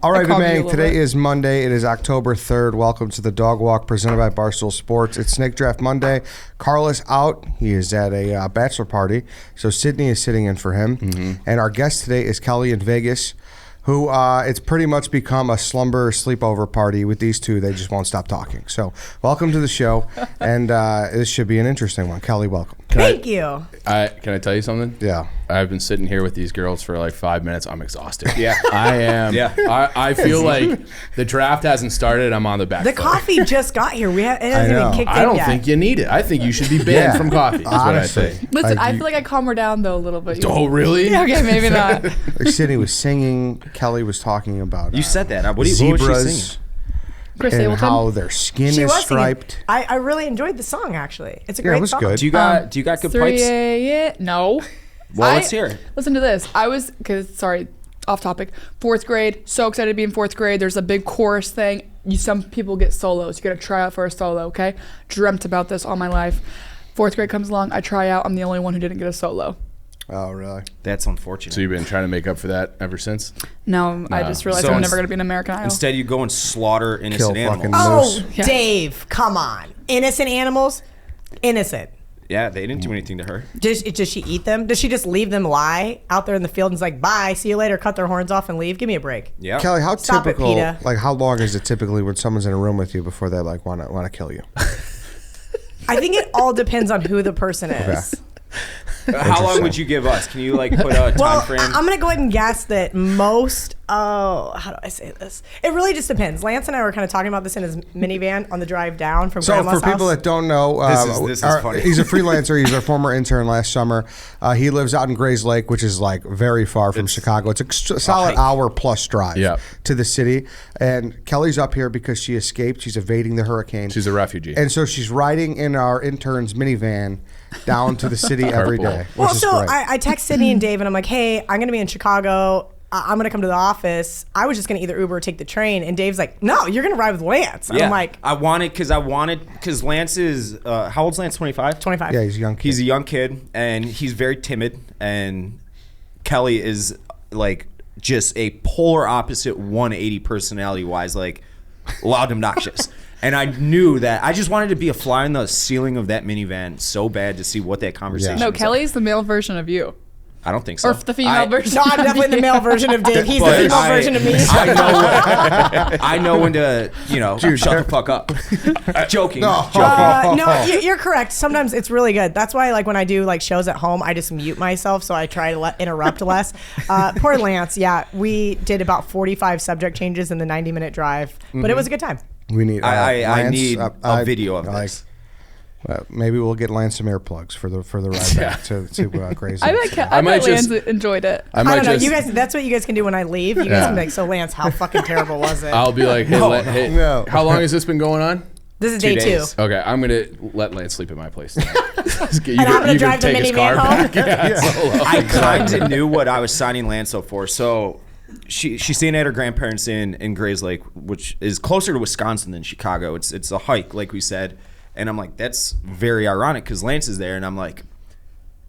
All right, Bang. Today is Monday. It is October 3rd. Welcome to the Dog Walk presented by Barstool Sports. It's Snake Draft Monday. Carl is out. He is at a bachelor party, so Sydney is sitting in for him. And our guest today is Kelly in Vegas, who it's pretty much become a slumber sleepover party with these two. They just won't stop talking. So welcome to the show, and this should be an interesting one. Kelly, welcome. Thank you. Can I tell you something? Yeah. I've been sitting here with these girls for like 5 minutes. I'm exhausted. Yeah. I am. Yeah. I feel like the draft hasn't started. I'm on the back foot. Coffee just got here. It hasn't even kicked in I don't yet. think you need it. I think you should be banned from coffee. That's Honestly. what I think. Listen, I feel like I calm her down though a little bit. Oh, really? Yeah, okay, maybe not. Sydney was singing. Kelly was talking about You said that. What was she zebras singing? Chris and Stapleton. how their skin She is was singing. striped. I really enjoyed the song, actually. It's a Yeah, great it was song. good. Do you got good 3 pipes? a.m. No. Well, let's hear it. Listen to this. Sorry, off topic. 4th grade. So excited to be in 4th grade. There's a big chorus thing. Some people get solos. You got to try out for a solo, okay? Dreamt about this all my life. 4th grade comes along. I try out. I'm the only one who didn't get a solo. Oh, really? That's unfortunate. So you've been trying to make up for that ever since? No, I just realized I'm never going to be an American Idol. Instead, you go and slaughter innocent animals. Oh, Yeah. Dave, come on. Innocent animals? Innocent. Yeah, they didn't do anything to her. Does she eat them? Does she just leave them lie out there in the field and is like, bye, see you later, cut their horns off and leave? Give me a break. Yeah. Kelly, how Stop it, typical? PETA. Like, how long is it typically when someone's in a room with you before they like want to kill you? I think it all depends on who the person is. How long would you give us? Can you like put a Well, time frame? I'm going to go ahead and guess that how do I say this? It really just depends. Lance and I were kind of talking about this in his minivan on the drive down from So Grandma's for people house. that don't know, This is funny. He's a freelancer. He's our former intern last summer. He lives out in Grays Lake, which is like very far from Chicago. It's a solid hour plus drive to the city. And Kelly's up here because she escaped. She's evading the hurricane. She's a refugee. And so she's riding in our intern's minivan down to the city every day. Well, which is so great. I text Sydney and Dave and I'm like, hey, I'm going to be in Chicago. I'm going to come to the office. I was just going to either Uber or take the train. And Dave's like, no, you're going to ride with Lance. Yeah. I'm like, I wanted because Lance is how old's Lance? 25. 25. Yeah, he's a young kid. He's a young kid and he's very timid. And Kelly is like just a polar opposite 180 personality wise, like loud, obnoxious. And I knew that I just wanted to be a fly on the ceiling of that minivan so bad to see what that conversation No, was Kelly's the male version of you. like. I don't think so. Or the female version. no, I'm definitely the male version of Dave. He's the But female version of me. I know when to, shut the fuck up. Joking. No, you're correct. Sometimes it's really good. That's why, like, when I do like shows at home, I just mute myself so I try to interrupt less. Poor Lance. Yeah, we did about 45 subject changes in the 90-minute drive, but it was a good time. We need. I Lance, need a video of this. Maybe we'll get Lance some earplugs for the ride back to Grays I Lake. bet, So. I bet Lance enjoyed it. I don't know. You guys, that's what you guys can do when I leave. You guys can be like, so Lance, how fucking terrible was it? I'll be like, hey, No. how long has this been going on? This is 2 day days. 2. Okay, I'm going to let Lance sleep at my place. And I'm going to drive the minivan home. I kind of knew what I was signing Lance up for. So she's staying at her grandparents in Grays Lake, which is closer to Wisconsin than Chicago. It's a hike, like we said. And I'm like, that's very ironic because Lance is there. And I'm like,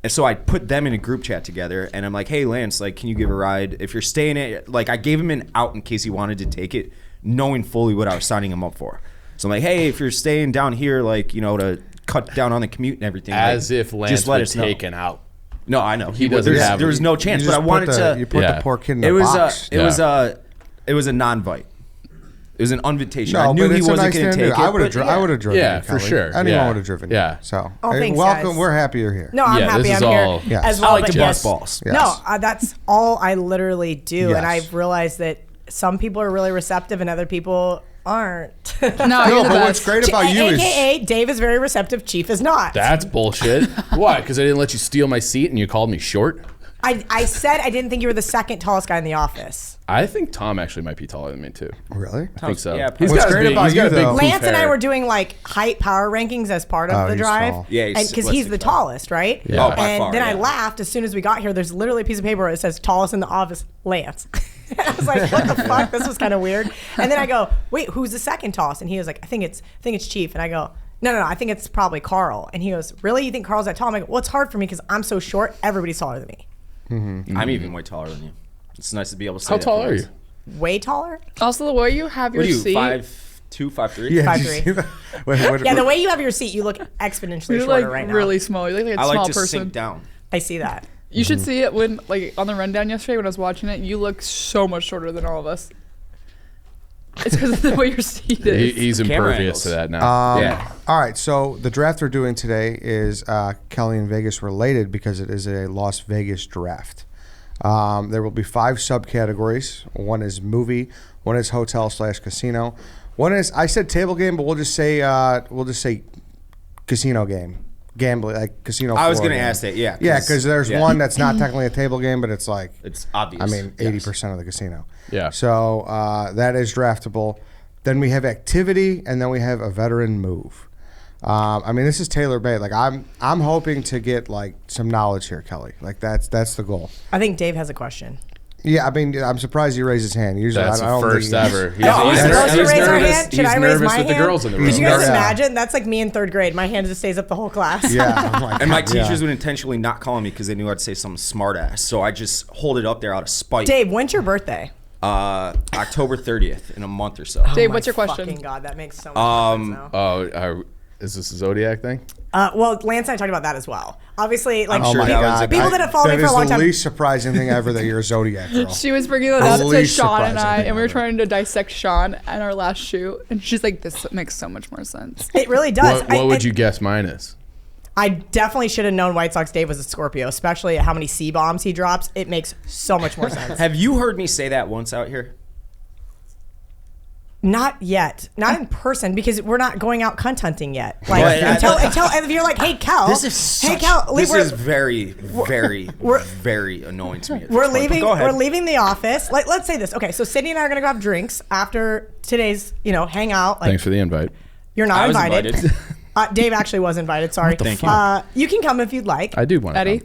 and so I put them in a group chat together. And I'm like, hey, Lance, like, can you give a ride? If you're staying at, like, I gave him an out in case he wanted to take it, knowing fully what I was signing him up for. So I'm like, hey, if you're staying down here, like, to cut down on the commute and everything. As like, if Lance just let was us know. taken out. No, I know. He doesn't have there was no chance, You but I just wanted to. You put the poor kid in the It was box. it was a non-vite. It was an invitation. No, I knew but he it's a wasn't nice going to thing take to do. it. I would have driven. Yeah, you, for Kelly. sure. Anyone Yeah. would have driven. Yeah. You. So, Oh, thanks, welcome. guys. We're happy you're here. No, I'm Yeah, happy this I'm is here all- Yes. as I well. like but to yes. bust balls. Yes. No, that's all I literally do. Yes. And I've realized that some people are really receptive and other people aren't. No, No, you're the but what's best. great about you is AKA, Dave is very receptive, Chief is not. That's bullshit. Why? Because I didn't let you steal my seat and you called me short? I said I didn't think you were the second tallest guy in the office. I think Tom actually might be taller than me, too. really. I think so. Yeah, He's What's got a great big, about he's got you, a big though- poof Lance and I hair. were doing like height power rankings as part of the he's drive. tall. Yeah, he's because he's the 6'5". tallest, right? Yeah. Oh, by And far, then I yeah. laughed as soon as we got here. There's literally a piece of paper where it says tallest in the office, Lance. I was like, what the fuck? This was kind of weird. And then I go, wait, who's the second tallest? And he was like, I think it's Chief. And I go, no, I think it's probably Carl. And he goes, really? You think Carl's that tall? I'm like, well, it's hard for me because I'm so short. Everybody's taller than me. I'm even way taller than you. It's nice to be able to say How that tall for are once. you? way taller. Also, the way you have your What are you, seat, 5'2", 5'3"? Yeah, 5'3". did you see that? Wait, Yeah, the way you have your seat, you look exponentially you're shorter like right now. really small. You look like a I small like to person. sink down. I see that. You should see it when, like, on the rundown yesterday when I was watching it. You look so much shorter than all of us. It's because of the way your seat is. He's Camera impervious to angles. that now. Yeah. All right, so the draft we're doing today is Kelly and Vegas related because it is a Las Vegas draft. There will be 5 subcategories. One is movie, one is hotel/casino. One is, I said table game, but we'll just say casino game. Gambling, like casino. I was floor going to game. ask that, yeah. Yeah, because there's yeah. one that's not technically a table game, but it's like, It's obvious. I mean, Yes. 80% of the casino. Yeah. So that is draftable. Then we have activity, and then we have a veteran move. I mean, this is tailor made. Like I'm hoping to get like some knowledge here, Kelly. Like that's the goal. I think Dave has a question. Yeah, I mean, I'm surprised he raised his hand. Usually, That's I the don't first think ever. Oh, are we supposed to he's raise our nervous. hand? Should He's I raise nervous my with the hand? girls in the Could room. you guys Yeah. imagine? That's like me in 3rd grade. My hand just stays up the whole class. Yeah. Oh my And my God, yeah. teachers would intentionally not call me because they knew I'd say something smart ass. So I just hold it up there out of spite. Dave, when's your birthday? October 30th, in a month or so. Dave, Oh what's my your question? Fucking God, that makes so much sense now. Oh, is this a Zodiac thing? Well, Lance and I talked about that as well. Obviously, like I'm sure Oh my that God. was people that have followed me for a long That is time. the least surprising thing ever that you're a Zodiac girl. She was bringing that The up to least Sean and surprising I, thing and we were ever. trying to dissect Sean and our last shoot, and she's like, "This makes so much more sense." It really does. What would you guess mine is? I definitely should have known White Sox Dave was a Scorpio, especially how many C bombs he drops. It makes so much more sense. Have you heard me say that once out here? Not yet, not in person, because we're not going out cunt hunting yet. Like Well, until if you're like, hey Cal, hey Cal, this we're- is very, very, very annoying to me. At We're this point, but leaving. Go ahead. We're leaving the office. Like, let's say this. Okay, so Sydney and I are gonna go have drinks after today's, hangout. Like, Thanks for the invite. you're not I was invited. invited. Dave actually was invited. Sorry. Thank you. You can come if you'd like. I do want to. Eddie,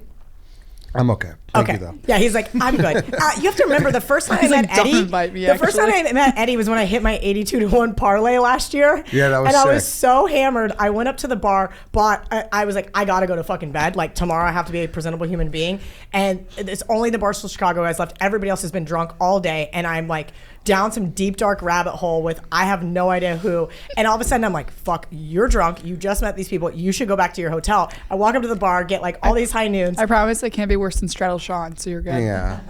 I'm okay. Thank Okay. you, though. Yeah, he's like, I'm good. You have to remember the first time I He's met like, "Don't Eddie. invite me," The first time actually. I met Eddie was when I hit my 82-1 parlay last year. Yeah, that was And I was sick. so hammered. I went up to the bar, I was like, I gotta go to fucking bed. Like tomorrow, I have to be a presentable human being. And it's only the Barstool Chicago guys left. Everybody else has been drunk all day, and I'm like down some deep dark rabbit hole with I have no idea who. And all of a sudden, I'm like, fuck, you're drunk. You just met these people. You should go back to your hotel. I walk up to the bar, get like all these high noons. I promise it can't be worse than Straddle Sean, so you're good. Yeah.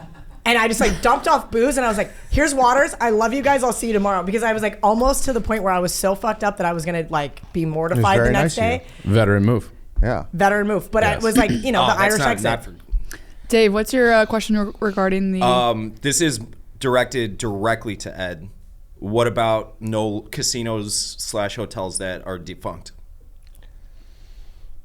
And I just like dumped off booze, and I was like, here's waters. I love you guys. I'll see you tomorrow. Because I was like almost to the point where I was so fucked up that I was going to like be mortified very the next nice of day. Veteran move. Yeah. Veteran move. But Yes. it was like, the that's Irish not- exit. not for- Dave, what's your question regarding the? This is directed directly to Ed. What about no casinos/hotels that are defunct?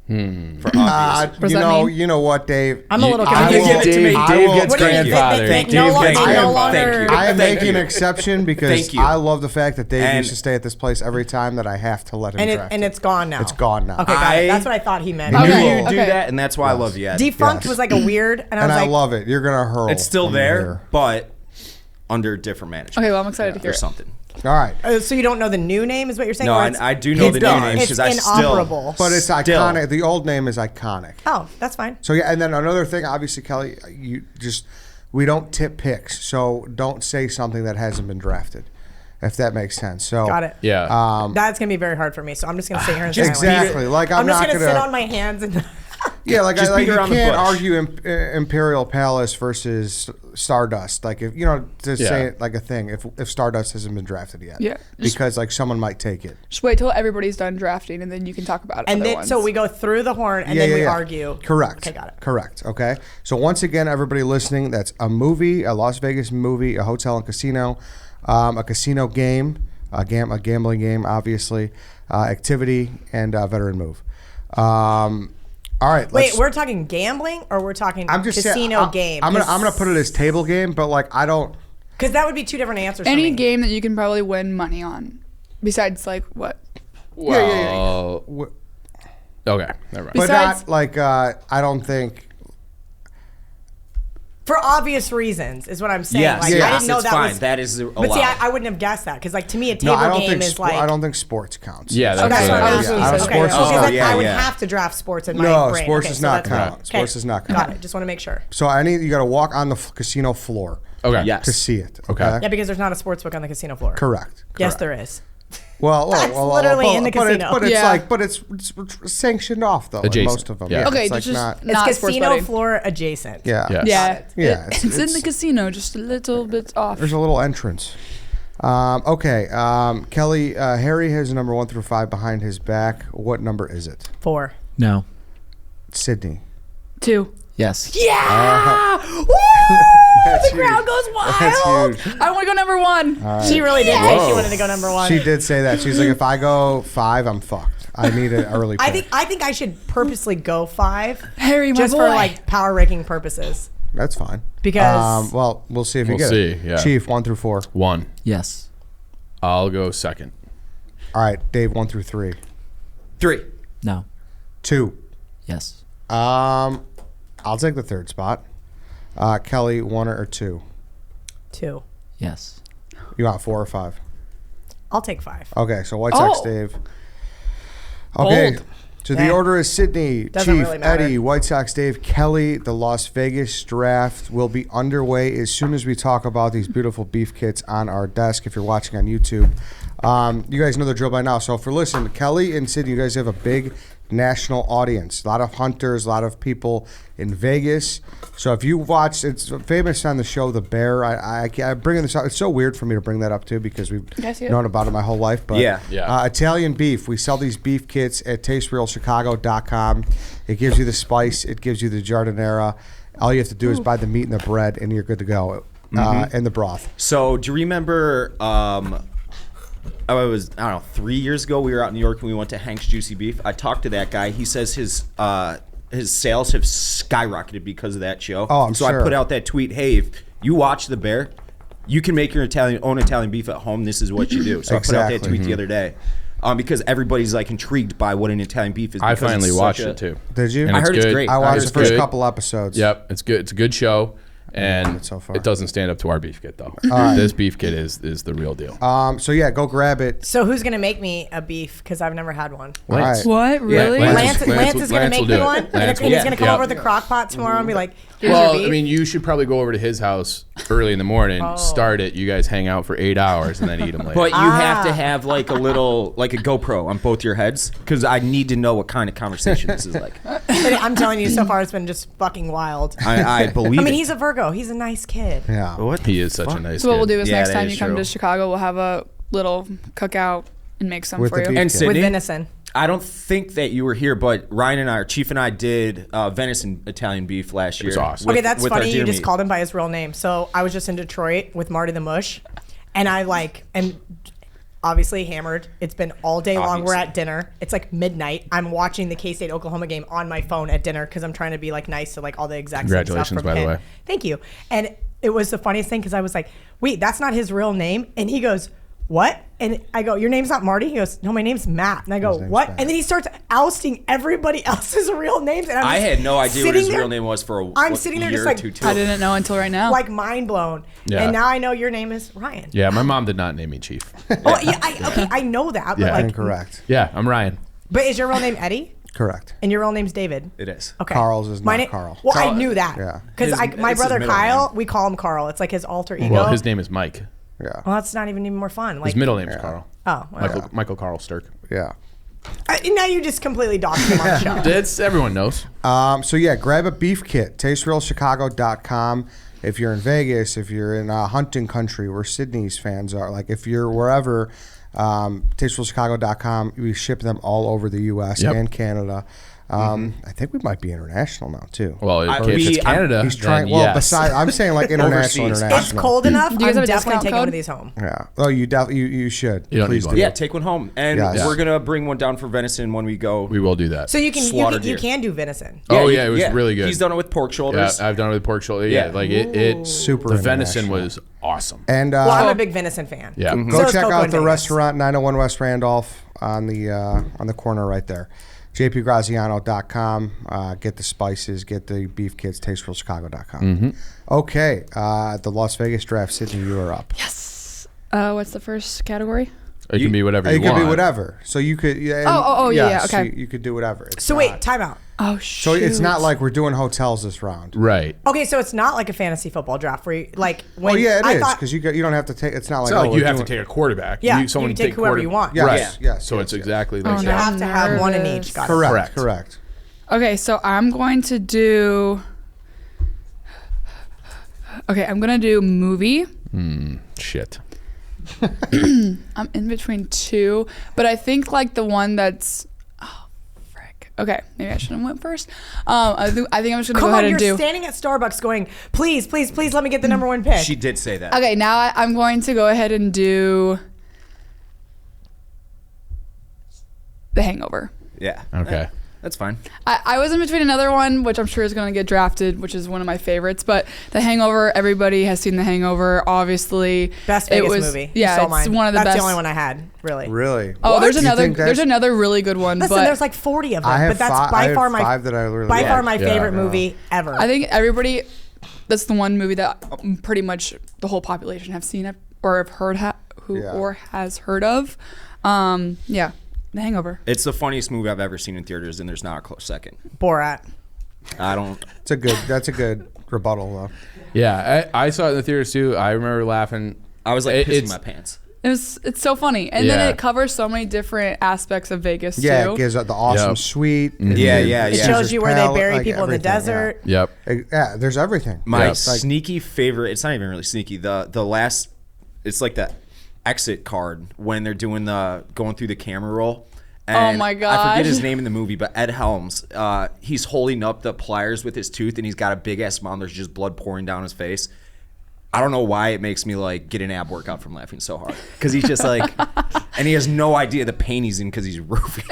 For obvious. What does that mean? You know what, Dave? I'm a little I confused. will- Give it to me. I Dave will- gets What do you mean? grandfathered. They Dave no gets longer- grandfathered. no longer- Thank you. I am Thank making you. an exception because Thank you. I love the fact that Dave And- used to stay at this place every time that I have to let him draft. And it's gone now. It's gone now. Okay, got it. I That's what I thought he meant. knew Okay, You do okay. that, and that's why I love you, Ed. Defunct Yes. was like a weird, and I And was I like, love it. You're gonna hurl. It's still from there, here. but under different management. Okay, well, I'm excited to hear or it. something. All right, so you don't know the new name is what you're saying? No, Or I- it's- I do know the new name It's because I still- inoperable. but it's Still. iconic. The old name is iconic. Oh, that's fine. So yeah, and then another thing, obviously, Kelly, we don't tip picks, so don't say something that hasn't been drafted, if that makes sense. So Got it. Yeah. That's gonna be very hard for me. So I'm just gonna sit here and Just silence. exactly. Like I'm just not gonna gonna sit on my hands and. Yeah, like, Just beat you around the can't bush. argue Imperial Palace versus Stardust. Like if to say Yeah. it like a thing. If Stardust hasn't been drafted yet, Yeah. because like someone might take it. Just wait till everybody's done drafting, and then you can talk about it. And then, so we go through the horn, and then we argue. Correct. Okay, got it. Correct. Okay. So once again, everybody listening, that's a movie, a Las Vegas movie, a hotel and casino, a casino game, a gambling game, obviously, activity, and a veteran move. All right. Wait, we're talking gambling, or we're talking casino game? I'm gonna put it as table game, but like I don't. Because that would be two different answers. any for me. game that you can probably win money on, besides like what? Well, w- okay, never mind. But Besides- not like I don't think. For obvious reasons, is what I'm saying. Yes, like, yeah, I didn't know it's that fine. was. That is allowed. But see, I wouldn't have guessed that because, like, to me, a No, table I don't game think. is like. I don't think sports counts. Yeah, Okay, that's that's what what I'm I asking. was- yeah, Okay, sports okay, is because not- yeah, I would yeah. have to draft sports in my No, brain. sports Okay, does so not that's fine. count. Sports does not Got count. it. Just want to make sure. So you got to walk on the casino floor. Okay. Yes. to see it. Okay. Yeah, because there's not a sports book on the casino floor. Correct. Yes, there is. Well, That's literally in the casino. But it's Yeah. like, but it's sanctioned off though. In Adjacent. most of them. Yeah. Okay, it's like just not. It's not sports casino betting. floor adjacent. Yeah. Yes. Yeah. Yeah, It's in the casino, just a little bit off. There's a little entrance. Okay. Kelly, Harry has number 1 through 5 behind his back. What number is it? 4. No. Sydney. 2. Yes. Yeah! Woo! That's The crowd huge. goes That's wild. huge. I want to go number 1. She really did say she wanted to go number 1. She did say that. She's like, if I go 5, I'm fucked. I need an early pick. I think I should purposely go 5 Harry, my just boy. for like power ranking purposes. That's fine. Because well, we'll see if you We'll get it. see, yeah. Chief, 1 through 4. 1. Yes. I'll go second. All right, Dave, 1 through 3. 3. No. 2. Yes. I'll take the third spot. Kelly, 1 or 2. 2. Yes. You want 4 or 5? I'll take 5. Okay, so White Sox, Oh. Dave. Okay. Bold. So the Yeah. order is Sydney, Doesn't Chief, really matter. Eddie, White Sox, Dave, Kelly. The Las Vegas draft will be underway as soon as we talk about these beautiful beef kits on our desk. If you're watching on YouTube, you guys know the drill by now. So for listen, Kelly and Sydney, you guys have a big national audience. A lot of hunters, a lot of people in Vegas. So if you watch, it's famous on the show The Bear. I bring this up. It's so weird for me to bring that up too because we've I see it? known about it my whole life. But Yeah. Italian beef. We sell these beef kits at tasterealchicago.com. It gives you the spice. It gives you the giardiniera. All you have to do is buy the meat and the bread, and you're good to go. And the broth. So do you remember? I don't know, 3 years ago we were out in New York and we went to Hank's Juicy Beef. I talked to that guy. He says his sales have skyrocketed because of that show. Oh, I'm so sure. I put out that tweet. Hey, if you watch The Bear, you can make your own Italian beef at home. This is what you do. So I put out that Exactly. tweet the other day. Because everybody's like intrigued by what an Italian beef is. I because finally it's watched such a- it too. Did you? And I heard it's good. great. I watched It's the first good. couple episodes. Yep, it's good. It's a good show, and it so far. it doesn't stand up to our beef kit though. This beef kit is the real deal. So yeah, go grab it. So who's gonna make me a beef? Because I've never had one. All right. What? Really? Lance- Lance is gonna Lance make will me do it. one, and Lance will. he's gonna come Yeah. over with the crock pot tomorrow and be like, "Here's Well, your beef." I mean, you should probably go over to his house early in the morning, start it. You guys hang out for 8 hours, and then eat them later. But you have to have like a GoPro on both your heads because I need to know what kind of conversation this is like. But I'm telling you, so far it's been just fucking wild. I believe. I mean, it. he's a Virgo. He's a nice kid. Yeah. What? he is such a nice So what we'll kid. do is Yeah, next that time is you come true. to Chicago, we'll have a little cookout and make some With for the you. beef And kit. With Sydney, venison. I don't think that you were here, but Ryan and I, our chief and I, did venison Italian beef last year. was awesome. Okay, that's with our funny. You deer just meat. called him by his real name. So I was just in Detroit with Marty the Mush, and I am obviously hammered. It's been all day long. We're Obviously. at dinner. It's like midnight. I'm watching the K-State Oklahoma game on my phone at dinner because I'm trying to be like nice to like all the execs. and stuff Congratulations, from by the Penn. way. Thank you. And it was the funniest thing because I was like, wait, that's not his real name. And he goes, what? And I go, your name's not Marty? He goes, no, my name's Matt. And I go, name's what? Matt. And then he starts ousting everybody else's real names. And I'm I just had no idea what sitting his there- real name was for a I'm sitting there year just or like, two, too. I didn't know until right now. like mind blown. Yeah. And now I know your name is Ryan. Yeah, my mom did not name me Chief. Oh, yeah, I know that, but Yeah. like, Incorrect. Yeah, I'm Ryan. but is your real name Eddie? Correct. And your real name's David? It is. Okay. Carl's is My not name- Carl. Well, Carl- I knew that. Yeah. Because His- my it's his brother middle Kyle, name. we call him Carl. It's like his alter ego. Well, his name is Mike. Yeah. Well, that's not even more fun. Like, His middle name is Carl. Oh, well. Michael Carl Sturk. Yeah. Now you just completely doxed him on the show. It's everyone knows. So yeah, grab a beef kit. TasteRealChicago.com. If you're in Vegas, if you're in hunting country where Sydney's fans are, like if you're wherever, TasteRealChicago.com. We ship them all over the U.S. Yep. and Canada. I think we might be international now too. Well, if we- it's Canada, He's trying. then Well, yes. besides, I'm saying like international. Overseas. international. It's cold enough. Do you guys I'm have a definitely discount taking one code? of these home. Yeah. Oh, you definitely you should. You don't Please need one. do. Yeah, take one home, and Yes. we're gonna bring one down for venison when we go. we will do that. So you can Slaughter you deer. can do venison. Oh, yeah, it was really good. He's done it with pork yeah, shoulders. I've done it with pork shoulder. Yeah, Yeah. like it Super The venison international. was awesome. And Well, I'm a big venison fan. Yeah. So go is check Coco out in the Vegas. restaurant 901 West Randolph on the corner right there. jpgraziano.com. Get the spices, get the beef kits, tasterealchicago.com. Okay, the Las Vegas draft. Sydney, you are up. yes. What's the first category? It can be whatever It you could want. be whatever. So you could. Yeah, Oh, yeah, so okay. you could do whatever. It's So wait, not- time out. Oh, So shoot. it's not like we're doing hotels this round. Right. Okay, so it's not like a fantasy football draft where you like when Well, yeah, it I is thought- because you don't have to take. It's not like It's not oh, like you we're have to doing- take a quarterback. Yeah, you someone can take whoever you want. Yes, Right. yes, So yes, it's yes. exactly Oh, like you no. that. have to have one in Nervous. each. Got it. Correct. Correct. Correct. Okay, so I'm going to do. Okay, I'm gonna do movie. Shit. I'm in between two, but I think like the one that's. Oh, frick. Okay, maybe I shouldn't have went first. I think I'm just gonna Come go ahead on, and you're do. standing at Starbucks going, please, please, please let me get the number one pick. She did say that. Okay, now I'm going to go ahead and do. The Hangover. Yeah. Okay. That's fine. I was in between another one, which I'm sure is going to get drafted, which is one of my favorites. But The Hangover, everybody has seen The Hangover, obviously. Best It Vegas was- movie. Yeah, You saw it's mine. one of the That's best. the only one I had, really. Really? Oh, What? there's You another. think There's that's- another really good one. Listen, but there's like 40 of them, I have but that's I by have far my five that I really by like. far my Yeah. favorite movie ever. I think everybody. That's the one movie that pretty much the whole population have seen it or have heard Yeah. or has heard of. Yeah, The Hangover. It's the funniest movie I've ever seen in theaters, and there's not a close second. Borat. I don't. That's a good rebuttal though. Yeah, I saw it in the theaters too. I remember laughing. I was like pissing It's- my pants. It's so funny, and Yeah. then it covers so many different aspects of Vegas Yeah, too. it gives the awesome Yep. suite. Yeah, yeah, It yeah. shows you where they Palette, bury like people in the everything, yeah. desert. Yep. Yeah, there's everything. My Yeah. sneaky favorite. It's not even really sneaky. The last. It's like the exit card when they're doing the going through the camera roll. And my I gosh. forget his name in the movie, but Ed Helms. He's holding up the pliers with his tooth, and he's got a big ass smile. And there's just blood pouring down his face. I don't know why it makes me like get an ab workout from laughing so hard because he's just like, and he has no idea the pain he's in because he's roofing.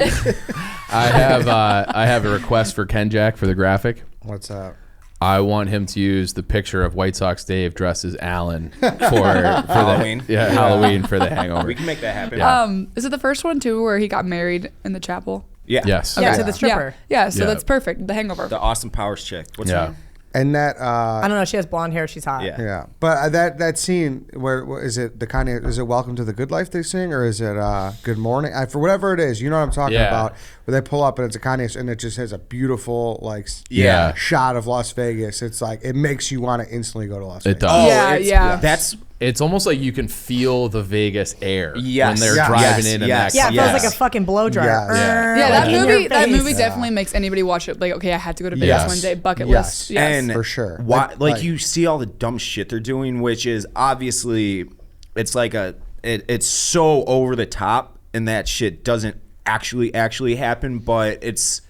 I have a request for Ken Jack for the graphic. What's that? I want him to use the picture of White Sox Dave dressed as Alan for Halloween. Halloween for the Hangover. We can make that happen. Yeah. Is it the first one too, where he got married in the chapel? Yeah. Yes. Yeah, Okay. to the stripper. Yeah, so Yeah. that's perfect. The Hangover. The Austin Powers chick. What's her Yeah. name? And that I don't know. She has blonde hair. She's hot. Yeah. yeah, but that scene where is it the kind of is it Welcome to the Good Life they sing or is it Good Morning for whatever it is, you know what I'm talking Yeah. about, where they pull up and it's a Kanye and it just has a beautiful like Yeah. shot of Las Vegas. It's like it makes you want to instantly go to Las It Vegas. does. Yeah, it's- yeah. That's It's almost like you can feel the Vegas air Yes. when they're Yes. driving Yes. in and Yes. that Yeah, it comes feels out. like a fucking blow dryer. Yes. Yeah. Yeah, Like, that in your movie. That face. movie definitely makes anybody watch it. Like, okay, I had to go to Vegas Yes. one day. Bucket Yes. list. Yes. and For sure. Why, Like- like you see all the dumb shit they're doing, which is obviously it's like it's so over the top, and that shit doesn't actually happen, but it's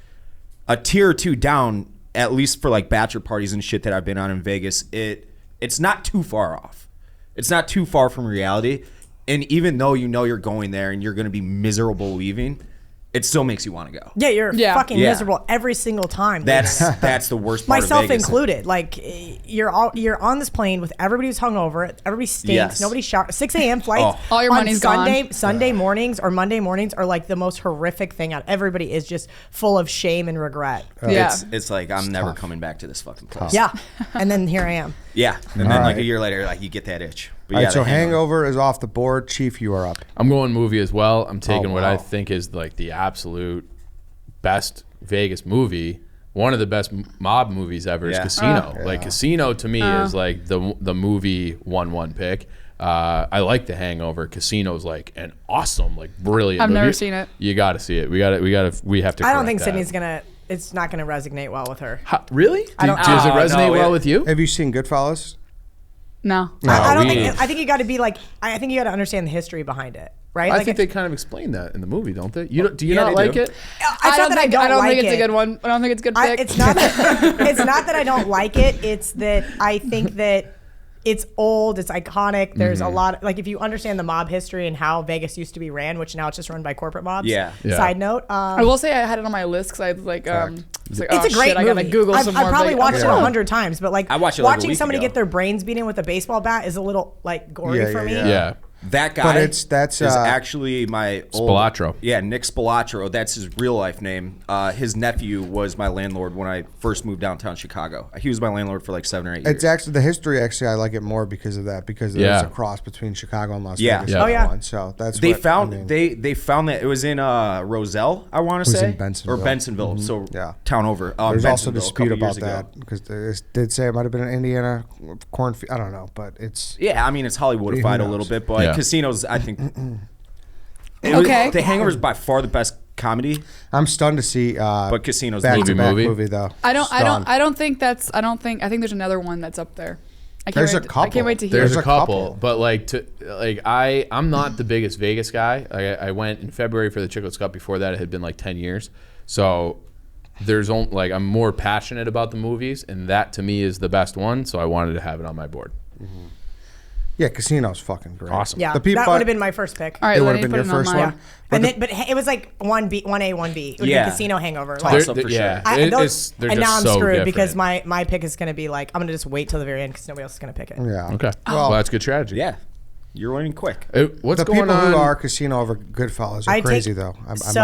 a tier or two down, at least for like bachelor parties and shit that I've been on in Vegas. It's not too far off. It's not too far from reality. And even though you know you're going there and you're going to be miserable leaving, it still makes you want to go. Yeah, you're Yeah. fucking Yeah. miserable every single time. That's the worst part myself of Vegas. included. Like you're on this plane with everybody who's hungover. Everybody stinks. Yes. Nobody showers. 6 a.m. flights. Oh. All your on money's gone. Sunday mornings or Monday mornings are like the most horrific thing out. Everybody is just full of shame and regret. Yeah. It's like I'm never coming back to this fucking place. Yeah, and then here I am. Yeah. And then like right. a year later, like you get that itch. But All yeah, right, so the Hangover. Hangover is off the board. Chief, you are up. I'm going movie as well. I'm taking what I wow. think is like the absolute best Vegas movie. One of the best mob movies ever is Yeah. Casino. Like Casino to me is like the movie 1-1 pick. I like The Hangover. Casino's like an awesome, like brilliant. I've movie. never seen it. You got to see it. We have to. I don't correct think that. Sydney's gonna. It's not gonna resonate well with her. Really? I don't- Does it Oh, resonate no, well it- with you? Have you seen Goodfellas? No. I don't we- think. I think you got to be like. I think you got to understand the history behind it, right? I Like think they kind of explain that in the movie, don't they? Do you Yeah, not they like do. it? It's not that I don't like think it's it. a good one. I don't think it's a good pick. It's not that it's not that I don't like it. It's that I think that it's old, it's iconic. There's a lot like if you understand the mob history and how Vegas used to be ran, which now it's just run by corporate mobs. Yeah. Yeah. Side note, I will say I had it on my list because I was like, it's like, it's oh, a great shit, movie. I gotta Google some more. I've probably Vegas. watched it Okay. 100 times, but like I watched it like a watching week somebody ago. get their brains beaten with a baseball bat is a little like gory Yeah, for yeah, me. yeah. Yeah. That guy that's is actually my old, Spilatro. Yeah, Nick Spilatro. That's his real life name. His nephew was my landlord when I first moved downtown Chicago. He was my landlord for like 7 or 8 years. It's actually the history. Actually, I like it more because of that. Because there's a cross between Chicago and Las Vegas. Yeah. Oh, yeah. One. So that's they what, found. I mean, They found that it was in Roselle. I want to was say in Bensenville. or Bensenville. So Yeah. town over. there's also Bensenville, a dispute couple about years ago. that because they did say it might have been an Indiana cornfield. I don't know, but it's Yeah, I mean it's Hollywoodified a little bit, but Yeah. casinos, I think. Okay. The Hangover is by far the best comedy, I'm stunned to see. but Casinos back-to-back movie. movie though. I don't Stunned. think that's. I think there's another one that's up there. I can't There's wait a I can't couple. wait to hear. There's There's a a couple, couple. but I'm not the biggest Vegas guy. I went in February for the Chicklets Cup. Before that, it had been like 10 years. So there's only I'm more passionate about the movies, and that to me is the best one. So I wanted to have it on my board. Yeah, Casino's fucking great. Awesome. Yeah, The people that would have been my first pick. All right, It let would've me been put your it on first mine. one? Yeah. But it was like 1B, 1A, 1B. It would Yeah. be Casino Hangover. Toss Like, up for Yeah. sure. They're and just now I'm so screwed different. because my pick is going to be like, I'm going to just wait till the very end because nobody else is going to pick it. Yeah. Okay. Well, Well, that's good strategy. Yeah, you're winning quick. What's the going people on? who are Casino over Goodfellas are crazy though. I must say.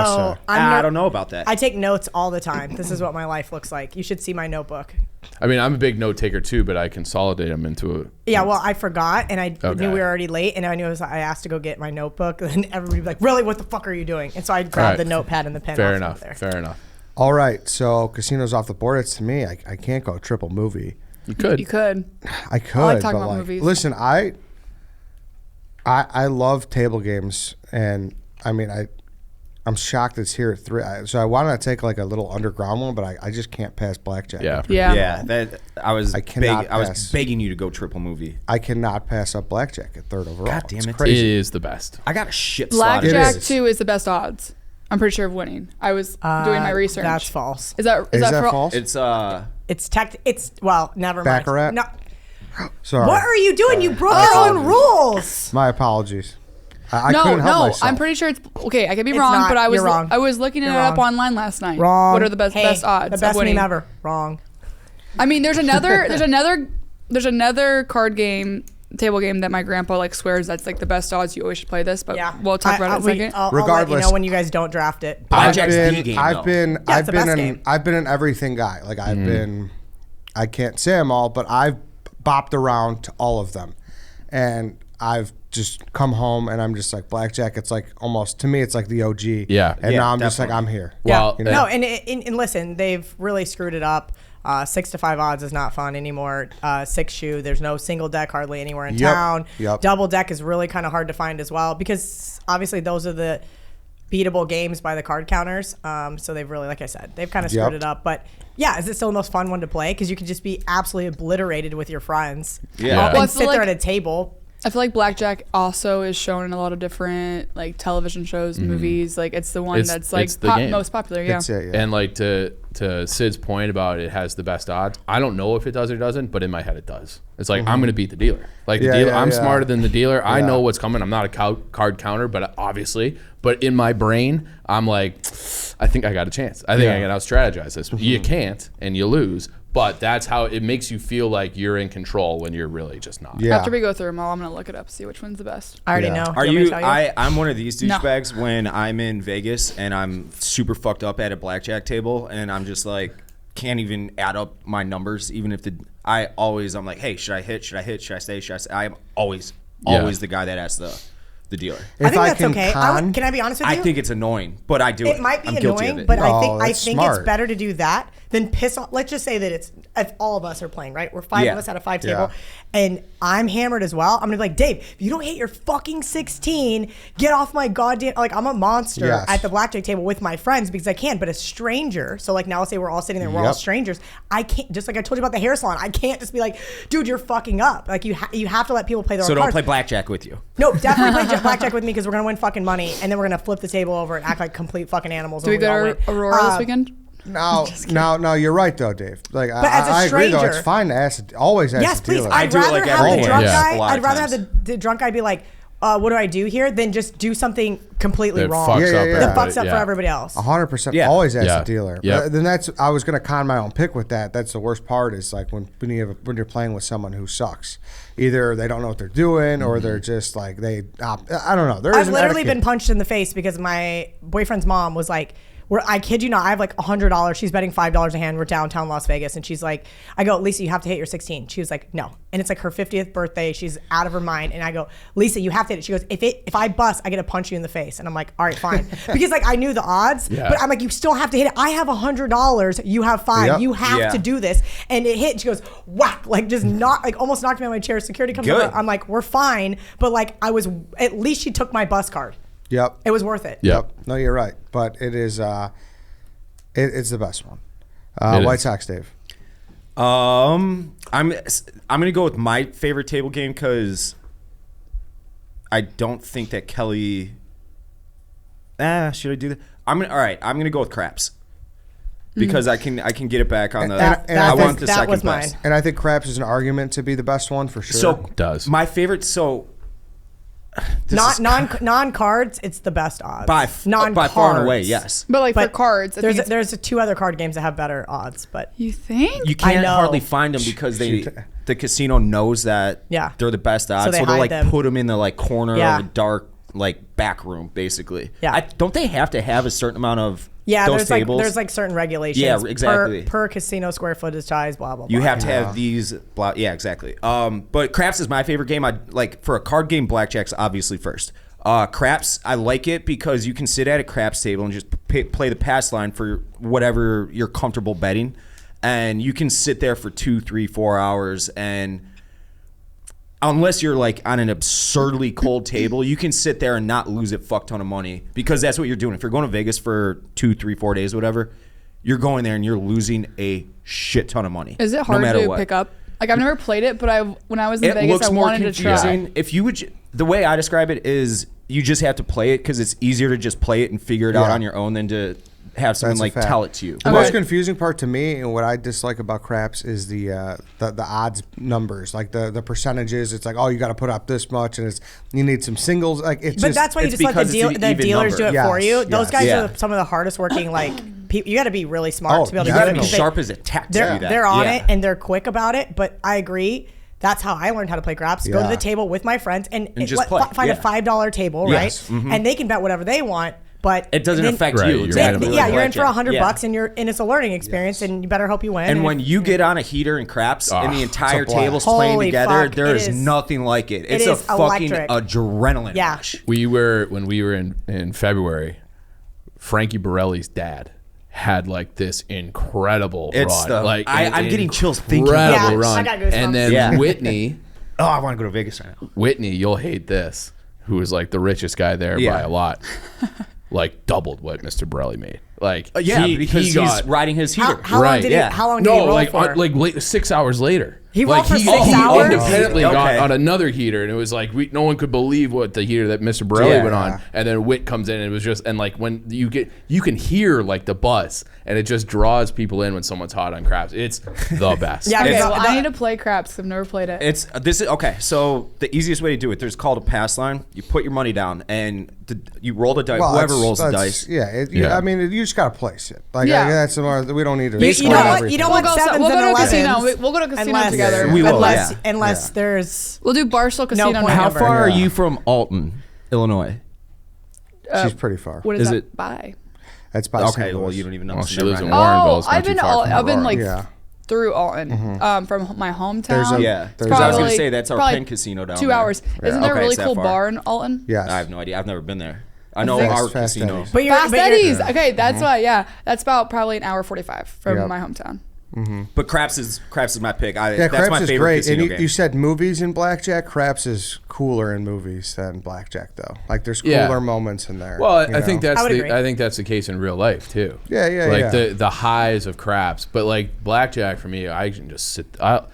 I don't know about that. I take notes all the time. This is what my life looks like. You should see my notebook. I mean, I'm a big note taker too, but I consolidate them into a. Yeah, well, I forgot, and I Okay. knew we were already late, and I knew I asked to go get my notebook, and everybody would be like, really, what the fuck are you doing? And so I grabbed Right. the notepad and the pen Fair off enough. there. Fair enough. All right, so Casino's off the board. It's to me. I can't go triple movie. You could. You could. I could. like talking but about movies. Listen, I love table games, and I mean I'm shocked it's here at 3. So I wanted to take like a little underground one, but I just can't pass blackjack. Yeah. Yeah. Yeah, that I was cannot I was pass. begging you to go triple movie. I cannot pass up blackjack at 3rd overall. God damn It's it. It crazy. is the best. I got a shit slot. It Blackjack is. 2 is the best odds. I'm pretty sure of winning. I was doing my research. That's false. Is that Is that for- false? It's well, never mind. Baccarat? No, Sorry. what are you doing? You broke your own rules. My apologies. I No, couldn't help no. myself. I'm pretty sure it's okay. I could be It's wrong, not. but You're wrong. I was looking You're it up wrong. online last night. Wrong. What are the best Hey, odds The of best winning? meme ever. Wrong. I mean, there's another card game, table game that my grandpa like swears that's like the best odds. You always should play this, but Yeah, we'll talk about it in a second. I'll let you Regardless. know when you guys don't draft it. Blackjack's the game, I've though. been Yeah, it's the best an game. I've been an everything guy. Like I've been, I can't say them all, but I've bopped around to all of them, and I've just come home and I'm just like blackjack. It's like almost to me, it's like the OG. Yeah. and Yeah, now I'm just like definitely. I'm here. Well, You know? No, and listen, they've really screwed it up. 6 to 5 odds is not fun anymore. 6 shoe, there's no single deck hardly anywhere in Yep, town. yep. Double deck is really kind of hard to find as well because obviously those are the beatable games by the card counters. So they've really, like I said, they've kind of screwed Yep. it up. But yeah, is it still the most fun one to play? Because you could just be absolutely obliterated with your friends. Yeah. Well, I And feel sit there like- at a table. I feel like blackjack also is shown in a lot of different like television shows, movies. Like it's the one It's- that's like it's the game. most popular. Yeah. That's it. Yeah. And like to Sid's point about it has the best odds. I don't know if it does or doesn't, but in my head it does. It's like I'm going to beat the dealer. Like the Yeah, dealer, yeah, I'm yeah. smarter than the dealer. I Yeah. know what's coming. I'm not a card counter, but obviously, but in my brain, I'm like, I think I got a chance. I think Yeah. I can out strategize this. You can't, and you lose. But that's how it makes you feel like you're in control when you're really just not. Yeah. After we go through them all, I'm gonna look it up, see which one's the best. I already Yeah. know. Are Do want me to you? tell I'm one of these No. douchebags when I'm in Vegas and I'm super fucked up at a blackjack table and I'm just like can't even add up my numbers even if I'm like, hey, should I hit? Should I hit? Should I stay? Should I stay? I'm always the guy that asks the dealer. I think that's can okay. con- Can I be honest with you? I think it's annoying, but I do it. It might be I'm guilty of annoying, it. but Oh, I that's think smart. it's better to do that than piss off. Let's just say that it's if all of us are playing, right? We're 5 Yeah. of us at a 5 Yeah. table, and I'm hammered as well. I'm gonna be like, Dave, if you don't hit your fucking 16, get off my goddamn. Like I'm a monster Yes. at the blackjack table with my friends because I can. But a stranger, so like now let's say we're all sitting there, we're all Yep. strangers. I can't. Just like I told you about the hair salon, I can't just be like, dude, you're fucking up. Like you have to let people play their So own don't cards. play blackjack with you. No, definitely play blackjack with me because we're gonna win fucking money, and then we're gonna flip the table over and act like complete fucking animals. Do we and all go win. to Aurora this weekend? No, you're right though, Dave. Like But as a I agree though. stranger- It's fine to always ask Yes, the please. dealer. I I'd do it rather like have every the day. drunk Yeah. guy. A lot I'd of rather have times. the drunk guy be like, what do I do here? Then just do something completely That wrong. fucks Yeah, up yeah, yeah. That everybody. fucks up Yeah. for everybody else. 100%. Yeah. Always ask Yeah. the dealer. Yeah. Then I was gonna con my own pick with that. That's the worst part is like when you're playing with someone who sucks. Either they don't know what they're doing or they're just like I don't know. There is I've an literally etiquette. been punched in the face because my boyfriend's mom was like, I kid you not, I have like $100. She's betting $5 a hand. We're downtown Las Vegas. And she's like, I go, Lisa, you have to hit your 16. She was like, no. And it's like her 50th birthday. She's out of her mind. And I go, Lisa, you have to hit it. She goes, if I bust, I get to punch you in the face. And I'm like, all right, fine. Because like I knew the odds, but I'm like, you still have to hit it. I have $100. You have 5. Yep. You have to do this. And it hit. She goes, whack, like just almost knocked me on my chair. Security comes Good. over. I'm like, we're fine. But like at least she took my bus card. Yep. It was worth it. Yep. No, you're right. But it is it's the best one. It White is. Sox, Dave. I'm gonna go with my favorite table game because I don't think that Kelly. Should I do that? All right. I'm gonna go with craps because I can get it back on the. I want the that second was best. mine. And I think Craps is an argument to be the best one for sure. So Does. my favorite. So this is Non cards, it's the best odds. by far and away, yes. But like for But cards, I think it's- there's 2 other card games that have better odds, but you think? You can't know. hardly find them because the casino knows that Yeah. they're the best odds, they so they'll hide like them. put them in the like corner Yeah. of a dark like back room, basically. Yeah. Don't they have to have a certain amount of yeah, those tables? there's like certain regulations. Yeah, exactly. Per casino square footage size, blah blah blah. You have to have these. Yeah, exactly. But craps is my favorite game. I like for a card game. Blackjack's obviously first. Craps, I like it because you can sit at a craps table and just play the pass line for whatever you're comfortable betting, and you can sit there for 2, 3, 4 hours, and unless you're like on an absurdly cold table, you can sit there and not lose a fuck ton of money because that's what you're doing. If you're going to Vegas for 2, 3, 4 days, whatever, you're going there and you're losing a shit ton of money. Is it no hard matter to what. pick up? Like I've never played it, but when I was in It Vegas, looks I more wanted to try. confusing. If you would, the way I describe it is, you just have to play it because it's easier to just play it and figure it out Yeah. on your own than to have someone That's a like fact. tell it to you. The most confusing part to me and what I dislike about craps is the odds numbers, like the percentages. It's like, oh, you got to put up this much, and you need some singles. Like it's But just, that's why you it's just let because it's an the even dealers number. do it for Yes, you. Those yes. guys Yeah. are some of the hardest working. Like you got to be really smart Oh, to be able to You do got to it be because sharp as a tack to they're do that. they're on Yeah. it and they're quick about it. But I agree. That's how I learned how to play craps. Go to Yeah. the table with my friends and just play. find Yeah. a $5 table, Yes. right? And they can bet whatever they want. But It doesn't then- affect Right, you. you're Exactly. right. Yeah, like you're in for blackjack. $100 Yeah. and it's a learning experience, and you better hope you win. And when if- you get on a heater and craps and the entire it's a blast. table's playing Holy together, fuck, there it is is- nothing like it. It's a is fucking electric. adrenaline Yeah. rush. When we were in February, Frankie Borelli's dad had like this incredible It's run. the- like I'm an getting chills thinking incredible about it. Yeah, run. I got goosebumps. And then Yeah. Whitney, Oh, I want to go to Vegas right now. Whitney, you'll hate this, who was like the richest guy there Yeah. by a lot, like doubled what Mr. Borelli made. Like Yeah, because he's got, riding his heater. how Right, long did yeah. he? How long did no, he roll like for? like 6 hours later. He like rolled for 6 hours? independently Okay. got on another heater, and it was like no one could believe what the heater that Mr. Borelli Yeah. went on. And then Witt comes in, and it was just like when you can hear like the buzz, and it just draws people in when someone's hot on craps. It's the best. Yeah, Okay, It's- well, I need to play craps. I've never played it. It's this is okay. So the easiest way to do it, there's called a pass line. You put your money down and you roll the dice. well, Whoever that's- rolls the that's- dice. Yeah, Yeah. I mean, you just gotta place it. Like Yeah. that's more. We don't need to. You explain know what? everything. You don't We'll want go- sevens we'll go and to a 11s. casino. We'll go to a casino unless, together. We will, Unless, yeah. unless Yeah. there's We'll do Barstool Casino point together. How number. far are Yeah. you from Alton, Illinois? She's pretty far. What is, Is that it- by? That's by Okay, St. well Louis. you don't even know. Well, so she never lives in mind. Warrenville. It's not I've too been far from I've been Aurora. like Yeah. through Alton, from my hometown. There's a- Yeah, There's because I was Probably- gonna say that's our probably Penn Casino down 2 there. hours. Isn't there a Okay, really it's that cool far. bar in Alton? Yes. I have no idea. I've never been there. I know think- our Fast casino. Eddie's. but Fast you're, Eddie's. Okay, that's why. Yeah, that's about probably an hour 45 from Yep. my hometown. But craps is my pick. Yeah, That's craps my is favorite great. casino And game. you said movies in blackjack. Craps is cooler in movies than blackjack, though. Like there's Yeah. cooler moments in there. Well, you I think know? that's I would agree. I think that's the case in real life too. Yeah, yeah, like yeah. the highs of craps, but like blackjack for me, I can just sit. I'll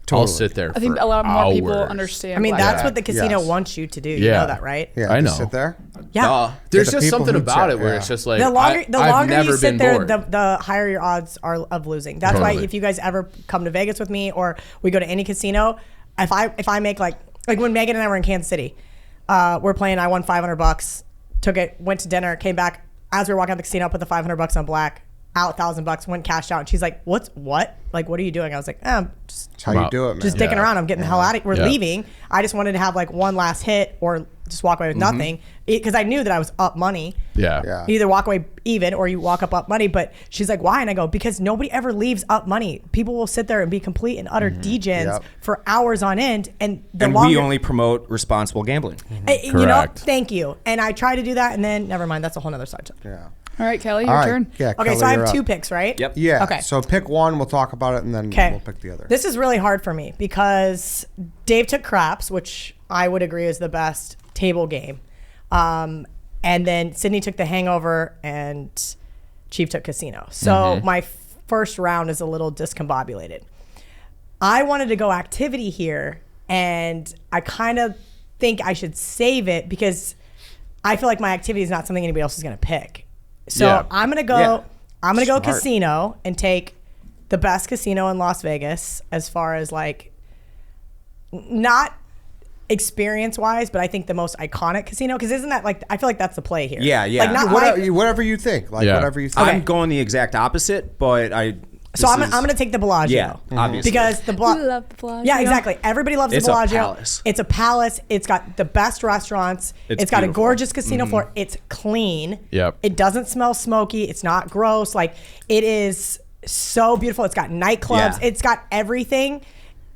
Totally. sit there. I think for a lot more people hours. understand. I mean, blackjack. that's what the casino Yes. wants you to do. You Yeah. know that, right? Yeah, I just know. Sit there. Yeah. There's the just people something who about check, it where yeah. it's just like The longer I've never you sit been there, bored. the higher your odds are of losing. That's why Totally. if you guys ever come to Vegas with me or we go to any casino, if I make like when Megan and I were in Kansas City, we're playing. I won $500. Took it, went to dinner, came back. As we were walking out the casino, put the $500 on black. Out $1,000, went cashed out. And she's like, what? Like, what are you doing? I was like, just That's how you do it, man. just dicking around. I'm getting the hell out of here. We're leaving. I just wanted to have like one last hit or just walk away with nothing because I knew that I was up money. Yeah. You either walk away even or you walk up money. But she's like, why? And I go, because nobody ever leaves up money. People will sit there and be complete and utter degens for hours on end. And we only promote responsible gambling. You know, Correct. thank you. And I try to do that and then never mind. That's a whole nother subject. Yeah. All right, Kelly, your turn. Yeah. Okay, Kelly, so I you're have up. 2 picks, right? Yep. Yeah. Okay. So pick one. We'll talk about it, and then we'll pick the other. This is really hard for me because Dave took craps, which I would agree is the best table game. And then Sydney took the hangover and Chief took casino. So my first round is a little discombobulated. I wanted to go activity here, and I kind of think I should save it because I feel like my activity is not something anybody else is going to pick. So I'm going to go. Yeah. I'm going to go Smart. casino and take the best casino in Las Vegas as far as like not experience wise, but I think the most iconic casino because isn't that like I feel like that's the play here. Yeah, yeah. Like not Whatever you think. Like whatever you think. Okay. I'm going the exact opposite, but So I'm going to take the Bellagio. Yeah, obviously. Because the We love the Bellagio. Yeah, exactly. Everybody loves It's the a Bellagio. palace. It's a palace. It's got the best restaurants. It's got a beautiful. gorgeous casino floor. It's clean. Yep. It doesn't smell smoky. It's not gross. Like it is so beautiful. It's got nightclubs. Yeah. It's got everything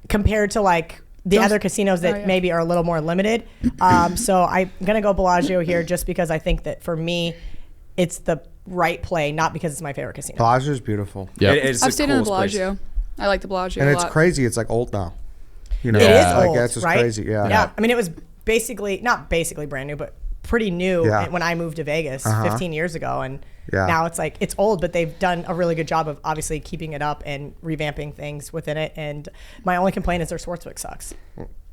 compared to like the other casinos that yeah. maybe are a little more limited. So I'm gonna go Bellagio here just because I think that for me, it's the right play, not because it's my favorite casino. Bellagio's beautiful. Yep. It's I've the stayed in the coolest place. Bellagio. I like the Bellagio And a it's lot. crazy. It's like old now. You know, It is like old, that's just right? crazy. Yeah. Yeah. I mean, it was basically not basically brand new, but pretty new Yeah. when I moved to Vegas 15 years ago, and Yeah. now it's like it's old, but they've done a really good job of obviously keeping it up and revamping things within it. And my only complaint is their sportsbook sucks.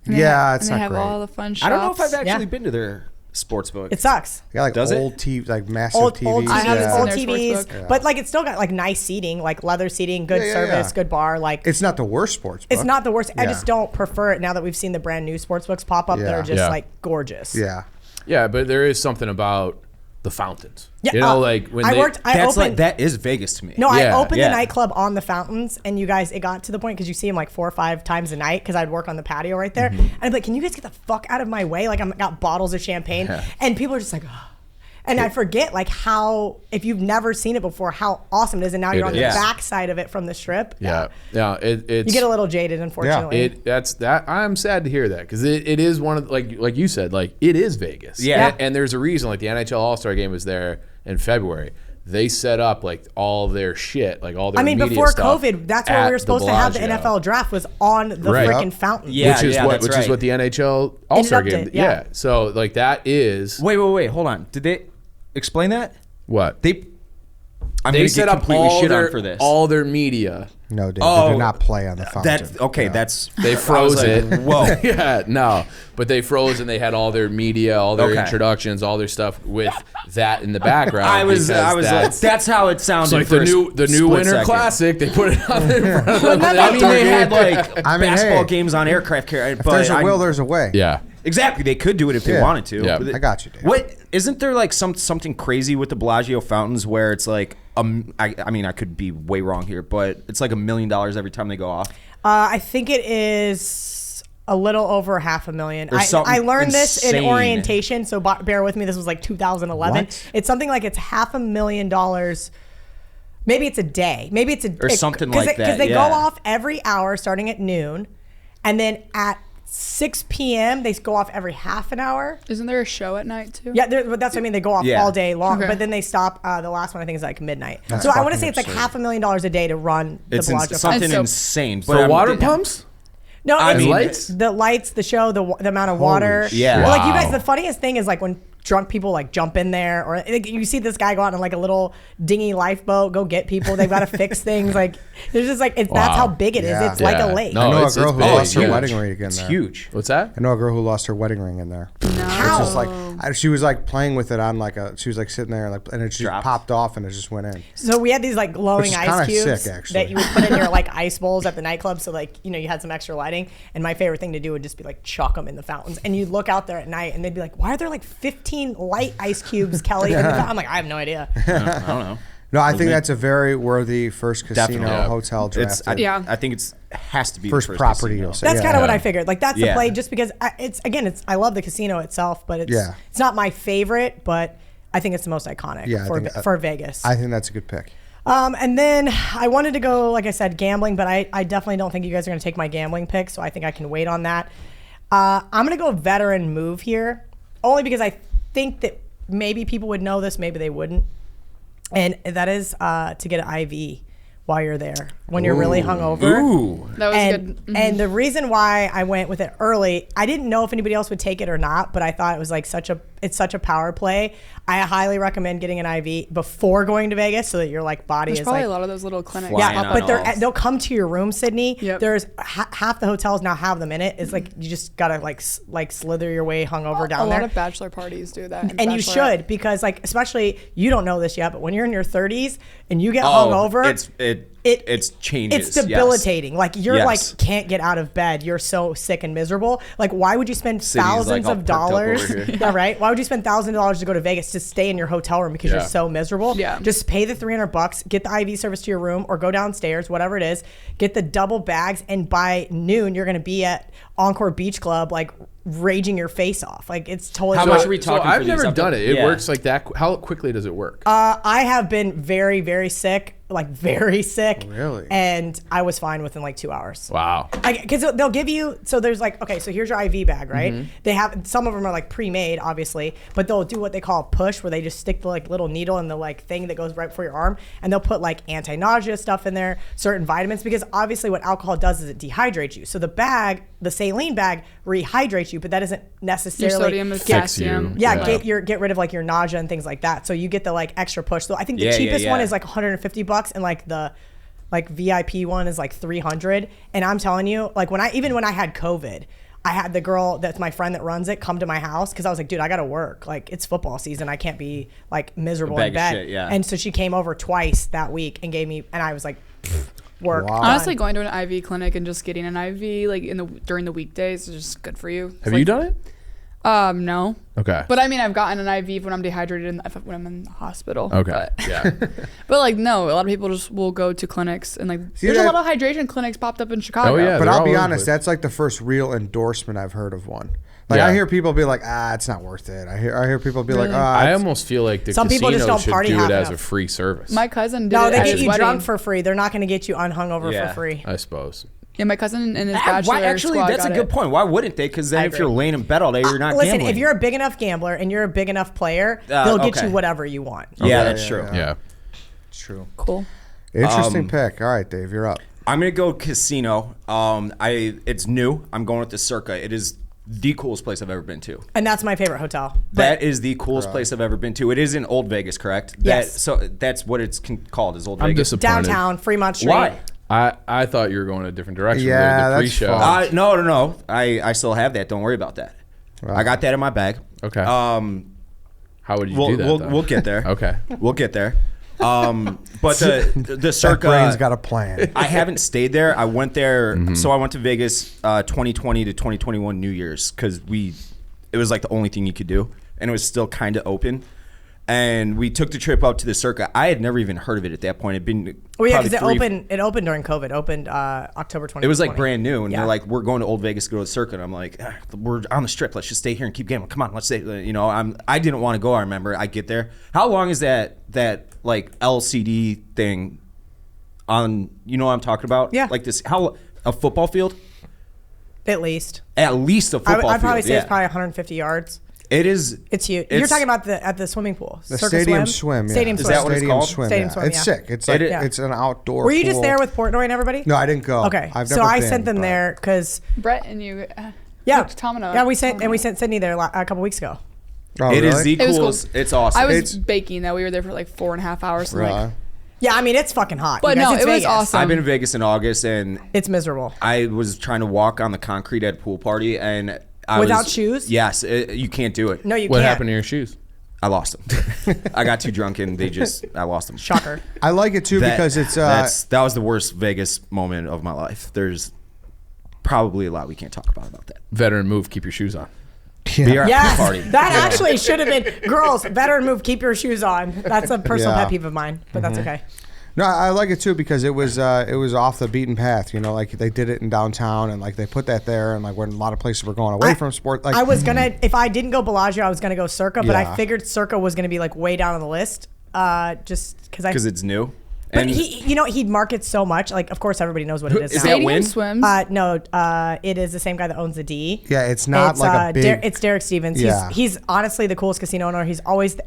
Yeah, it's and they not have great. all the fun shops. I don't know if I've actually Yeah. been to their sports book. It sucks. Yeah, like Does it? old TV, like massive Old TVs. I haven't TVs, seen old their TVs, sportsbook. but like it's still got like nice seating, like leather seating, good Yeah, service, yeah. good bar. Like It's not the worst sports book. it's not the worst. I Yeah. just don't prefer it now that we've seen the brand new sportsbooks pop up that Yeah. are just Yeah. like gorgeous. Yeah. Yeah, but there is something about the fountains. Yeah, You know, like when I they, worked. I That's opened. like that is Vegas to me. No, Yeah, I opened yeah. the nightclub on the fountains, and you guys, it got to the point because you see them like 4 or 5 times a night because I'd work on the patio right there, and I'd be like, "Can you guys get the fuck out of my way?" Like I'm got bottles of champagne, Yeah. and people are just like, "Ugh." And I forget like how if you've never seen it before, how awesome it is, and now you're on is. the Yeah. back side of it from the strip. yeah, it's you get a little jaded, unfortunately. that's that. I'm sad to hear that because it is one of like you said, like it is Vegas. Yeah. and there's a reason. Like the NHL All-Star Game was there in February. They set up like all their shit, like all their. I mean, media before stuff COVID, that's where at we were supposed to have the Bellagio. NFL draft was on the Right. freaking fountain. Yeah. which is that's right. what the NHL All-Star Ended up Game. to- yeah. So like that is Wait. Hold on. Did they explain that? what I'm they gonna set get up completely all shit their on for this. all their media. No, Dave, they Oh, did not play on the fountain. That okay? No. That's They I was froze like, it. Whoa. Yeah, no. But they froze and they had all their media, all their Okay. introductions, all their stuff with that in the background. I was like, that's that's how it sounded. like for the new split Winter second. Classic. They put it on in front of them. I mean, they had like I mean, basketball hey. games on aircraft carrier. If there's a will, there's a way. Yeah. Exactly, they could do it if they Yeah. wanted to. Yeah. But I got you, Dave. What isn't there like something crazy with the Bellagio fountains where it's like I mean I could be way wrong here, but it's like $1 million every time they go off. I think it is a little over $500,000. Or something I learned this in insane. orientation, so bear with me. This was like 2011. What? It's something like it's $500,000. Maybe it's a day. Maybe it's a Or something like that, Because they yeah. go off every hour starting at noon, and then at 6 p.m. they go off every half an hour. Isn't there a show at night too? Yeah, but that's what I mean. They go off Yeah. all day long, Okay. but then they stop. The last one I think is like midnight. That's so I want to fucking say it's like absurd. $500,000 a day to run the It's Bellagio. something And so- insane. For I'm- water pumps? No, I it's mean- the lights, the show, the amount of water. Yeah. Well, like you Wow. guys, the funniest thing is like when drunk people like jump in there, or like, you see this guy go out in like a little dinghy lifeboat, go get people. They've got to fix things. Like there's just like that's Wow. how big it is. Yeah. It's like Yeah. a lake. No, I know a it's- girl it's who big. lost her Huge. wedding ring in It's there. huge. What's that? I know a girl who lost her wedding ring in there. How? It's just like She was like playing with it on she was like sitting there like, and it just Dropped. popped off and it just went in. So we had these like glowing Which is ice kinda cubes sick, actually. that you would put in your like ice bowls at the nightclub. So like, you know, you had some extra lighting. And my favorite thing to do would just be like chuck them in the fountains. And you'd look out there at night and they'd be like, why are there like 15 light ice cubes, Kelly? In the I'm like, I have no idea. I don't know. No, I think that's a very worthy first casino Definitely. Yeah. hotel draft. I think it's has to be First the first property, casino. you'll say. That's Yeah. kind of what I figured. Like that's the Yeah. play, just because I love the casino itself, but it's not my favorite, but I think it's the most iconic Yeah, I think, for Vegas. I think that's a good pick. And then I wanted to go, like I said, gambling, but I definitely don't think you guys are going to take my gambling pick, so I think I can wait on that. I'm going to go veteran move here, only because I think that maybe people would know this, maybe they wouldn't. And that is to get an IV while you're there when you're really hungover. Ooh. That was And, good. and the reason why I went with it early, I didn't know if anybody else would take it or not, but I thought it was like it's such a power play. I highly recommend getting an IV before going to Vegas so that your like body There's is probably like a lot of those little clinics. Flying yeah, on but all. they'll come to your room, Sydney. Yep. There's half the hotels now have them in it. It's like you just gotta like slither your way hungover A down lot there. of bachelor parties do that. And you bachelorette. should, because like especially you don't know this yet, but when you're in your 30s and you get Oh, hungover, it's changes. it's debilitating. Like you're Yes. like can't get out of bed. You're so sick and miserable. Like why would you spend Sydney's, like, thousands all of perked up over dollars? here. Yeah, right. Why would you spend $1,000 to go to Vegas to stay in your hotel room because you're Yeah. so miserable? Yeah. Just pay the $300, get the IV service to your room, or go downstairs, whatever it is. Get the double bags, and by noon you're gonna be at Encore Beach Club, like raging your face off. Like it's totally. How much are we talking for I've these never up done there? it. It Yeah. works like that. How quickly does it work? I have been very, very sick, like very sick. Really? And I was fine within like 2 hours. Wow. Because they'll give you, so there's like, okay, so here's your IV bag, right? They have, some of them are like pre-made, obviously, but they'll do what they call a push, where they just stick the like little needle in the like thing that goes right before your arm, and they'll put like anti-nausea stuff in there, certain vitamins, because obviously what alcohol does is it dehydrates you. So the bag, the saline bag, rehydrates you, but that isn't Your necessarily sodium is Fix you. potassium. yeah, Yeah. get rid of like your nausea and things like that. So you get the like extra push. So I think the Yeah, yeah, cheapest one yeah. is like $150, and like the like VIP one is like $300. And I'm telling you, like when I had COVID, I had the girl that's my friend that runs it come to my house because I was like, dude, I gotta work. Like it's football season. I can't be like miserable A bag in of bed. shit, yeah. And so she came over twice that week and gave me, and I was like, work. Wow. done. Honestly, going to an IV clinic and just getting an IV like during the weekdays is just good for you. Have you done it? No. Okay. But I mean, I've gotten an IV when I'm dehydrated and when I'm in the hospital. Okay. But, Yeah. but like, no, a lot of people just will go to clinics and like, See, there's a that- lot of hydration clinics popped up in Chicago. Oh, yeah. But they're I'll all be over the honest, place. that's like the first real endorsement I've heard of one. Like Yeah. I hear people be like, it's not worth it. I hear people be like, Really? I it's- almost feel like the Some people casino just don't should party do it hard as a enough. free service. My cousin did No, it they at get his you wedding. drunk for free. They're not going to get you unhungover Yeah. for free. I suppose. Yeah, my cousin and his Ah, bachelor why, actually, squad that's a got good it. point. Why wouldn't they? Because then I if you're agree. laying in bed all day, you're not Listen, gambling. if you're a big enough gambler and you're a big enough player, they'll get okay. you whatever you want. yeah, that's true. Yeah. It's true. Cool. Interesting pick. All right, Dave, you're up. I'm gonna go casino. It's new. I'm going with the Circa. It is the coolest place I've ever been to. And that's my favorite hotel. That is the coolest place I've ever been to. It is in Old Vegas, correct? Yes. So that's what it's called, is Old I'm Vegas. disappointed. Downtown, Fremont Street. Why? I thought you were going a different direction. Yeah, the that's pre-show. fine. No. I still have that. Don't worry about that. I got that in my bag. Okay. Uh, How would you do that? though? We'll get there. Okay. We'll get there. But the That Circa. brain's got a plan. I haven't stayed there. I went there. So I went to Vegas 2020 to 2021 New Year's because it was like the only thing you could do, and it was still kind of open. And we took the trip up to the Circa. I had never even heard of it at that point. It'd been Oh yeah, probably because it opened during COVID. Opened October 2020. It was like brand new, and Yeah. they're like, "We're going to Old Vegas to go to the Circa." And I'm like, "We're on the Strip. Let's just stay here and keep gambling. Come on, let's stay." You know, I didn't want to go. I remember. I get there. How long is that like LCD thing on? You know what I'm talking about? Yeah. Like this. How a football field? At least. At least a football I'd probably field. say Yeah. it's probably 150 yards. It is. It's huge. You're talking about at the swimming pool. The Circus stadium swim. Yeah. Stadium Is swim. that what it's Stadium called? swim. Stadium yeah. swim, It's yeah. sick. It's like It- it's an outdoor. Were you just pool. there with Portnoy and everybody? No, I didn't go. Okay. I've So never I been, sent them but- there because Brett and you. yeah, looked Tom and I- yeah, we Tom sent Sydney there a couple weeks ago. Oh, It is really? the It was cool. coolest. It's awesome. I was It's- baking though. We were there for like 4.5 hours. And, Really? like, Yeah, I mean it's fucking hot. But you guys. no, It's it was Vegas. awesome. I've been in Vegas in August, and It's miserable. I was trying to walk on the concrete at a pool party, and Without shoes? Yes, you can't do it. No, you What can't. happened to your shoes? I lost them. I got too drunk and I lost them. Shocker. I like it too because it's that was the worst Vegas moment of my life. There's probably a lot we can't talk about that. Veteran move. Keep your shoes on. BRP Yes, party. that actually should have been girls. Veteran move. Keep your shoes on. That's a personal Yeah. pet peeve of mine, but that's okay. No, I like it too because it was off the beaten path. You know, like they did it in downtown and like they put that there and like when a lot of places were going away from sport. Like I was gonna, if I didn't go Bellagio, I was gonna go Circa, but Yeah. I figured Circa was gonna be like way down on the list, just because Because it's new. But And he'd market so much. Like, of course, everybody knows what it is. Is now. that Stadium Win? Swims. No, it is the same guy that owns the D. Yeah, it's not It's, like a big. it's Derek Stevens. Yeah. He's honestly the coolest casino owner. He's always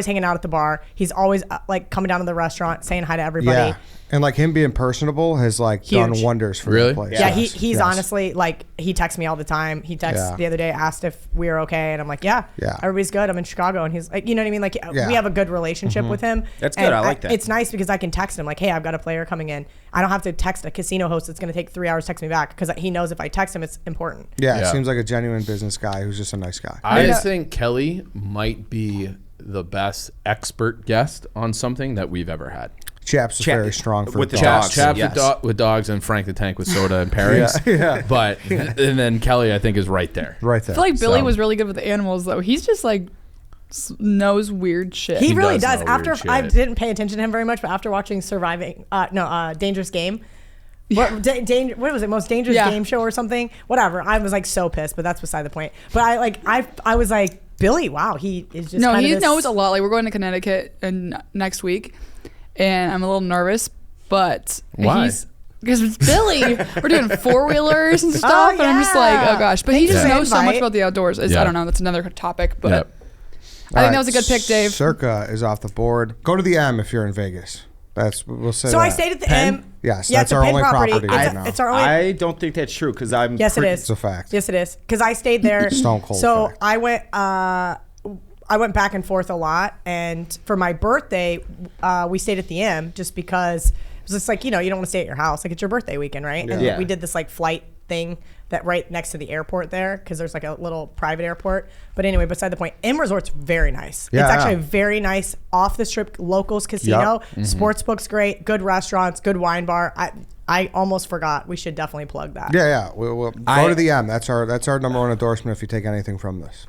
hanging out at the bar. He's always like coming down to the restaurant, saying hi to everybody. yeah, and like him being personable has like done Huge. wonders for Really? the place. Yeah, Yes, he's yes. honestly like he texts me all the time. He texts Yeah. the other day, asked if we were okay, and I'm like, yeah, Yeah. everybody's good. I'm in Chicago, and he's like, you know what I mean? Like Yeah. we have a good relationship with him. That's good. And I like that. It's nice because I can text him like, hey, I've got a player coming in. I don't have to text a casino host that's going to take 3 hours to text me back because he knows if I text him, it's important. Yeah, it Yeah. seems like a genuine business guy who's just a nice guy. I Yeah. think Kelly might be the best expert guest on something that we've ever had. Chaps is Chap- very strong for with the dogs. dogs. Chaps yes. with dogs and Frank the Tank with soda and pairings. Yeah. But and then Kelly, I think, is right there. Right there. I feel like Billy So- was really good with the animals, though. He's just like knows weird shit. He really does does. know After weird I shit. didn't pay attention to him very much, but after watching Dangerous Game. What was it? Most dangerous Yeah. game show or something? Whatever. I was like so pissed, but that's beside the point. But I was like, Billy, wow, he is just No, kind he of this, knows a lot. Like we're going to Connecticut next week, and I'm a little nervous, but Why? because it's Billy. We're doing 4-wheelers and stuff, and I'm just like, yeah. oh gosh. But he Thanks just for the knows so much invite. about the outdoors. I Yeah. don't know. That's another topic, but Yep. I think that was a good pick, Dave. Circa is off the board. Go to the M if you're in Vegas. We'll say So that. I stayed at the Penn? M. Yes, Yeah, that's it's a our Penn only property It's, right now. it's our only. I don't think that's true because I'm. Yes, it is. It's a fact. Yes, it is. Because I stayed there. Stone cold So fact. I went back and forth a lot, and for my birthday, we stayed at the M just because it was just like you don't want to stay at your house, like it's your birthday weekend, right? And Yeah. we did this like flight thing that right next to the airport there because there's like a little private airport. But anyway, beside the point, M Resort's very nice. Yeah, it's actually yeah. a very nice off the strip locals casino. Sports book's great, good restaurants, good wine bar. I almost forgot. We should definitely plug that. Yeah, yeah. We'll go to the M. That's our number one endorsement if you take anything from this.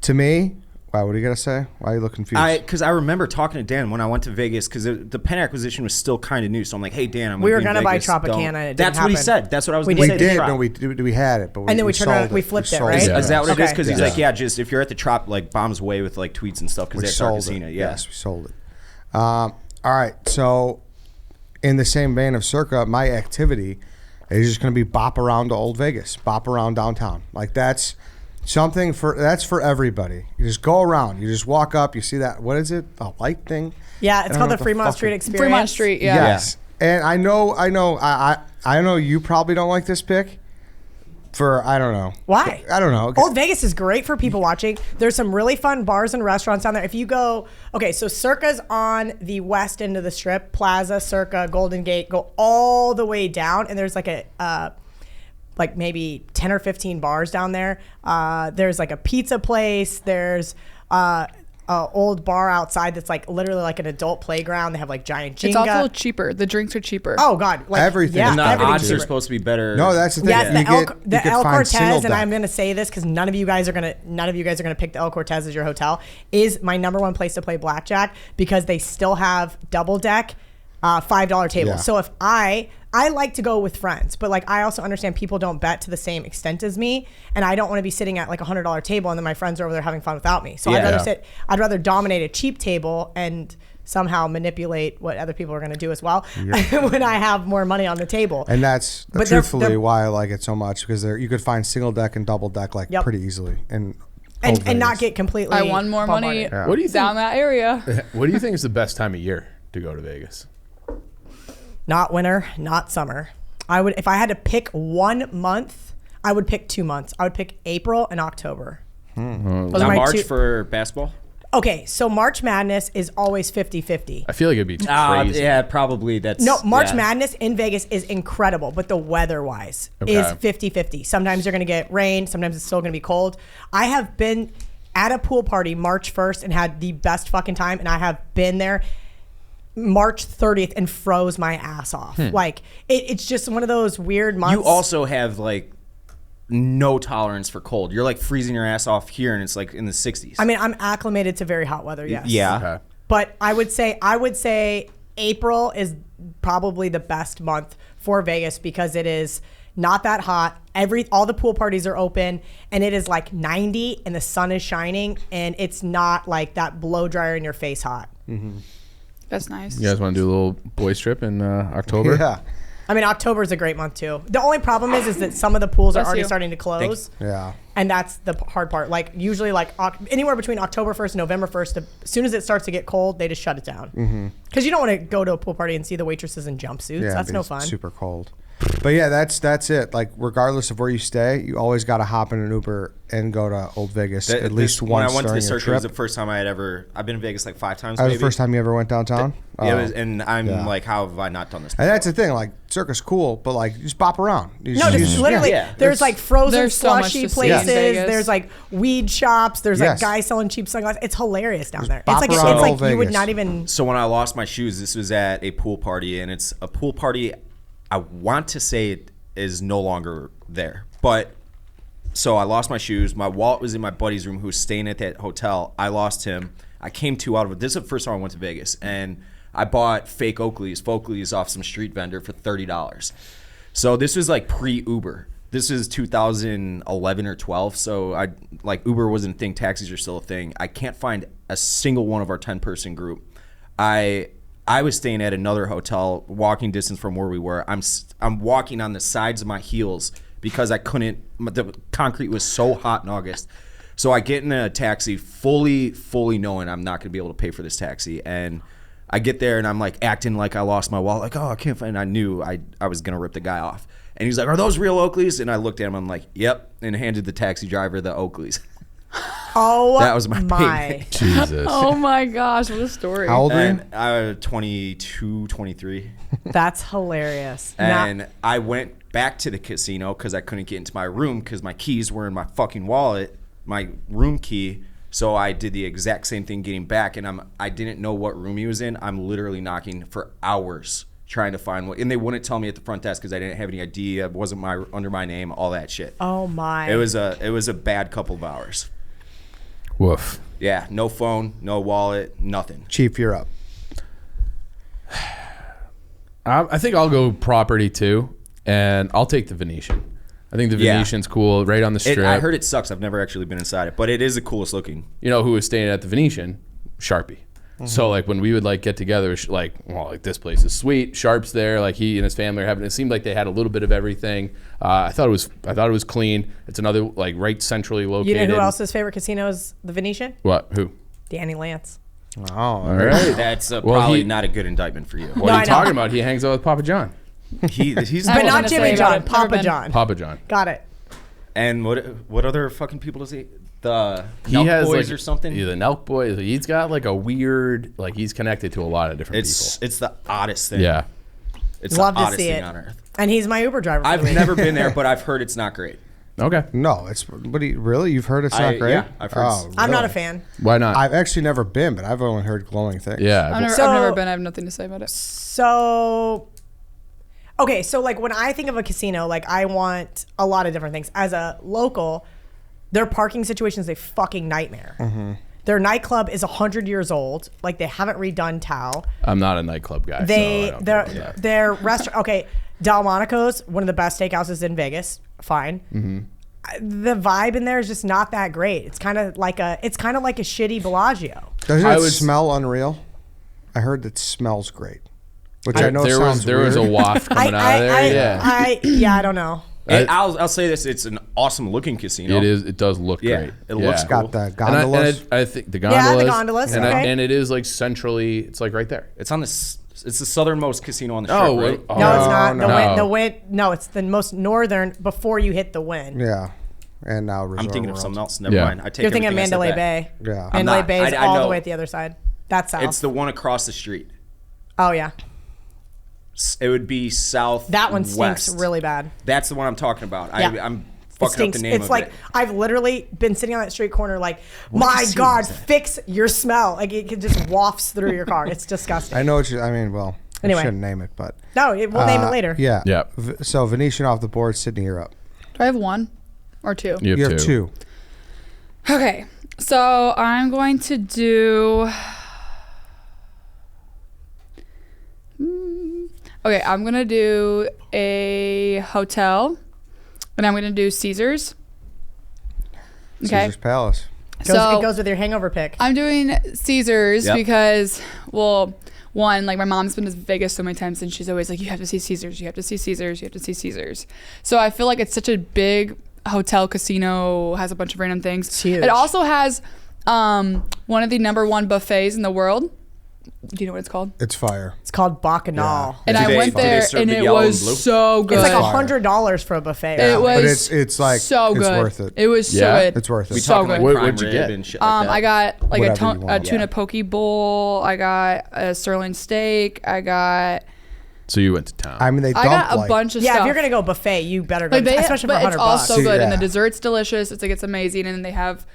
To me, wow, what do you got to say? Why are you looking confused? Because I remember talking to Dan when I went to Vegas because the Penn acquisition was still kind of new. So I'm like, hey, Dan, We were going gonna to buy Tropicana, and it didn't That's what he happen. said. That's what I was We going to we say. did. did. Trop. No, we had it, but And then we turned around- sold we it. flipped it, sold right? Is that what it is? Okay. Because he's Yeah. like, yeah, just if you're at the Trop, like bombs away with like tweets and stuff because We that's our sold casino. it. Yeah. Yes, we sold it. All right. So, in the same vein of Circa, my activity is just going to be bop around to Old Vegas, bop around downtown. Like that's something that's for everybody. You just go around. You just walk up. You see that? What is it? A light thing? Yeah, I it's don't called know the what Fremont fuck Street it- Experience. Fremont Street, yeah. Yes. And I know you probably don't like this pick. I don't know. Why? I don't know. Old Vegas is great for people watching. There's some really fun bars and restaurants down there. If you go, okay, so Circa's on the west end of the strip, Plaza, Circa, Golden Gate, go all the way down, and there's like like maybe 10 or 15 bars down there. There's like a pizza place. There's old bar outside that's like literally like an adult playground. They have like giant Jenga. It's also cheaper. The drinks are cheaper. Oh God, like Everything. Yeah, And The everything's odds are cheaper. supposed to be better. No, that's the thing. Yes, the El find single Cortez, and deck. I'm going to say this because none of you guys are going to pick the El Cortez as your hotel. Is my number one place to play blackjack because they still have double deck, $5 tables. Yeah. So if I like to go with friends, but like I also understand people don't bet to the same extent as me, and I don't want to be sitting at like $100 table and then my friends are over there having fun without me. So Yeah. I'd rather dominate a cheap table and somehow manipulate what other people are going to do as well when I have more money on the table. And that's But they're- truthfully they're- why I like it so much because you could find single deck and double deck like Yep. pretty easily and Old and not Vegas. get completely I won more money bombarded. What do you down think? that area. What do you think is the best time of year to go to Vegas? Not winter, not summer. I would, if I had to pick 1 month, I would pick 2 months. I would pick April and October. Those are Not my March two- for basketball. Okay, so March Madness is always 50-50. I feel like it'd be crazy. Yeah, probably. That's No, March yeah. Madness in Vegas is incredible, but the weather-wise is 50-50. Sometimes you're going to get rain. Sometimes it's still going to be cold. I have been at a pool party March 1st and had the best fucking time, and I have been there March 30th and froze my ass off. Like, it's just one of those weird months. You also have like no tolerance for cold. You're like freezing your ass off here, and it's like in the 60s. I mean, I'm acclimated to very hot weather, yes. Yeah. Okay. But I would say April is probably the best month for Vegas because it is not that hot. All the pool parties are open, and it is like 90 and the sun is shining, and it's not like that blow dryer in your face hot. That's nice. You guys want to do a little boys trip in October? Yeah. I mean, October is a great month too. The only problem is that some of the pools are Bless already you. starting to close. Yeah. And that's the hard part. Like usually like anywhere between October 1st and November 1st, as soon as it starts to get cold, they just shut it down. Because you don't want to go to a pool party and see the waitresses in jumpsuits. Yeah, That's no it's fun. Super cold. But yeah, that's it. Like regardless of where you stay, you always got to hop in an Uber and go to Old Vegas at least when once I went to during the your circuit, it was trip. the first time I had ever. I've been in Vegas like 5 times. That was maybe. the first time you ever went downtown? Yeah, Oh. it was, and I'm Yeah. like, how have I not done this? And that's the thing, like circus cool, but like you just bop around. You No, just- just literally, Yeah. there's like frozen There's so much slushy to see in places. Vegas. There's like weed shops. There's like Yes. guys selling cheap sunglasses. It's hilarious down there. It's bop like around it's like Old you would Vegas. not even. So when I lost my shoes, this was at a pool party, and it's a pool party. I want to say it is no longer there, but so I lost my shoes. My wallet was in my buddy's room who was staying at that hotel. I lost him. I came out of it. This is the first time I went to Vegas, and I bought fake Oakleys off some street vendor for $30. So this was like pre-Uber. This is 2011 or 12. So Uber wasn't a thing. Taxis are still a thing. I can't find a single one of our 10-person group. I was staying at another hotel, walking distance from where we were. I'm walking on the sides of my heels because I couldn't. The concrete was so hot in August. So I get in a taxi, fully knowing I'm not going to be able to pay for this taxi, and I get there and I'm like acting like I lost my wallet, like, oh, I can't find. I knew I was going to rip the guy off, and he's like, are those real Oakleys? And I looked at him, I'm like, yep, and handed the taxi driver the Oakleys. Oh, That was my payment. Jesus. Oh my gosh, what a story. How old are you? And I was 22, 23. that's hilarious. And I went back to the casino because I couldn't get into my room because my keys were in my fucking wallet, my room key. So I did the exact same thing getting back, and I didn't know what room he was in. I'm literally knocking for hours trying to find one, and they wouldn't tell me at the front desk because I didn't have any ID. It wasn't under my name, all that shit. Oh my. It was a bad couple of hours. Woof. Yeah, no phone, no wallet, nothing. Chief, you're up. I think I'll go property too, and I'll take the Venetian. I think the Yeah. Venetian's cool, right on the strip. I heard it sucks. I've never actually been inside it, but it is the coolest looking. You know who was staying at the Venetian? Sharpie. So like when we would like get together, like this place is sweet. Sharp's there, like he and his family are having. It seemed like they had a little bit of everything. I thought it was clean. It's another like right centrally located. You know who else's favorite casino is the Venetian? What? Who? Danny Lance. Oh, All right. That's Well, probably he- not a good indictment for you. What No, are I you know. talking about? He hangs out with Papa John. He's I But was not gonna Jimmy say John, about it. Papa Never been. John. Papa John. Got it. And what other fucking people does he? The He Nelk has Boys like or something? Yeah, the Nelk Boys. He's got like a weird, like he's connected to a lot of different It's the oddest thing. people. Yeah. It's Love the to oddest see thing it. on earth. And he's my Uber driver. For I've the week. never been there, but I've heard it's not great. Okay. no, it's really? You've heard it's not great? Yeah, I've heard. Oh, I'm not a really? fan. Why not? I've actually never been, but I've only heard glowing things. yeah. I've So- never been. I have nothing to say about it. So, okay, so like when I think of a casino, like I want a lot of different things. As a local, their parking situation is a fucking nightmare. Mm-hmm. Their nightclub is 100 years old. Like they haven't redone Tao. I'm not a nightclub guy. They so I don't care about that. their restaurant. Okay, Delmonico's one of the best steakhouses in Vegas. Fine. Mm-hmm. The vibe in there is just not that great. It's kind of like a shitty Bellagio. Doesn't I it would- smell unreal? I heard it smells great, which I know there sounds was a weird. waft coming out of there. I don't know. I'll say this: it's an awesome looking casino. It is. It does look Yeah, great. it looks Yeah. cool. Got the And gondolas. I think the Yeah, gondolas. the gondolas, And, okay. and it is like centrally. It's like right there. It's on it's the southernmost casino on the strip, Oh, right? No, it's not. no. The wind. No, it's the most northern before you hit the wind. yeah. and now Resort I'm thinking World. of something else. Never Yeah. mind. I take You're thinking of everything I said Mandalay back. Bay. Yeah. Mandalay not. Bay is I all the know. way at the other side. That's south. It's the one across the street. Oh yeah, It would be south. that one stinks west. really bad. That's the one I'm talking about. Yeah. I'm It fucking up stinks. the name It's of like it. I've literally been sitting on that street corner, like, my casino God, is that? fix your smell. Like it just wafts through your car. It's disgusting. I know what you. I mean, well, Anyway. I shouldn't name it, but No, we'll name it later. Yeah. Yeah. So Venetian off the board. Sydney, you're up. Do I have one or two? You You have two. Okay, so I'm going to do. Okay, I'm gonna do a hotel, and I'm gonna do Caesars. Okay, Caesar's Palace. so It goes with your hangover pick. I'm doing Caesars Yep. because, well, one, like my mom's been to Vegas so many times and she's always like, you have to see Caesars, you have to see Caesars, you have to see Caesars. So I feel like it's such a big hotel casino, has a bunch of random things. It's huge. It also has one of the #1 buffets in the world. Do you know what it's called? It's fire. It's called Bacchanal. And Do I they- went do they there serve and the it yellow and was blue? so good. It's like Fire. $100 for a buffet. It was But it's like so it's good. worth it. It was so Yeah? good. It's worth it. We so talking like good. What- prime what'd you rib get? and shit like that. I got like Whatever you a want. tuna Yeah. poke bowl. I got a sirloin steak. I got So you went to town. I mean, they I dump got a like, bunch of Yeah, stuff. if you're gonna go buffet, you better go. like they, Especially for but it's $100. also See, good, and the yeah. dessert's delicious. It's like it's amazing, and they have.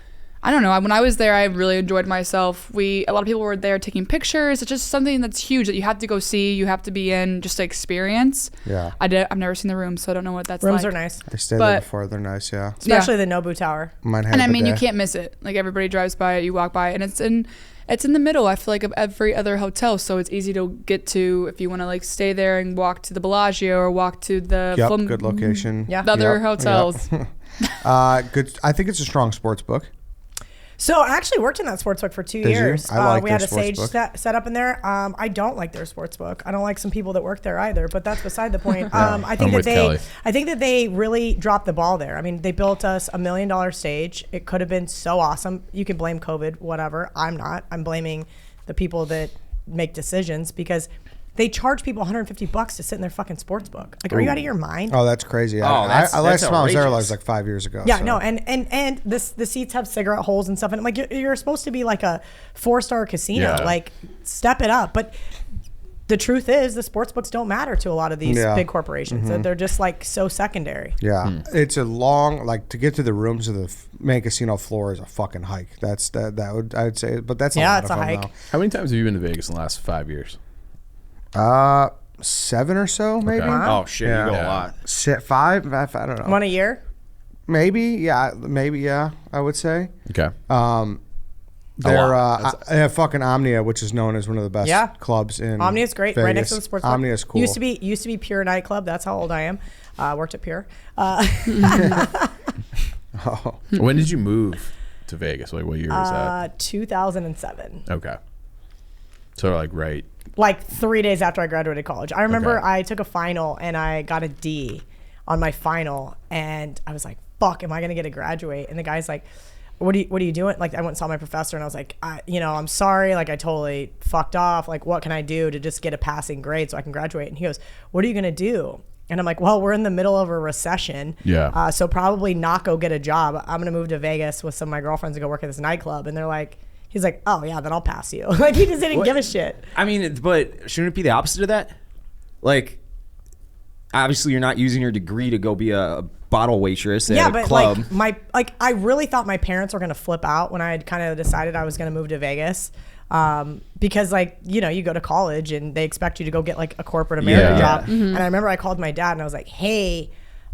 I don't know. When I was there, I really enjoyed myself. A lot of people were there taking pictures. It's just something that's huge that you have to go see. You have to be in just to experience. Yeah. I've never seen the room, so I don't know what that's Rooms like. are nice, I stayed there but- before. They're nice. Yeah. especially the Nobu Tower. Mine had And I a mean, you bidet. can't miss it. Like everybody drives by it, you walk by, and it's in the middle. I feel like of every other hotel, so it's easy to get to if you want to like stay there and walk to the Bellagio or walk to the Yep. Good location. Yeah. the other Yep, hotels. Good. I think it's a strong sports book. So I actually worked in that sportsbook for 2 Did you? years. I like we their had a stage sportsbook. set up in there. I don't like their sportsbook. I don't like some people that work there either. But that's beside the point. I think I'm with Kelly. I think that they really dropped the ball there. I mean, they built us $1 million stage. It could have been so awesome. You can blame COVID, whatever. I'm not. I'm blaming the people that make decisions because they charge people $150 to sit in their fucking sports book. Like, are you out of your mind? Oh, that's crazy. Oh, I that's last time I was there, I outrageous. was like 5 years ago. Yeah, so. no, and the seats have cigarette holes and stuff, and like you're supposed to be like a 4-star casino, Yeah. like step it up. But the truth is, the sports books don't matter to a lot of these Yeah. big corporations. They're just like so secondary. Yeah, it's a long like to get to the rooms of the main casino floor is a fucking hike. That would I'd say, but that's Yeah, a lot it's of a fun, hike. How many times have you been to Vegas in the last 5 years? though. 7 or so, maybe. Okay. Oh shit, Yeah. you go Yeah. a lot. 5. I don't know. One a year. Maybe, yeah, I would say. Okay. They're lot. I have fucking Omnia, which is known as one of the best Yeah. clubs in Omnia's great, right next to the Vegas. sports book. Omnia's cool. Used to be Pure nightclub. That's how old I am. Worked at Pure. When did you move to Vegas? Like what year was that? 2007. Okay. So like right. Like 3 days after I graduated college. I remember Okay. I took a final and I got a D on my final, and I was like, "Fuck, am I gonna get to graduate?" And the guy's like, "What are you doing?" Like I went and saw my professor, and I was like, I'm sorry, like I totally fucked off. Like what can I do to just get a passing grade so I can graduate?" And he goes, "What are you gonna do?" And I'm like, "Well, we're in the middle of a recession. Yeah. So probably not go get a job. I'm gonna move to Vegas with some of my girlfriends and go work at this nightclub." And they're like. He's like, "Oh yeah, then I'll pass you." Like he just didn't give a shit. I mean, but shouldn't it be the opposite of that? Like, obviously, you're not using your degree to go be a bottle waitress at Yeah, a but club. I really thought my parents were gonna flip out when I had kind of decided I was gonna move to Vegas, because you go to college and they expect you to go get like a corporate America Yeah. job. And I remember I called my dad and I was like, "Hey,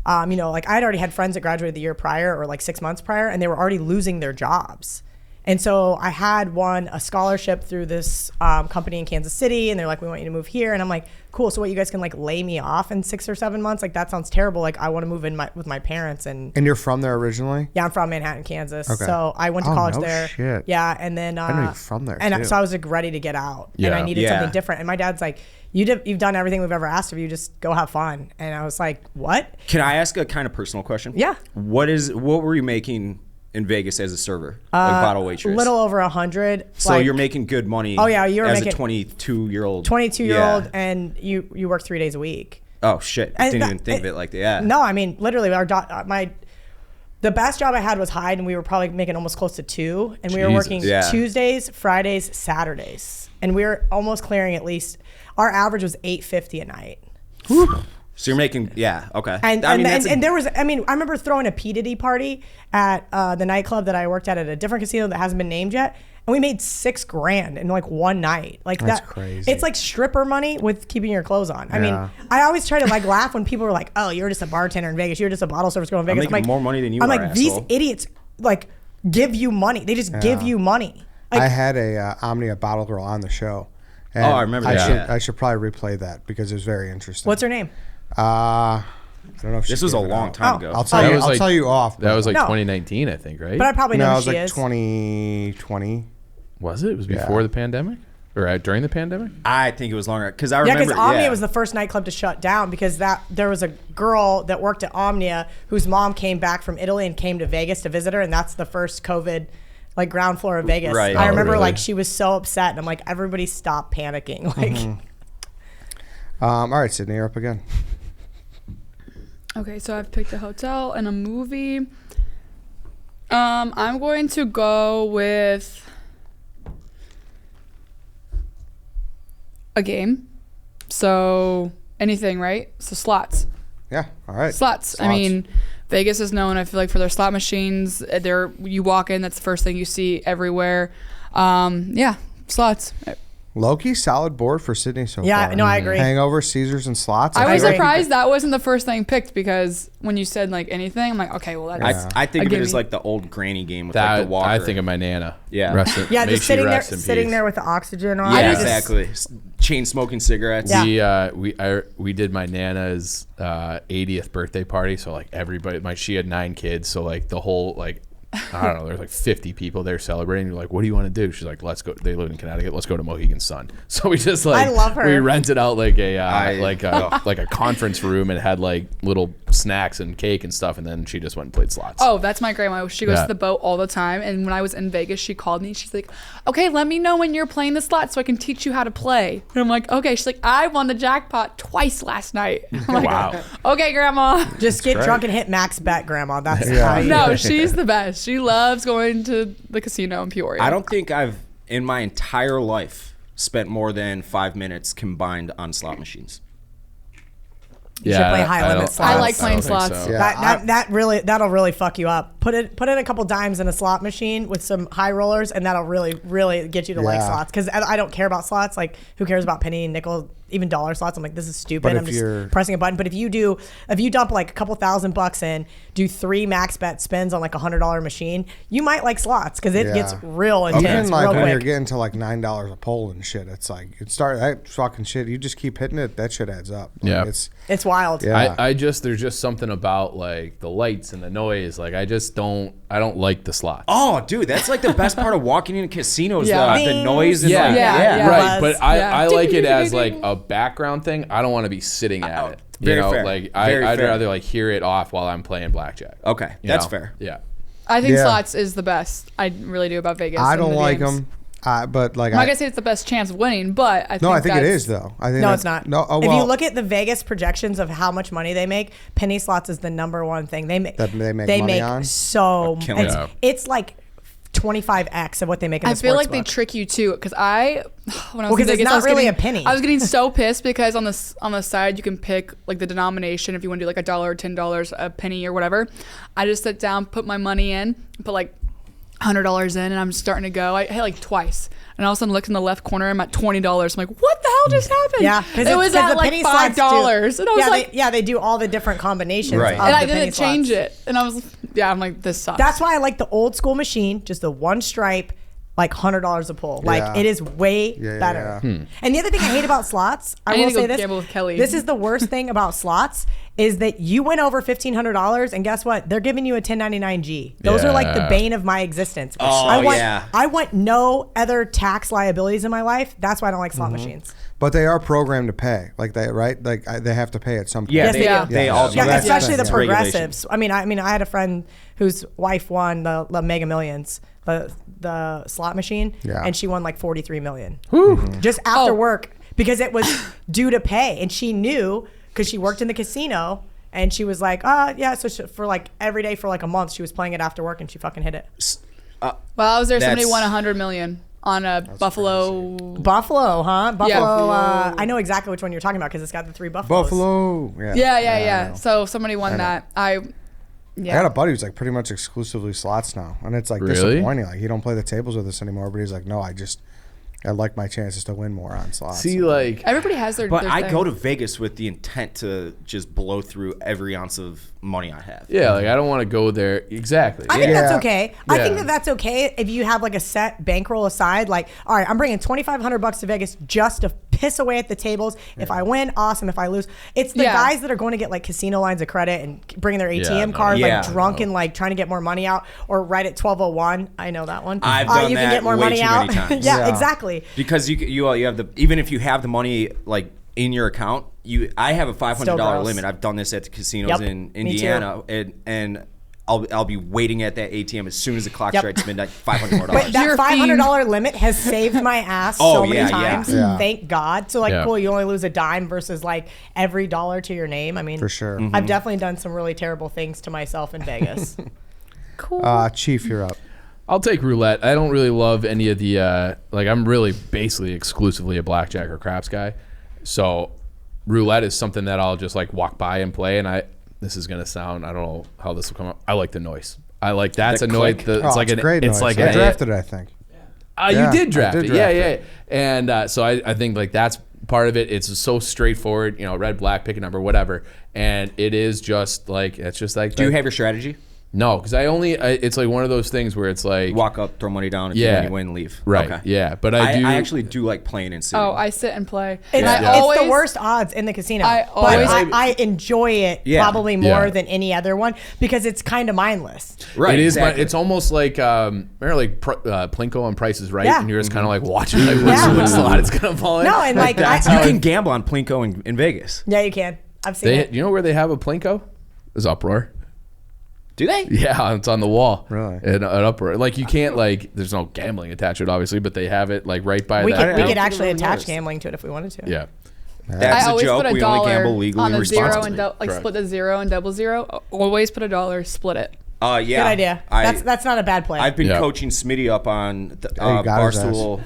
like I'd already had friends that graduated the year prior or like 6 months prior, and they were already losing their jobs." And so I had won a scholarship through this company in Kansas City, and they're like, "We want you to move here." And I'm like, "Cool. So what, you guys can like lay me off in 6 or 7 months? Like that sounds terrible. Like I want to move in with my parents." And And you're from there originally? yeah, I'm from Manhattan, Kansas. Okay. So I went to Oh, college no there. shit. Yeah, and then I know you're from there, and too. so I was like ready to get out, and Yeah. I needed Yeah. something different. And my dad's like, "You've done everything we've ever asked of you. Just go have fun." And I was like, "What?" Can I ask a kind of personal question? Yeah. What were you making in Vegas as a server, like bottle waitress? Little over 100. So you're making good money. Oh, yeah, you were as making- a 22-year-old. 22-year-old, Yeah. and you work 3 days a week. Oh shit! I And didn't that- even think of it like that. Yeah. No, I mean literally, The best job I had was Hyde, and we were probably making almost close to 2, and we were Jesus. working Yeah. Tuesdays, Fridays, Saturdays, and we were almost clearing at least. Our average was $850 a night. So you're making, okay. And I mean, and there was, I remember throwing a P. Diddy party at the nightclub that I worked at a different casino that hasn't been named yet. And we made $6,000 in like one night. Like That's that, crazy. It's like stripper money with keeping your clothes on. I mean, Yeah. I always try to like laugh when people are like, "Oh, you're just a bartender in Vegas. You're just a bottle service girl in Vegas." making like, more money than you I'm are, like, these asshole. idiots like give you money. They just give you money. Like, I had a Omnia bottle girl on the show. And I remember that. I should probably replay that because it was very interesting. what's her name? I don't know if this she was a gave it long out. time Oh. ago. I'll tell That you. was I'll like- tell you off. That was like No. 2019, I think, right? But I probably no, know it who was she like is. 2020. Was it? It was before the pandemic, or during the pandemic? I think it was longer because I Yeah, remember. because Omnia was the first nightclub to shut down because there was a girl that worked at Omnia whose mom came back from Italy and came to Vegas to visit her, and that's the first COVID, like ground floor of Vegas. Right. I Oh, remember really? like she was so upset, and I'm like, everybody stop panicking. Like, All right, Sydney, you're up again. Okay, so I've picked a hotel and a movie. I'm going to go with a game. So anything, right? So slots. Yeah. All right. Slots. I mean, Vegas is known, I feel like, for their slot machines. You walk in, that's the first thing you see everywhere. Yeah, slots. Low-key solid board for Sydney so yeah, far. no, I agree. Hangover, Caesars, and slots. I was agree. surprised that wasn't the first thing picked because when you said like anything, I'm like, okay, well that's. I think of it as gimme. like the old granny game with like That the walker. I think of my nana. Yeah. Rest in, Yeah, may just she sitting there, rest in sitting peace. there with the oxygen on. Yeah, Just- exactly. Chain smoking cigarettes. Yeah. We did my nana's 80th birthday party, so like everybody, she had 9 kids, so like the whole like I don't know, there's like 50 people there celebrating. You're like, what do you want to do? She's like, let's go. They live in Connecticut. Let's go to Mohegan Sun. So we just like, I love her. We rented out like a conference room and had like little snacks and cake and stuff. And then she just went and played slots. Oh, that's my grandma. She goes Yeah. to the boat all the time. And when I was in Vegas, she called me. She's like, okay, let me know when you're playing the slots so I can teach you how to play. And I'm like, okay. She's like, I won the jackpot twice last night. I'm like, Wow. okay, grandma. Just get great. drunk and hit max bet, Grandma. That's Yeah. how you No, she's the best. She loves going to the casino in Peoria. I don't think I've in my entire life spent more than 5 minutes combined on slot machines. You should play high I limit don't- slots. I like playing don't think slots. so. Yeah. That'll really fuck you up. Put in a couple dimes in a slot machine with some high rollers, and that'll really get you to like Yeah. slots. Because I don't care about slots. Like, who cares about penny and nickel, even dollar slots? I'm like, this is stupid. But I'm if you're- just pressing a button. But if you dump like a couple $1,000 in, do 3 max bet spins on like a $100 machine, you might like slots because it Yeah. gets real intense Even like real when quick. you're getting to like $9 a pull and shit, it's like that fucking shit. You just keep hitting it, that shit adds up. Like, Yeah. It's wild. Yeah. There's just something about like the lights and the noise. Like I don't like the slots. Oh, dude, that's like the best part of walking into casinos. Yeah. The noise and Yeah, like, Yeah. right. Buzz. But I Yeah. like it as like a background thing. I don't want to be sitting at it. You very know, fair. like Very I'd fair. rather like hear it off while I'm playing blackjack. Okay, You that's know? fair. Yeah. I think Yeah. slots is the best. I really do about Vegas. I and don't the like games. them, but like I'm not gonna say it's the best chance of winning, but I think no, I think it that's- is though. I think No, that- it's not. No, oh, if well, you look at the Vegas projections of how much money they make, penny slots is the number one thing they make. That they make money on? so killing it's, it. it's like 25x of what they make in the I feel like they sportsbook. trick you too, because when I Well, was 'cause in it's Vegas, not I was really getting, a penny. I was getting so pissed because on the side you can pick like the denomination if you want to do like $1 or $10, a penny or whatever. I just sit down, put my money in, put like $100 in, and I'm starting to go. I hit like twice, and all of a sudden look in the left corner. I'm at $20. I'm like, what the hell just happened? yeah, it was at like $5, and I was like, they do all the different combinations. Right. of and the I penny didn't change slots. it, and I was, I'm like, this sucks. That's why I like the old school machine, just the one stripe, like $100 a pull. Like Yeah. it is way Yeah, better. yeah. And the other thing I hate about slots, I need will to go say this: gamble with Kelly. this is the worst thing about slots is that you went over $1,500, and guess what? They're giving you a 1099-G. Those are like the Yeah. bane of my existence. Oh, yeah. I want no other tax liabilities in my life. That's why I don't like Mm-hmm. slot machines. but they are programmed to pay. Like they right, like they have to pay at some point. Yeah, Yes, they, they do. they Yeah. also Yeah, that's especially the yeah. progressives. I mean, I had a friend whose wife won the Mega Millions, the slot machine, Yeah. and she won like 43 million just after Oh. work because it was due to pay, and she knew because she worked in the casino. And she was like, yeah. So for like every day for like a month, she was playing it after work and she fucking hit it. Well, I was there. Somebody That's- won $100 million on a Buffalo. Buffalo, huh? Buffalo. Yeah. I know exactly which one you're talking about because it's got the 3 buffaloes. Buffalo. Yeah. I know. So somebody won that. I got a buddy who's like pretty much exclusively slots now, and it's like Really? disappointing. Like he don't play the tables with us anymore, but he's like, no, I like my chances to win more on slots. See, like, Everybody has their. But their I thing. go to Vegas with the intent to just blow through every ounce of money I have. yeah, like I don't want to go there. Exactly. I think Yeah. that's okay. I Yeah. think that that's okay if you have like a set bankroll aside. Like, all right, I'm bringing $2,500 to Vegas just to piss away at the tables. If I win, awesome. If I lose, it's the Yeah. guys that are going to get like casino lines of credit and bringing their ATM no, cards yeah, like drunk and like trying to get more money out. Or right at 12:01, I know that one. I've done you can that get more way money too out. many times. yeah, Yeah. exactly. Because you have the, even if you have the money like in your account, I have a Still $500 gross. limit. I've done this at the casinos Yep, in me too. Indiana, and I'll be waiting at that ATM as soon as the clock Yep. strikes midnight. $500 more. But that You're a $500 limit has saved my ass Oh, so many yeah, yeah. times. Yeah. Thank God. So like, Yeah. cool, you only lose a dime versus like every dollar to your name. I mean, For sure. I've definitely done some really terrible things to myself in Vegas. Cool. Chief, you're up. I'll take roulette. I don't really love any of the I'm really basically exclusively a blackjack or craps guy. So roulette is something that I'll just like walk by and play. And this is gonna sound, I don't know how this will come up. I like the noise. I like that's The a noise. click. Oh, it's great It's noise. like I an drafted it, I think. You Yeah, did draft I it. did Yeah, draft yeah. And so I think like that's part of it. It's so straightforward, red, black, pick a number, whatever. And it is just like, it's just like, Do you have your strategy? No, because it's like one of those things where it's like, Walk up, throw money down. If Yeah. you win, you win, leave. right. Okay. Yeah. But I do. I actually do like playing and sitting. Oh, I sit and play. It's, And I Yeah. always, it's the worst odds in the casino. I but always- I enjoy it Yeah. probably more Yeah. than any other one because it's kind of mindless. Right. It is, but exactly. it's almost like remember like Plinko on Price is Right, Yeah. and you're just kind of like watching like Yeah. which slot it's gonna fall in. No, and like that's I, You how can gamble on Plinko in Vegas. yeah, you can. I've seen they, it. you know where they have a Plinko? Is Uproar. Do they? Yeah, it's on the wall. Really? An Uproar. Like you can't like. There's no gambling attached to it, obviously, but they have it like right by We that. could don't actually really attach notice. gambling to it if we wanted to. Yeah. That's I a always joke. put a We only dollar gamble legally on and a zero responsibly. and Correct. split the 0 and double 0. Always put a dollar, split it. Yeah. Good idea. That's not a bad play. I've been Yeah. coaching Smitty up on the, Hey, you got his Barstool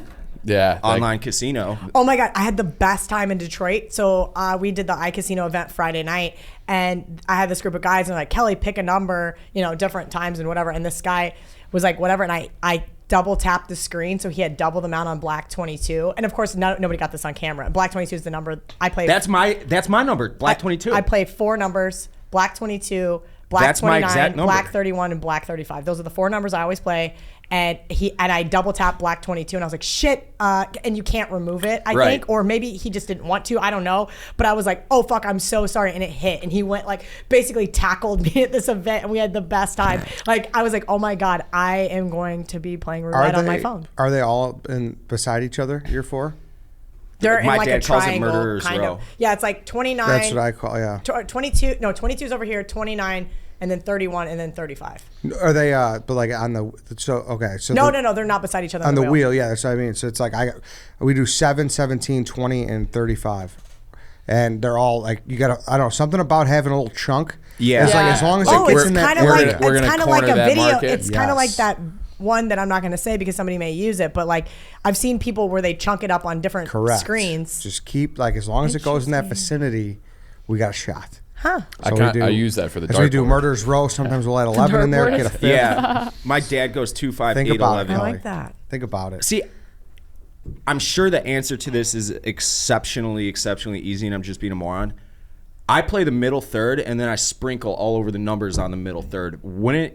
Yeah. like- online casino. Oh my God, I had the best time in Detroit. So we did the iCasino event Friday night, and I had this group of guys, and like, Kelly, pick a number, different times and whatever. And this guy was like, whatever. And I double tapped the screen, so he had double the amount on Black 22. And of course, nobody got this on camera. Black 22 is the number I played. That's my number. Black 22. I play 4 numbers: Black 22, Black That's my 29, exact number. Black 31, and Black 35. Those are the 4 numbers I always play. And I double tapped Black 22, and I was like, shit. And you can't remove it, I Right. think, or maybe he just didn't want to. I don't know. But I was like, oh fuck, I'm so sorry, and it hit. And he went like basically tackled me at this event, and we had the best time. Like I was like, oh my God, I am going to be playing roulette on my phone. Are they all beside each other? You're 4? They're in My like a dad calls it triangle, murderer's kind row. of. Yeah, it's like 29. That's what I call. Yeah. 22. No, 22 is over here. 29. And then 31, and then 35. Are they? But like on the okay. So No, they're not beside each other on the wheel. Yeah, that's what I mean. So it's like we do 7, 17, 20, and 35, and they're all like you got to. I don't know, something about having a little chunk. Yeah. It's like Yeah. as long as Oh, it gets it's in that kind of area. like We're it's gonna kind of like corner a that video. market. It's kind of like Yes. that one that I'm not going to say because somebody may use it, but like I've seen people where they chunk it up on different Correct. screens. Just keep like as long as it goes in that vicinity, we got a shot. Huh? So I use that for the As we do dartboard. murder's row. Sometimes we'll add 11 in there, dartboard. get a 5th. Yeah. My dad goes 2, 5, Think 8, about 11. it. I Kelly. like that. Think about it. See, I'm sure the answer to this is exceptionally easy, and I'm just being a moron. I play the middle third, and then I sprinkle all over the numbers on the middle third.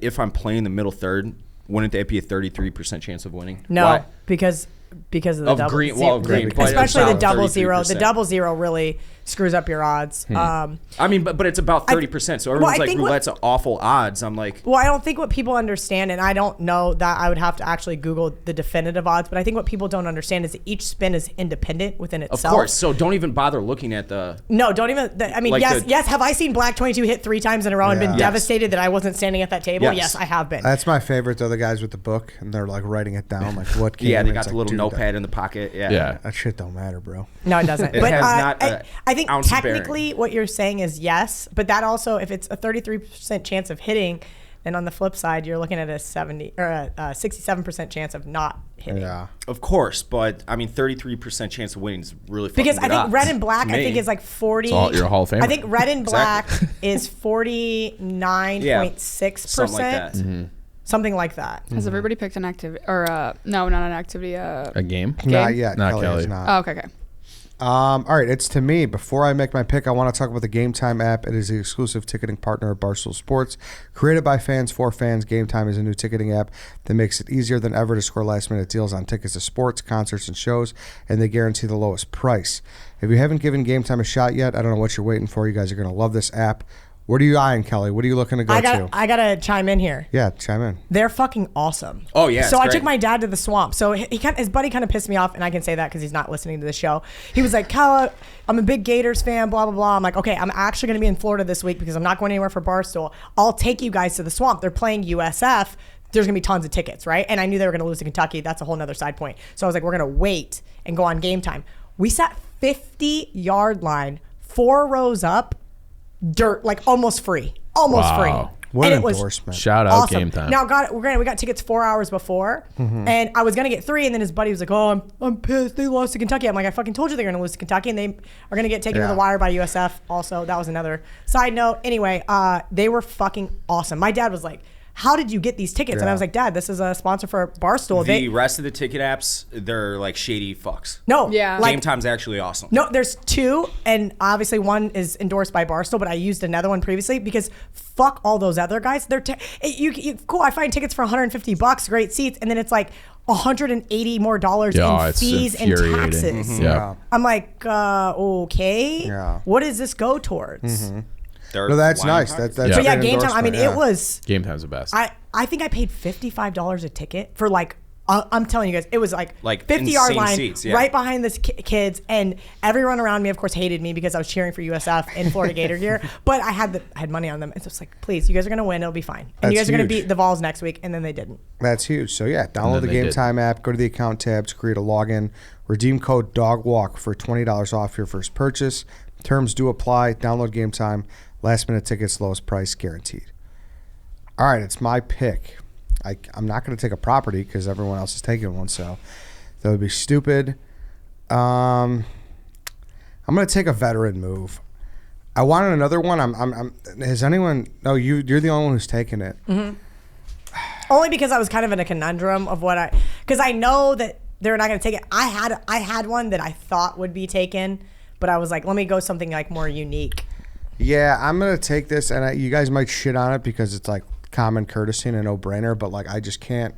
If I'm playing the middle third, wouldn't that be a 33% chance of winning? No, Why? because of the Of double green- zero. well, green, but especially it's the about double zero. 33%. The double zero really screws up your odds. I mean, but it's about 30%. So well, everyone's I like, think what- roulette's awful odds. I'm like, Well, I don't think what people understand, and I don't know that I would have to actually Google the definitive odds, but I think what people don't understand is that each spin is independent within of itself. course. So don't even bother looking at the. No, don't even. I mean, Like yes. Have I seen Black 22 hit 3 times in a row and Yeah. been Yes. devastated that I wasn't standing at that table? Yes. Yes, I have been. That's my favorite though. The guys with the book and they're like writing it down, like what game. Yeah, they it's got the like, little notepad in the pocket. Yeah. Yeah. That shit don't matter, bro. No, it doesn't. It but has not I think ounce of bearing. technically what you're saying is yes, but that also, if it's a 33% chance of hitting, then on the flip side, you're looking at a 67% chance of not hitting. Yeah. Of course, but I mean, 33% chance of winning is really fucking Because I good think odds red and black, to I me. think is like 40. You're a Hall of Famer. I think red and black Exactly. is 49.6%. Something like that. Something like that. Has everybody picked an activity or no, not an activity? A game? Not yet. Not Kelly Kelly. is not. Oh, okay. All right, it's to me. Before I make my pick, I want to talk about the Game Time app. It is the exclusive ticketing partner of Barstool Sports. Created by fans for fans, Game Time is a new ticketing app that makes it easier than ever to score last-minute deals on tickets to sports, concerts, and shows, and they guarantee the lowest price. If you haven't given Game Time a shot yet, I don't know what you're waiting for. You guys are going to love this app. What are you eyeing, Kelly? What are you looking to go to? I gotta chime in here. Yeah, chime in. They're fucking awesome. Oh, yeah, So it's I took great. my dad to the swamp. So his buddy kind of pissed me off, and I can say that because he's not listening to the show. He was like, "Cal, I'm a big Gators fan, blah blah blah." I'm like, "Okay, I'm actually gonna be in Florida this week because I'm not going anywhere for Barstool. I'll take you guys to the swamp. They're playing USF. There's gonna be tons of tickets, right?" And I knew they were gonna lose to Kentucky. That's a whole nother side point. So I was like, "We're gonna wait and go on Game Time." We sat 50-yard line, 4 rows up, dirt, like almost free. Almost Wow. free. What And an it was endorsement. Shout out awesome. Game Time. Now, we got tickets 4 hours before, and I was gonna get 3, and then his buddy was like, "Oh, I'm pissed. They lost to Kentucky." I'm like, "I fucking told you they're gonna lose to Kentucky, and they are gonna get taken to Yeah. the wire by USF." Also, that was another side note. Anyway, they were fucking awesome. My dad was like, "How did you get these tickets?" And I Yeah. was like, "Dad, this is a sponsor for Barstool." The rest of the ticket apps, they're like shady fucks. No, Yeah. like, Game Time's actually awesome. no, there's 2, and obviously one is endorsed by Barstool, but I used another one previously because fuck all those other guys. They're cool. I find tickets for $150, great seats, and then it's like $180 more Yeah, in it's fees and infuriating. taxes. Yeah. I'm like, okay, Yeah. what does this go towards? They're No, that's lying nice. pockets. That's So a yeah, good Game Time. I mean, endorsement, it was. Game Time's the best. I think I paid $55 a ticket for like. I'm telling you guys, it was like 50-yard insane line seats, yeah. right behind the kids, and everyone around me, of course, hated me because I was cheering for USF in Florida Gator gear. But I had money on them. It's just like, please, you guys are gonna win. It'll be fine. And you That's guys are gonna huge. beat the Vols next week, and then they didn't. That's huge. So yeah, download then the they Game did. Time app, go to the account tab to create a login, redeem code DOGWALK for $20 off your first purchase. Terms do apply. Download Game Time. Last minute tickets, lowest price guaranteed. All right, it's my pick. I'm not going to take a property because everyone else is taking one, so that would be stupid. I'm going to take a veteran move. I wanted another one. Has anyone? No, you're the only one who's taking it. Only because I was kind of in a conundrum of because I know that they're not gonna take it. I had one that I thought would be taken, but I was like, let me go something like more unique. Yeah, I'm gonna take this, and you guys might shit on it because it's like common courtesy and a no-brainer, but like I just can't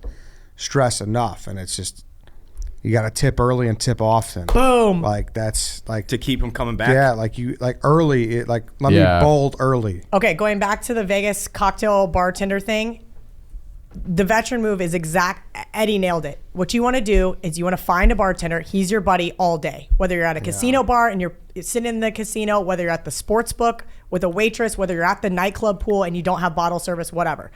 stress enough, and it's just you got to tip early and tip often. Boom. Like that's like To keep them coming back. yeah, like you like early. Let me Yeah. bold early. Okay, going back to the Vegas cocktail bartender thing, the veteran move is exact. Eddie nailed it. What you want to do is you want to find a bartender. He's your buddy all day. Whether you're at a casino bar and you're sitting in the casino, whether you're at the sports book with a waitress, whether you're at the nightclub pool and you don't have bottle service, whatever.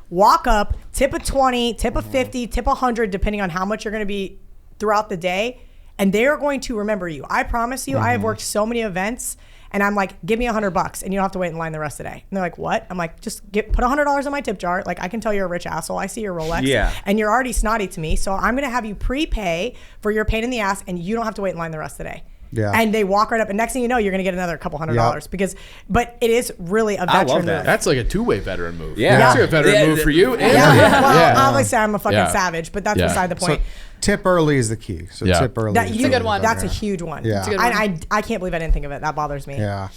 Walk up, tip a 20, tip a 50, tip 100, depending on how much you're going to be throughout the day. And they're going to remember you. I promise you, I have worked so many events. And I'm like, give me $100 and you don't have to wait in line the rest of the day. And they're like, what? I'm like, just put $100 in my tip jar. Like, I can tell you're a rich asshole. I see your Rolex. Yeah. And you're already snotty to me. So I'm going to have you prepay for your pain in the ass and you don't have to wait in line the rest of the day. Yeah. And they walk right up. And next thing you know, you're going to get another couple $100 but it is really a veteran love that. move. That's like a two-way veteran move. Yeah. That's a veteran Yeah. move for you. And Yeah. Well, Yeah. obviously I'm a fucking Yeah. savage, but that's Yeah. beside the So point. tip early is the key. So Yeah. tip early. That is you- a good one. That's a yeah. huge one. Yeah. It's a good one. I can't believe I didn't think of it. That bothers me. Yeah.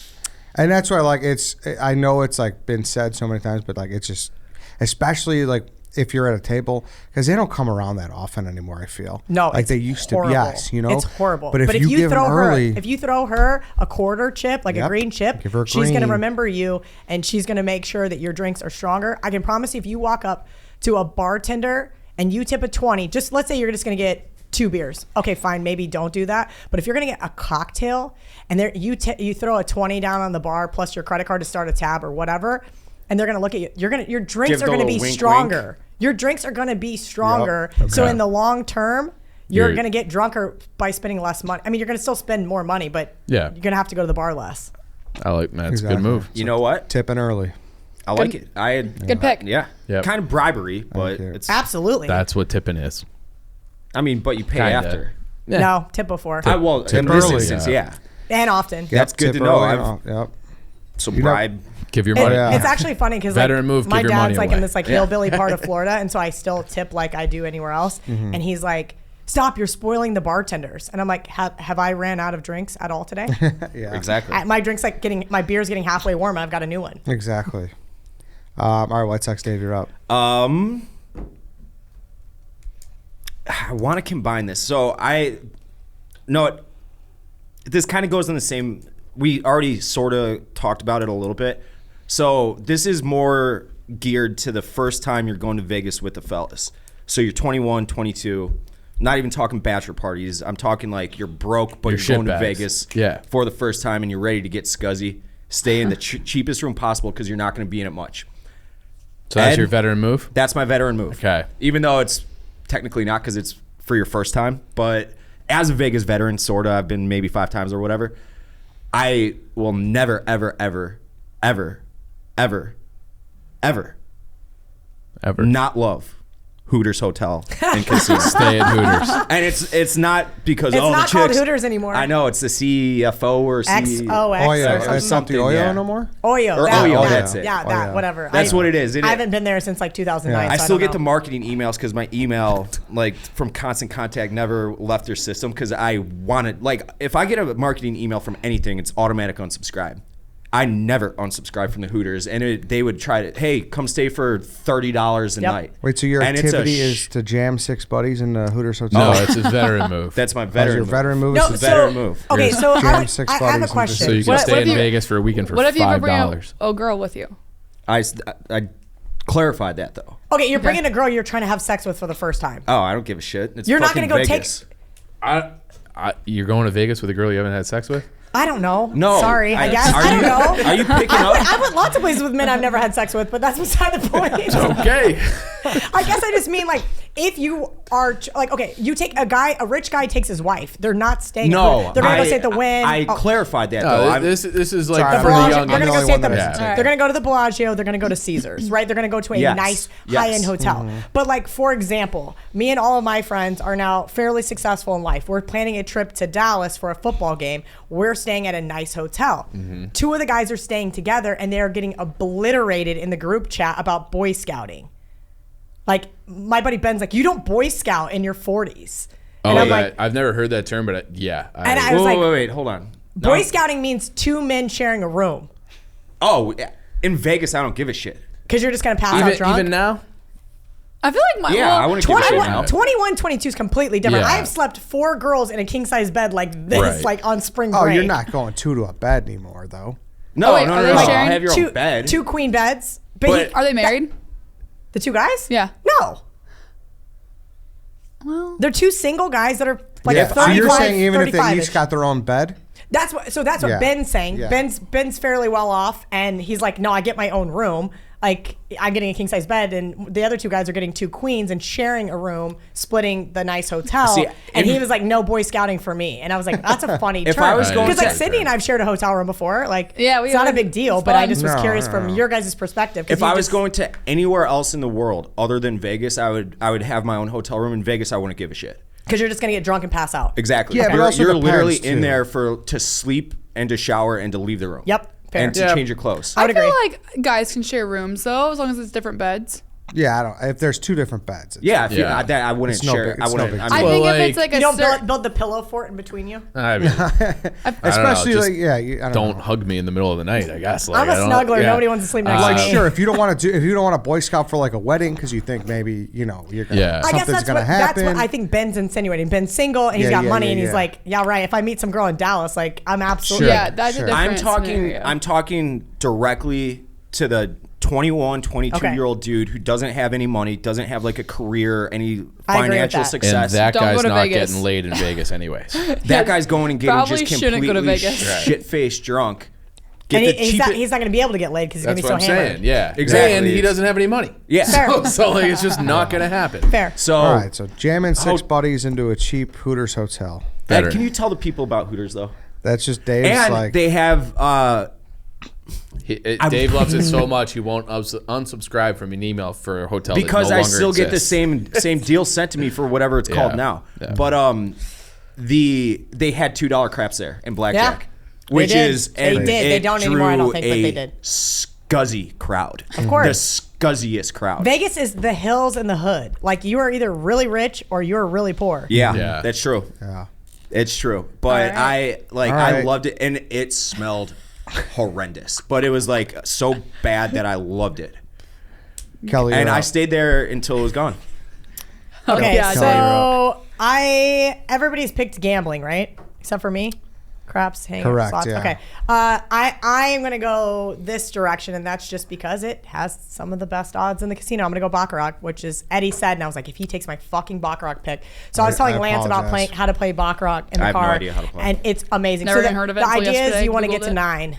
And that's why, like, I know it's like been said so many times, but like, it's just, especially like if you're at a table, because they don't come around that often anymore. I feel No, like it's they used horrible. to. Yes, you know, it's horrible. But if you give throw them her, early, if you throw her a quarter chip, like a Yep. green chip, Give her a she's gonna green. remember you, and she's gonna make sure that your drinks are stronger. I can promise you, if you walk up to a bartender and you tip a 20, just let's say you're just gonna get 2 beers. Okay, fine, maybe don't do that. But if you're gonna get a cocktail and you throw a 20 down on the bar plus your credit card to start a tab or whatever, and they're gonna look at you, your drinks Give are the gonna be little wink, stronger. Your drinks are gonna be stronger. Yep. So Okay. in the long term, you're going to get drunker by spending less money. I mean, you're going to still spend more money, but Yeah. you're going to have to go to the bar less. I like that's Exactly. a good move. You know what? Tipping early. I like it. I had Good pick. Yeah. Yep. Kind of bribery, but you. it's. Absolutely. That's what tipping is. I mean, but you pay Kinda. after. Yeah. No, tip before. In this early. instance, yeah. And often. That's good Tip to know. early. Yep. So know- bribe. Give your It- money. yeah. It's actually funny because Veteran move, my give your money dad's like away. in this like hillbilly part of Florida, and so I still tip like I do anywhere else. And he's like, "Stop! You're spoiling the bartenders." And I'm like, "Have I ran out of drinks at all today? Yeah. Exactly. My drink's like my beer's getting halfway warm. I've got a new one." Exactly. All right, White Sox, Dave, you're up. I want to combine this. So this kind of goes in the same. We already sort of talked about it a little bit. So this is more geared to the first time you're going to Vegas with the fellas. So you're 21, 22. Not even talking bachelor parties. I'm talking like you're broke, but Your you're going to shitbags. Vegas Yeah. for the first time and you're ready to get scuzzy. Stay in the cheapest room possible because you're not going to be in it much. So that's Ed? your veteran move? That's my veteran move. Okay. Even though it's technically not because it's for your first time, but as a Vegas veteran, sort of, I've been maybe 5 times or whatever. I will never, ever, ever, ever, ever, ever Ever. not love Hooters Hotel and Casino. Stay at Hooters. And it's not because It's the not called chicks, Hooters anymore. I know it's the CFO or XOX Oh, or yeah. something. It's not the something, Oyo yeah. no more? Oyo. Or that, Oyo, that, that's it. Yeah, Oh, that, yeah. whatever. That's what it is. I haven't been there since like 2009. Yeah. I so still don't get the know. marketing emails because my email, like from Constant Contact, never left their system because I wanted, like, if I get a marketing email from anything, it's automatic unsubscribe. I never unsubscribe from the Hooters, and they would try to, hey, come stay for $30 a Yep. night. Wait, so your And it's a activity is to jam 6 buddies in the Hooters Hotel? No, it's his veteran move. That's my That's veteran. your move. veteran move? No, Is so, veteran move. Okay, You're so jam I 6 have a buddies into question. so you can What stay if in you- Vegas for a weekend for What if you ever bring $5. a girl with you? I clarified that, though. Okay, you're bringing a girl you're trying to have sex with for the first time. Oh, I don't give a shit. It's You're not fucking gonna go take- Vegas. You're going to Vegas with a girl you haven't had sex with? I don't know. No. Sorry, I guess. Are I don't you- know. Are you picking up? I went lots of places with men I've never had sex with, but that's beside the point. Okay. I guess I just mean like if you are like okay, you take a rich guy takes his wife. They're not staying. No. they're gonna go stay at the Wynn. I Oh, clarified that, No, though. I'm- this is like Sorry, for the Bellagio- young. they're gonna the go only stay at one the. that hasn't. They're gonna go to the Bellagio. They're gonna go to Caesars, right? They're gonna go to a Yes. nice Yes. high-end hotel. But like for example, me and all of my friends are now fairly successful in life. We're planning a trip to Dallas for a football game. We're staying at a nice hotel. 2 of the guys are staying together, and they are getting obliterated in the group chat about Boy Scouting. Like my buddy Ben's like, you don't Boy Scout in your 40s. Oh, And I'm yeah. like, I've never heard that term, but And I was wait, like- wait, hold on. Boy No. Scouting means 2 men sharing a room Oh, in Vegas, I don't give a shit. because you're just gonna pass out drunk. even now? I feel like my Yeah, I wouldn't give a shit 21, now. 21, 22 is completely different. Yeah. I have slept 4 girls in a king size bed like this, Right. like on spring Oh, break. you're not going 2 to a bed anymore, though. No, Oh, wait, no, are no, they no. sharing I'll have your two, own bed. 2 queen beds. But, But- Are they married? the 2 guys? Yeah. No. Well, They're 2 single guys that are like Yeah, so 35, you're saying even if they 35 each got their own bed? That's what. So that's what Yeah. Ben's saying. Yeah. Ben's fairly well off, and he's like, no, I get my own room. Like I'm getting a king size bed, and the other 2 guys are getting 2 queens and sharing a room, splitting the nice hotel. See, and if- he was like, no Boy Scouting for me. And I was like, that's a funny If term. I was going because like to- Sydney and I've shared a hotel room before. Like Yeah, we it's not a have. big deal, It's but I fun. just was No, curious no, from no. your guys' perspective. 'cause If you I was just- going to anywhere else in the world other than Vegas, I would have my own hotel room. In Vegas, I wouldn't give a shit. because you're just gonna get drunk and pass out. Exactly. Yeah, but you're, also you're depends, literally too. in there to sleep and to shower and to leave the room. Yep. Fair. And to Yeah. change your clothes. I I would feel agree. like guys can share rooms though, as long as it's different beds. Yeah, I don't. If there's 2 different beds. It's, Yeah, if you, Yeah. I wouldn't It's no share. big- I it's no wouldn't. big I I mean, think Well, if it's like You a don't certain, build the pillow fort in between you. I mean, Especially just like I don't know. hug me in the middle of the night. I guess. Like, I'm a I don't- snuggler. yeah. Nobody wants to sleep next Like to me. sure, if you don't want to Boy Scout for like a wedding because you think maybe you're gonna Yeah. I guess something's that's gonna what happen. that's what I think Ben's insinuating. Ben's single and he's Yeah, got yeah, money yeah, and he's yeah. like, yeah, right. If I meet some girl in Dallas, like I'm absolutely Sure. yeah, that's Sure. a different I'm talking. scenario. I'm talking directly to the 21, 22-year-old dude who doesn't have any money, doesn't have like a career, any I agree with financial that. And success. that Don't guy's go to not Vegas. getting laid in Vegas, anyways. That guy's going and getting Probably just shouldn't completely go to Vegas. Right. shit-faced drunk Get And the he's cheapest. not going to be able to get laid because he's going That's to what be I'm so hammered. saying. Yeah, Exactly. And he doesn't have any money. Yeah. Fair. So like, it's just not going to happen. Fair. So, All right, so jamming six How- buddies into a cheap Hooters hotel. Ed, Better. can you tell the people about Hooters though? That's just Dave's And like. they have. Dave loves it so much he won't unsubscribe from an email for a hotel Because that no I longer still get the exists. same deal sent to me for whatever it's called now. Yeah. But they had $2 craps there in blackjack, Yeah. which They did. is They and did. They it don't anymore, I don't drew think, but they a did. Scuzzy crowd. Of course. The scuzziest crowd. Vegas is the hills and the hood. Like, you are either really rich or you're really poor. Yeah, that's true. yeah. It's true. But All I All I right. loved it, and it smelled horrendous. But it was like so bad that I loved it. Kelly, And you're I up. stayed there until it was gone. Okay, Yeah, Kelly, you're so everybody's picked gambling, right? Except for me. Craps, hang Correct, slots. yeah. Okay. I am gonna go this direction, and that's just because it has some of the best odds in the casino. I'm gonna go Baccarat, which is Eddie said, and I was like, if he takes my fucking Baccarat pick. So I was telling I Lance about apologize. how to play Baccarat in the I have no car. idea how to play. And it's amazing. Never so even heard of it the until idea is yesterday. you want to Googled get to it. 9.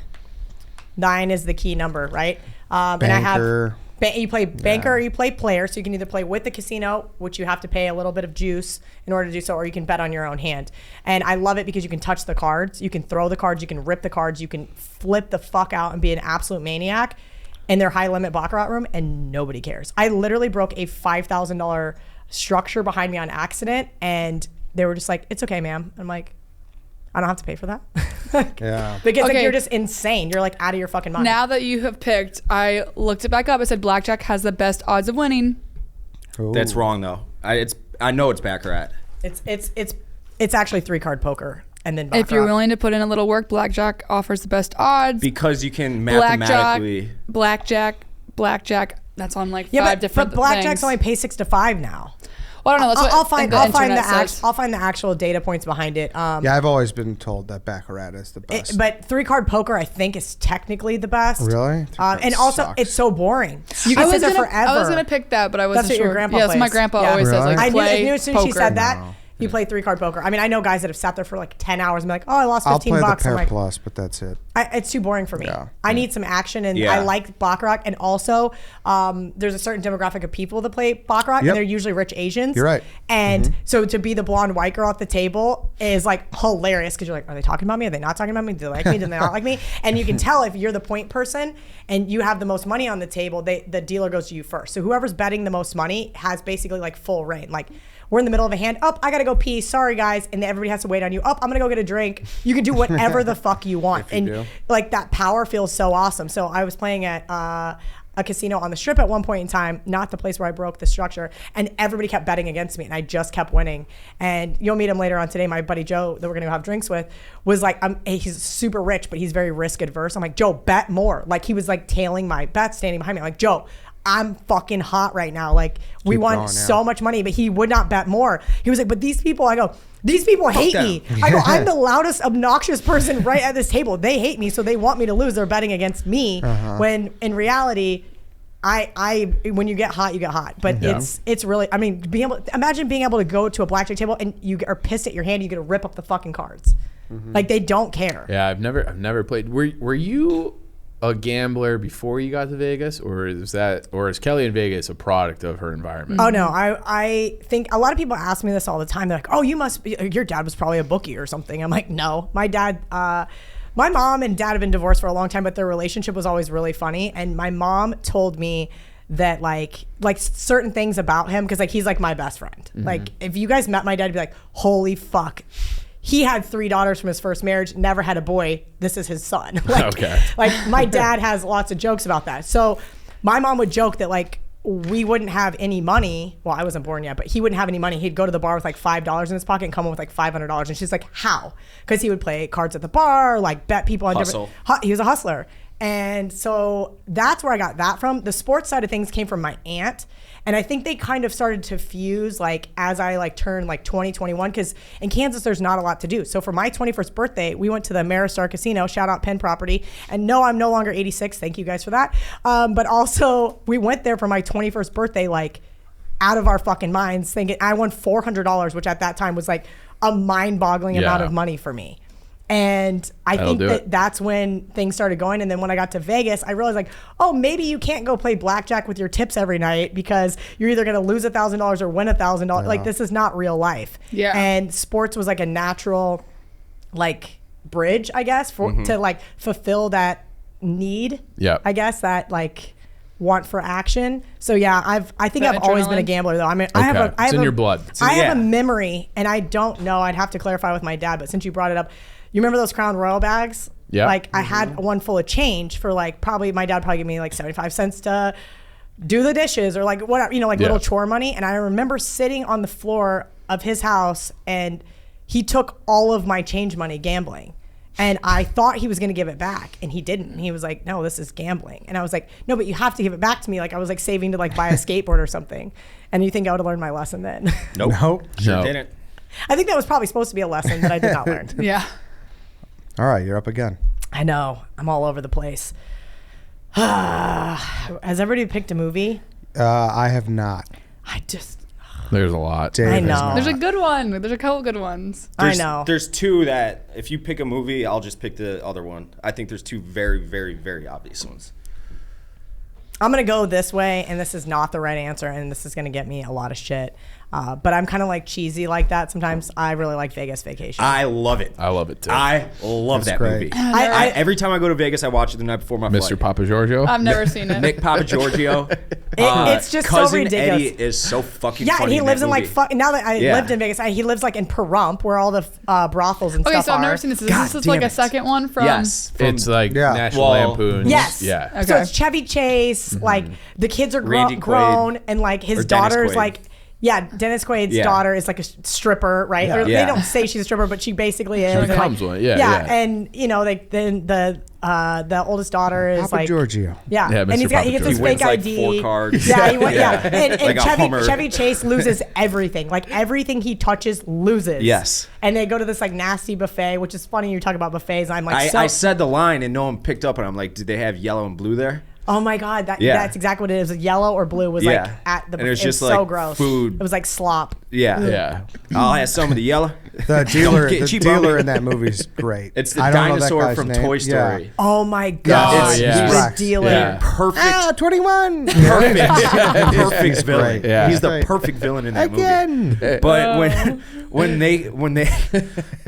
9 is the key number, right? And I have Banker. You play banker or you play player, so you can either play with the casino, which you have to pay a little bit of juice in order to do so, or you can bet on your own hand. And I love it because you can touch the cards, you can throw the cards, you can rip the cards, you can flip the fuck out and be an absolute maniac in their high limit Baccarat room, and nobody cares. I literally broke a $5,000 structure behind me on accident, and they were just like, "It's okay, ma'am." I'm like, I don't have to pay for that. Yeah. Because like, Okay. you're just insane. You're like out of your fucking mind. Now that you have picked, I looked it back up. It said blackjack has the best odds of winning. Ooh. That's wrong though. I know it's Baccarat. It's actually 3-card poker and then Baccarat. If you're willing to put in a little work, blackjack offers the best odds. Because you can Blackjack, mathematically. blackjack. That's on like yeah, five but different blackjack's things. only pay 6 to 5 now. Well, I don't know. That's I'll what find the I'll find the internet says. I'll find the actual data points behind it. Yeah, I've always been told that Baccarat is the best. But 3-card poker I think is technically the best. Really? 3-card And also sucks. it's so boring. You can sit there forever. I was gonna pick that, but I wasn't That's what sure. your grandpa Yeah, that's what my plays. grandpa Yeah. always says. Really? Like I play knew as soon as she poker. said that, No. you play 3-card poker. I mean, I know guys that have sat there for like 10 hours and be like, oh, I lost I'll 15 play the bucks. I'm Pair like, Plus, but that's it. it's too boring for me. Yeah. I need some action, and Yeah. I like Baccarat. And also, there's a certain demographic of people that play Baccarat, Yep. and they're usually rich Asians. You're right. And so to be the blonde white girl at the table is like hilarious because you're like, are they talking about me? Are they not talking about me? Do they like me? Do they not like me? And you can tell if you're the point person and you have the most money on the table, the dealer goes to you first. So whoever's betting the most money has basically like full reign. Like, we're in the middle of a hand. Oh, I gotta go pee. Sorry, guys. And then everybody has to wait on you. Oh, I'm gonna go get a drink. You can do whatever the fuck you want. If you do. Like that power feels so awesome. So I was playing at a casino on the Strip at one point in time, not the place where I broke the structure, and everybody kept betting against me, and I just kept winning. And you'll meet him later on today. My buddy Joe, that we're gonna go have drinks with, was like, he's super rich, but he's very risk adverse. I'm like, Joe, bet more. Like, he was like tailing my bets, standing behind me. I'm like, Joe, I'm fucking hot right now. Like, we Keep won going, yeah. so much money, but he would not bet more. He was like, but these people, I go, these people hate them. me. I go, I'm the loudest, obnoxious person right at this table. They hate me, so they want me to lose. They're betting against me. When in reality, when you get hot, you get hot. But it's really, I mean, imagine being able to go to a blackjack table and you are pissed at your hand, you get to rip up the fucking cards. Like, they don't care. Yeah, I've never played. Were you a gambler before you got to Vegas, or is Kelly in Vegas a product of her environment? Oh no, I think a lot of people ask me this all the time. They're like, "Oh, you must be. Your dad was probably a bookie or something." I'm like, "No, my dad." My mom and dad have been divorced for a long time, but their relationship was always really funny. And my mom told me that like certain things about him, because like he's like my best friend. Like, if you guys met my dad, you'd be like, "Holy fuck." He had 3 daughters from his first marriage, never had a boy. This is his son. Okay. Like, my dad has lots of jokes about that. So my mom would joke that like we wouldn't have any money. Well, I wasn't born yet, but he wouldn't have any money. He'd go to the bar with like $5 in his pocket and come home with like $500. And she's like, how? Because he would play cards at the bar, like bet people on Hustle. He was a hustler. And so that's where I got that from. The sports side of things came from my aunt. And I think they kind of started to fuse like as I like turned like 20, 21, because in Kansas, there's not a lot to do. So for my 21st birthday, we went to the Maristar Casino, shout out Penn Property. And no, I'm no longer 86. Thank you guys for that. But also we went there for my 21st birthday, like out of our fucking minds, thinking I won $400, which at that time was like a mind boggling amount of money for me. And I That'll think do that it. that's when things started going. And then when I got to Vegas, I realized like, oh, maybe you can't go play blackjack with your tips every night because you're either going to lose $1,000 or win $1,000. Like this is not real life. Yeah. And sports was like a natural like bridge, I guess, for to like fulfill that need. Yep. I guess that like want for action. So yeah, I think The I've always been a adrenaline. gambler though. I mean, I have Okay. a, I It's have in a- your blood. I have a yeah. memory, and I don't know. I'd have to clarify with my dad, but since you brought it up, you remember those Crown Royal bags? Yeah. Like I had one full of change for like probably my dad probably gave me like 75 cents to do the dishes or like whatever, like Yeah. little chore money. And I remember sitting on the floor of his house and he took all of my change money gambling. And I thought he was going to give it back, and he didn't. And he was like, no, this is gambling. And I was like, no, but you have to give it back to me. Like I was like saving to like buy a skateboard or something. And you think I would have learned my lesson then? Nope. Nope. Sure No. didn't. I think that was probably supposed to be a lesson that I did not learn. Yeah. All right, you're up again. I know. I'm all over the place. Has everybody picked a movie? I have not. I just, There's a lot. Dave I has know. not. There's a good one. There's a couple good ones. I know. There's two that if you pick a movie, I'll just pick the other one. I think there's two very, very, very obvious ones. I'm going to go this way, and this is not the right answer, and this is going to get me a lot of shit. But I'm kind of like cheesy like that sometimes. I really like Vegas Vacation. I love it. I love it too. I love That's that great. movie. I- Every time I go to Vegas, I watch it the night before my Mr. flight. Papa Giorgio. I've never seen it. Nick Papa Giorgio. It's just so Cousin ridiculous. Eddie is so fucking yeah, funny and he in lives that in like movie. now that I Yeah. lived in Vegas, he lives like in Pahrump where all the brothels and Okay, stuff so I've are. never seen this. Is God this like damn a it. second one from? Yes. From- It's like Yeah. National Well, Lampoon's. Yes. Yeah. Okay. So it's Chevy Chase. Like the kids are Randy Quaid. grown, and like his Or Dennis daughter's Quaid. like. Yeah, Dennis Quaid's Yeah. daughter is like a stripper, right? Or Yeah. they don't say she's a stripper, but she basically is. and, becomes like, one. Yeah, yeah. And like then the oldest daughter is Papa like Giorgio. Yeah, Yeah, and Mr. he Papa gets his He fake wins, like, ID. 4 cards. Yeah, and Like a Hummer. Chevy Chase loses everything. Like everything he touches loses. Yes. And they go to this like nasty buffet, which is funny. You talk about buffets. I'm like, I said the line and no one picked up, and I'm like, did they have yellow and blue there? oh my god, Yeah. that's exactly what it is. Yellow or blue was like Yeah. at the. And it was just so like gross. food. It was like slop. Yeah. Yeah. I'll have some of the yellow. The dealer, get the cheap on dealer me. in that movie is great. It's the I don't know that dinosaur guy's from name. Toy Story. Yeah. Oh my god, Oh, yeah. he's Rex. a dealer. Yeah. Perfect. 21. Perfect villain. great. Yeah. He's the Great. perfect villain in that movie. Again. But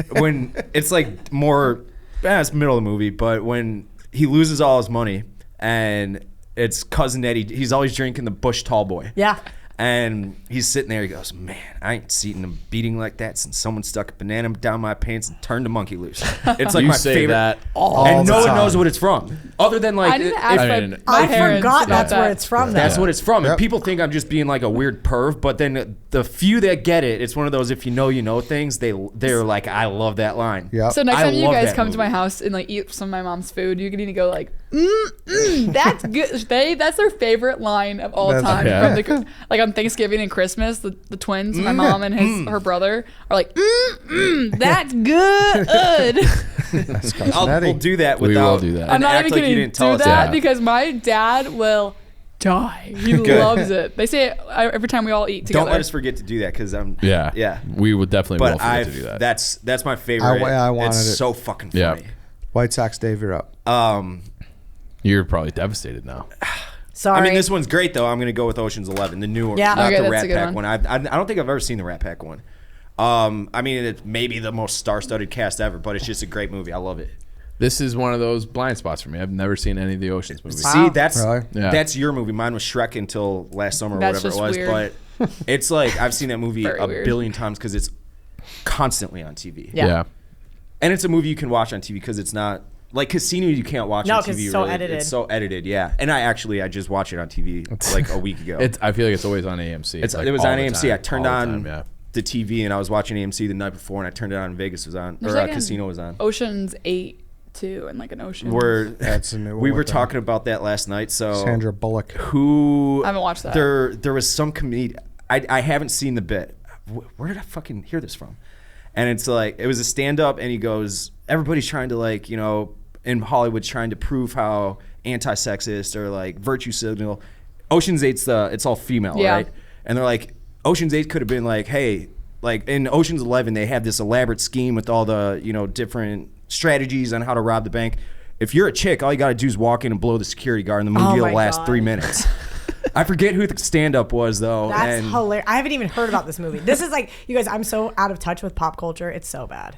when it's like more, it's middle of the movie. But when he loses all his money and it's cousin Eddie, he's always drinking the Bush Tall Boy. Yeah. And he's sitting there. He goes, "Man, I ain't seen a beating like that since someone stuck a banana down my pants and turned the monkey loose." It's like You my say favorite. that all and the no one time. knows what it's from, other than like I need to ask I my, mean, my I parents forgot about that's that. where it's from. that's though. what it's from. Yep. And people think I'm just being like a weird perv, but then the few that get it, it's one of those if you know things. They're like, I love that line. Yep. So next I time you love guys that come to my movie. house and like eat some of my mom's food, you need to go like, that's good. That's their favorite line of all That's- time. yeah. From the, like on Thanksgiving and Christmas, the twins, my mom and her brother, are like, that's good. That's cousin We'll Eddie. do that We without. will do that. and I'm not act even like gonna you didn't tell do us that that. because my dad will die. He loves it. They say it every time we all eat together. Don't let us forget to do that because I'm. Yeah. Yeah. We would definitely will But forget to do that. that's my favorite. I wanted it's it. so fucking Yeah. funny. White Sox, Dave, you're up. You're probably devastated now. Sorry. I mean, this one's great though. I'm gonna go with Ocean's 11, the new one, Yeah. not Okay, the that's a Rat good Pack one. one. I don't think I've ever seen the Rat Pack one. I mean, it's maybe the most star-studded cast ever, but it's just a great movie. I love it. This is one of those blind spots for me. I've never seen any of the Ocean's movies. See, that's Really? Yeah. that's your movie. Mine was Shrek until last summer or That's whatever it just was. weird. But it's like I've seen that movie Very a weird. billion times because it's constantly on TV. Yeah. And it's a movie you can watch on TV because it's not like Casino. You can't watch No, on 'cause TV. it's so really. edited. It's so edited, yeah. And I just watched it on TV like a week ago. I feel like it's always on AMC. It's, like it was all on the AMC. time, I turned all the on time, yeah. the TV and I was watching AMC the night before, and I turned it on. And Vegas was on, There's or like an Casino was on. Ocean's 8 too, and like an ocean. That's a new one We were with, talking about that last night. So Sandra Bullock. who I haven't watched that. There was some comedian. I haven't seen the bit. Where did I fucking hear this from? And it's like it was a stand up, and he goes, everybody's trying to like in Hollywood trying to prove how anti-sexist or like virtue signal. Ocean's 8's it's all female, Yeah. right? And they're like, Ocean's 8 could have been like, hey, like in Ocean's 11 they have this elaborate scheme with all the different strategies on how to rob the bank. If you're a chick, all you got to do is walk in and blow the security guard, and the movie will last 3 minutes. I forget who the stand-up was, though. That's hilarious. I haven't even heard about this movie. This is like, you guys, I'm so out of touch with pop culture. It's so bad.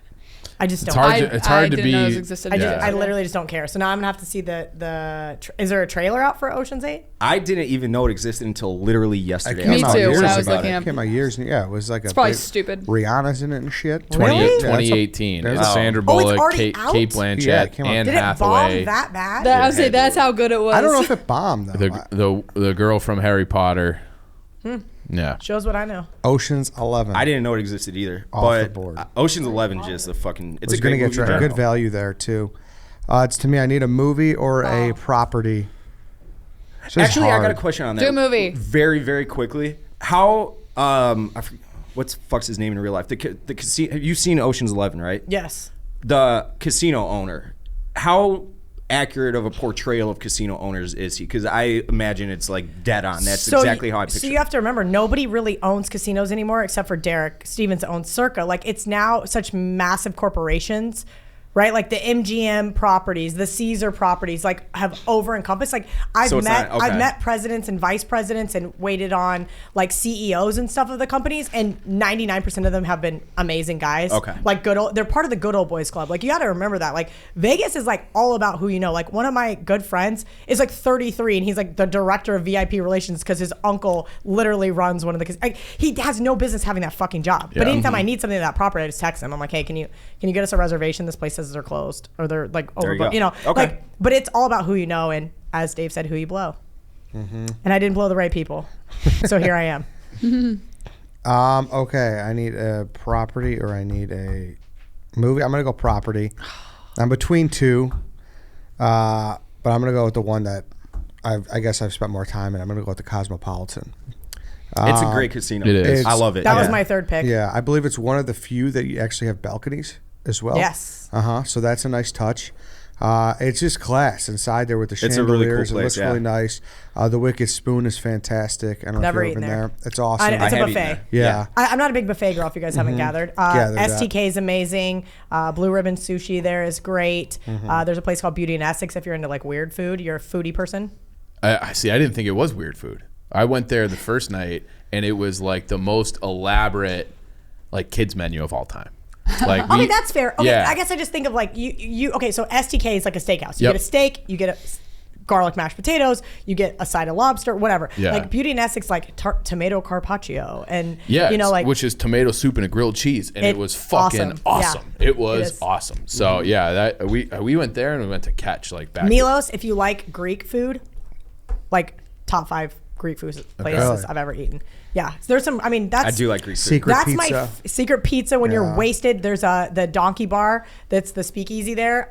I just don't. It's hard to didn't be. know those existed. I literally just don't care. So now I'm gonna have to see is there a trailer out for Ocean's 8? I didn't even know it existed until literally yesterday. Me out too, years when I was ago. looking up. It came out years. Yeah, it was like It's probably stupid. Rihanna's in it and shit. Really? 2018. There's It's a- Sandra Oh, it's Bullock, already Kate out? Blanchett, Yeah, it came out. Anne Did it Hathaway. bomb that bad? I was saying that's how good it was. I don't know if it bombed though. The girl from Harry Potter. Yeah. Shows what I know. Ocean's 11. I didn't know it existed either. Off but the board. Ocean's 11 is just a fucking. It's was a great gonna movie. get in good general. value there too. It's to me. I need a movie or a property. It's just Actually, I got a hard. question on that. Do a movie. Very, very quickly. How? What's fuck's his name in real life? The casino. You've seen Ocean's 11, right? Yes. The casino owner. How accurate of a portrayal of casino owners is he? Because I imagine it's like dead on. That's exactly how I picture. So you have to remember, nobody really owns casinos anymore except for Derek Stevens owns Circa. Like, it's now such massive corporations, right? Like the MGM properties, the Caesar properties, like have over encompassed. Like I've met presidents and vice presidents and waited on like CEOs and stuff of the companies, and 99% of them have been amazing guys. Okay. Like they're part of the good old boys club. Like you got to remember that. Like Vegas is like all about who you know. Like one of my good friends is like 33 and he's like the director of VIP relations because his uncle literally runs one of the. Like, he has no business having that fucking job. But anytime I need something of that property, I just text him. I'm like, hey, can you get us a reservation? This place says they're closed or they're like overbooked. You know, Okay. like, but it's all about who you know, and as Dave said, who you blow. And I didn't blow the right people, so here I am. Okay, I need a property or I need a movie. I'm gonna go property. I'm between two, but I'm gonna go with the one that I guess I've spent more time in. I'm gonna go with the Cosmopolitan. It's a great casino. It is. I love it. That was my third pick. Yeah, I believe it's one of the few that you actually have balconies as well. Yes. So that's a nice touch. It's just class inside there with the It's a really cool chandeliers. It looks place, really yeah. nice. The Wicked Spoon is fantastic. I don't Never know if you've eaten ever been there. there. It's awesome. It's I a have eaten buffet. there. Yeah. I'm not a big buffet girl if you guys haven't gathered. Gathered that. STK is amazing. Blue Ribbon Sushi there is great. There's a place called Beauty and Essex if you're into like weird food. You're a foodie person. I see. I didn't think it was weird food. I went there the first night, and it was like the most elaborate, like kids menu of all time. Like, I mean, that's fair. Okay, yeah. I guess I just think of like you. Okay, so STK is like a steakhouse. You Yep. get a steak, you get a garlic mashed potatoes, you get a side of lobster, whatever. Yeah. Like Beauty and Essex, like tomato carpaccio, and Yeah, you know, like which is tomato soup and a grilled cheese, and it was fucking awesome. awesome. Yeah. It was It is. awesome. So yeah, that we went there and we went to catch like back. Milos. If you like Greek food, like top 5 Greek food places Really? I've ever eaten. Yeah, so there's some. I mean, that's I do like Greek food. Secret That's pizza. my secret pizza when you're Yeah. wasted. There's the Donkey Bar. That's the speakeasy there.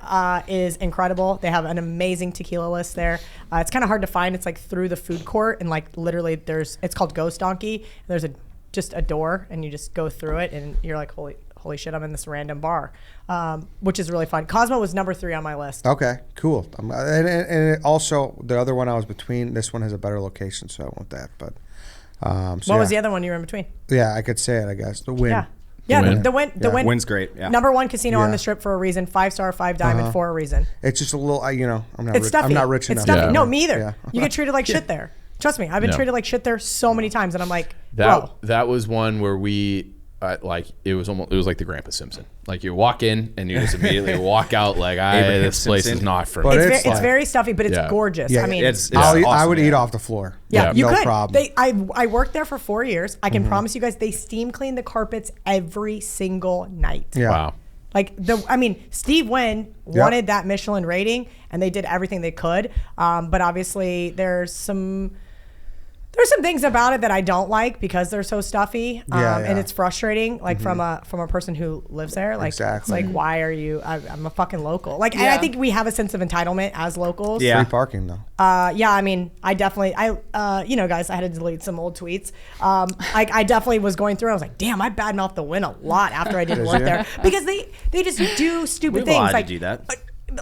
Is incredible. They have an amazing tequila list there. It's kind of hard to find. It's like through the food court and like literally it's called Ghost Donkey. There's just a door and you just go through it and you're like, holy shit, I'm in this random bar, which is really fun. Cosmo was number 3 on my list. Okay, cool. And it also, the other one I was between, this one has a better location, so I want that. But What was the other one you were in between? Yeah, I could say it, I guess. The Win. Yeah. Yeah, Win. the Win. The Yeah. Win. Win's great. Yeah. Number 1 casino on Yeah. the strip for a reason. 5-star, 5 diamond for a reason. It's just a little, I'm not It's rich. stuffy. I'm not rich It's enough. stuffy. Yeah. No, me either. Yeah. You get treated like shit there. Trust me, I've been No. treated like shit there so many times, and I'm like, bro. That was one where we like it was like the Grandpa Simpson. Like you walk in and you just immediately walk out like Abraham this place Simpson. is not for But me. it's It's like- very stuffy, but it's Yeah. gorgeous. Yeah, I mean, it's I awesome, would yeah. eat off the floor. yeah, you no could. problem. I worked there for 4 years. I can promise you guys, they steam clean the carpets every single night. Yeah. Wow. Like Steve Wynn wanted that Michelin rating, and they did everything they could. But obviously, there's some things about it that I don't like because they're so stuffy, and it's frustrating. Like from a person who lives there, like Exactly. it's like, why are you? I'm a fucking local. Like, and I Yeah. think we have a sense of entitlement as locals. Yeah. Free parking, though. Yeah, I mean, I definitely, guys, I had to delete some old tweets. I definitely was going through. I was like, damn, I badmouthed the Win a lot after I didn't work there because they just do stupid We're things. allowed Like to do that.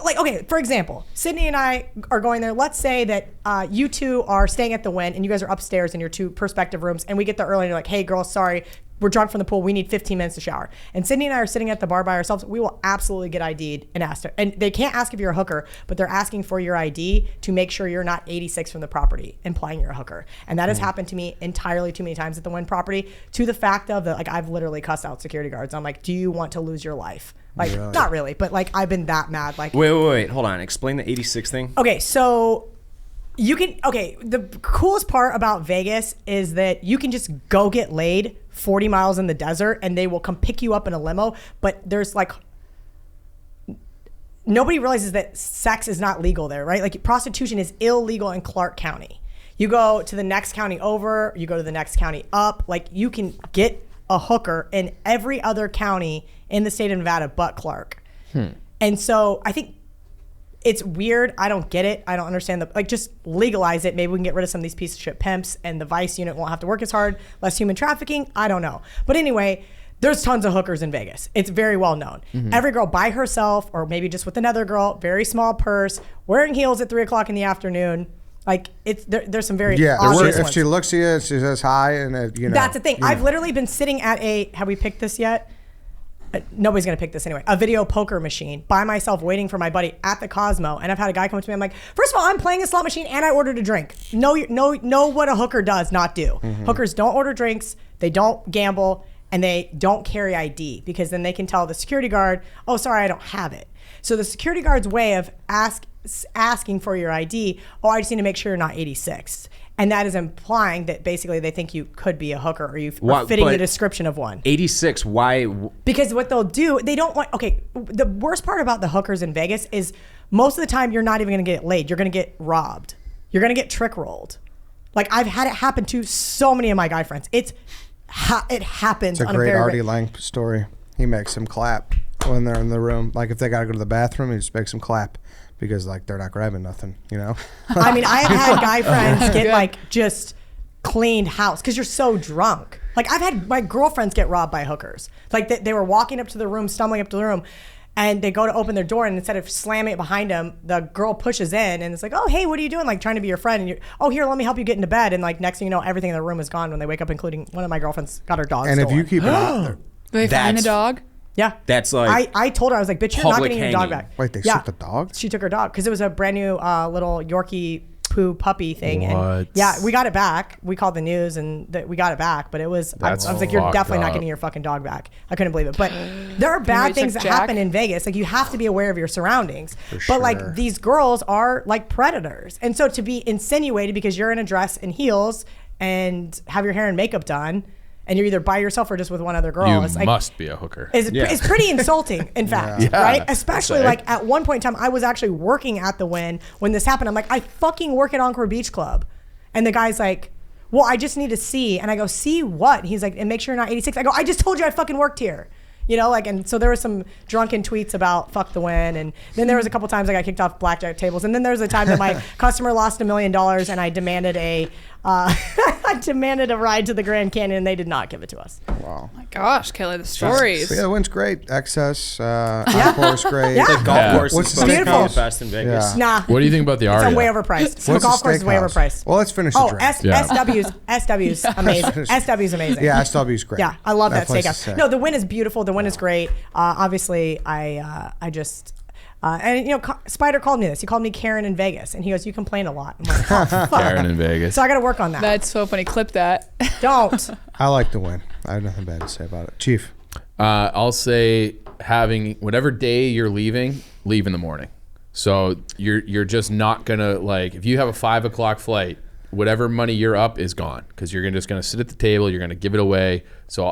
Like, okay, for example, Sydney and I are going there. Let's say that you two are staying at the Win and you guys are upstairs in your 2 perspective rooms, and we get there early and you're like, hey, girl, sorry, we're drunk from the pool. We need 15 minutes to shower. And Sydnie and I are sitting at the bar by ourselves. We will absolutely get ID'd and asked. And they can't ask if you're a hooker, but they're asking for your ID to make sure you're not 86 from the property, implying you're a hooker. And that has happened to me entirely too many times at the Wynn property, to the fact of like I've literally cussed out security guards. I'm like, do you want to lose your life? Like, not really, but like I've been that mad. Like, Wait. Hold on. Explain the 86 thing. Okay, so the coolest part about Vegas is that you can just go get laid 40 miles in the desert and they will come pick you up in a limo. But there's like, nobody realizes that sex is not legal there, right? Like prostitution is illegal in Clark County. You go to the next county over, you go to the next county up, like you can get a hooker in every other county in the state of Nevada but Clark. And so I think it's weird. I don't get it. I don't understand just legalize it. Maybe we can get rid of some of these piece of shit pimps and the vice unit won't have to work as hard. Less human trafficking. I don't know. But anyway, there's tons of hookers in Vegas. It's very well known. Every girl by herself or maybe just with another girl, very small purse, wearing heels at 3:00 in the afternoon. Like there's some very obvious if ones. she looks at you, she says hi, and that's the thing. I've literally been sitting at have we picked this yet? Nobody's gonna pick this anyway. A video poker machine by myself, waiting for my buddy at the Cosmo, and I've had a guy come up to me. I'm like, first of all, I'm playing a slot machine and I ordered a drink. Know what a hooker does not do. Hookers don't order drinks, they don't gamble, and they don't carry ID because then they can tell the security guard, oh, sorry, I don't have it. So the security guard's way of asking for your ID, oh, I just need to make sure you're not 86. And that is implying that basically they think you could be a hooker or you are fitting the description of one. 86, why? Because what they'll do, they don't want, the worst part about the hookers in Vegas is most of the time you're not even going to get laid. You're going to get robbed. You're going to get trick rolled. Like I've had it happen to so many of my guy friends. It happens. It's a great Artie Lang story. He makes them clap when they're in the room. Like if they got to go to the bathroom, he just makes them clap. Because like they're not grabbing nothing, I mean, I've had guy friends get like just cleaned house because you're so drunk. Like I've had my girlfriends get robbed by hookers. Like they were walking up to the room, stumbling up to the room, and they go to open their door, and instead of slamming it behind them, the girl pushes in and it's like, oh hey, what are you doing? Like trying to be your friend, and you're, oh here, let me help you get into bed. And like next thing you know, everything in the room is gone when they wake up, including one of my girlfriends got her dog and stolen. if you keep it out there. They find the dog? Yeah. That's like I told her, I was like, bitch, you're not public getting your dog hanging. back. Wait, they took the dog? She took her dog because it was a brand new little Yorkie poo puppy thing. What? And yeah, we got it back. We called the news and we got it back, but it was, I was like, you're definitely not getting your fucking dog back. I couldn't believe it. But there are bad things that happen in Vegas. Like you have to be aware of your surroundings. But like these girls are like predators. And so to be insinuated because you're in a dress and heels and have your hair and makeup done, and you're either by yourself or just with one other girl. You it's like, must be a hooker. It's pretty insulting, in fact, right? Especially like at one point in time, I was actually working at the Wynn when this happened. I'm like, I fucking work at Encore Beach Club. And the guy's like, well, I just need to see. And I go, see what? He's like, and make sure you're not 86. I go, I just told you I fucking worked here. And so there was some drunken tweets about fuck the Wynn. And then there was a couple times I got kicked off blackjack tables. And then there was a time that my customer lost $1 million and I demanded I demanded a ride to the Grand Canyon and they did not give it to us. Wow. Oh my gosh, Kelly, the stories. So yeah, the Wynn's great. Excess, Encore's great. Yeah. the golf course What's is the supposed to be beautiful? the best in Vegas. Nah. What do you think about the Aria? It's way overpriced. The What's golf the course is way steakhouse? overpriced. Well, let's finish the Oh, drink. SW's amazing. SW's amazing. Yeah, SW's great. Yeah, I love that place is steakhouse. sick. No, the Wynn is beautiful. The Wynn is great. Obviously, I just and Spider called me this. He called me Karen in Vegas, and he goes, "You complain a lot." I'm like, oh, fuck. Karen in Vegas. So I got to work on that. That's so funny. Clip that. Don't. I like the Wynn. I have nothing bad to say about it. Chief. I'll say having whatever day you're leaving, leave in the morning. So you're just not gonna like if you have a 5 o'clock flight, whatever money you're up is gone because you're just gonna sit at the table. You're gonna give it away. So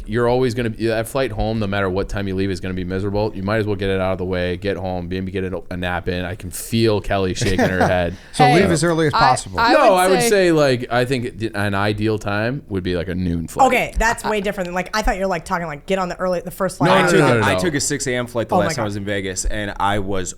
you're always gonna be that flight home. No matter what time you leave is gonna be miserable. You might as well get it out of the way. Get home. Maybe get a nap in. I can feel Kelly shaking her head. So Hey, leave as early as possible. I would say like I think an ideal time would be like a noon flight. Okay, that's way different than like I thought you're like talking like get on the first flight. No. I took a 6 a.m. flight the Oh my last time I God. was in Vegas, and I was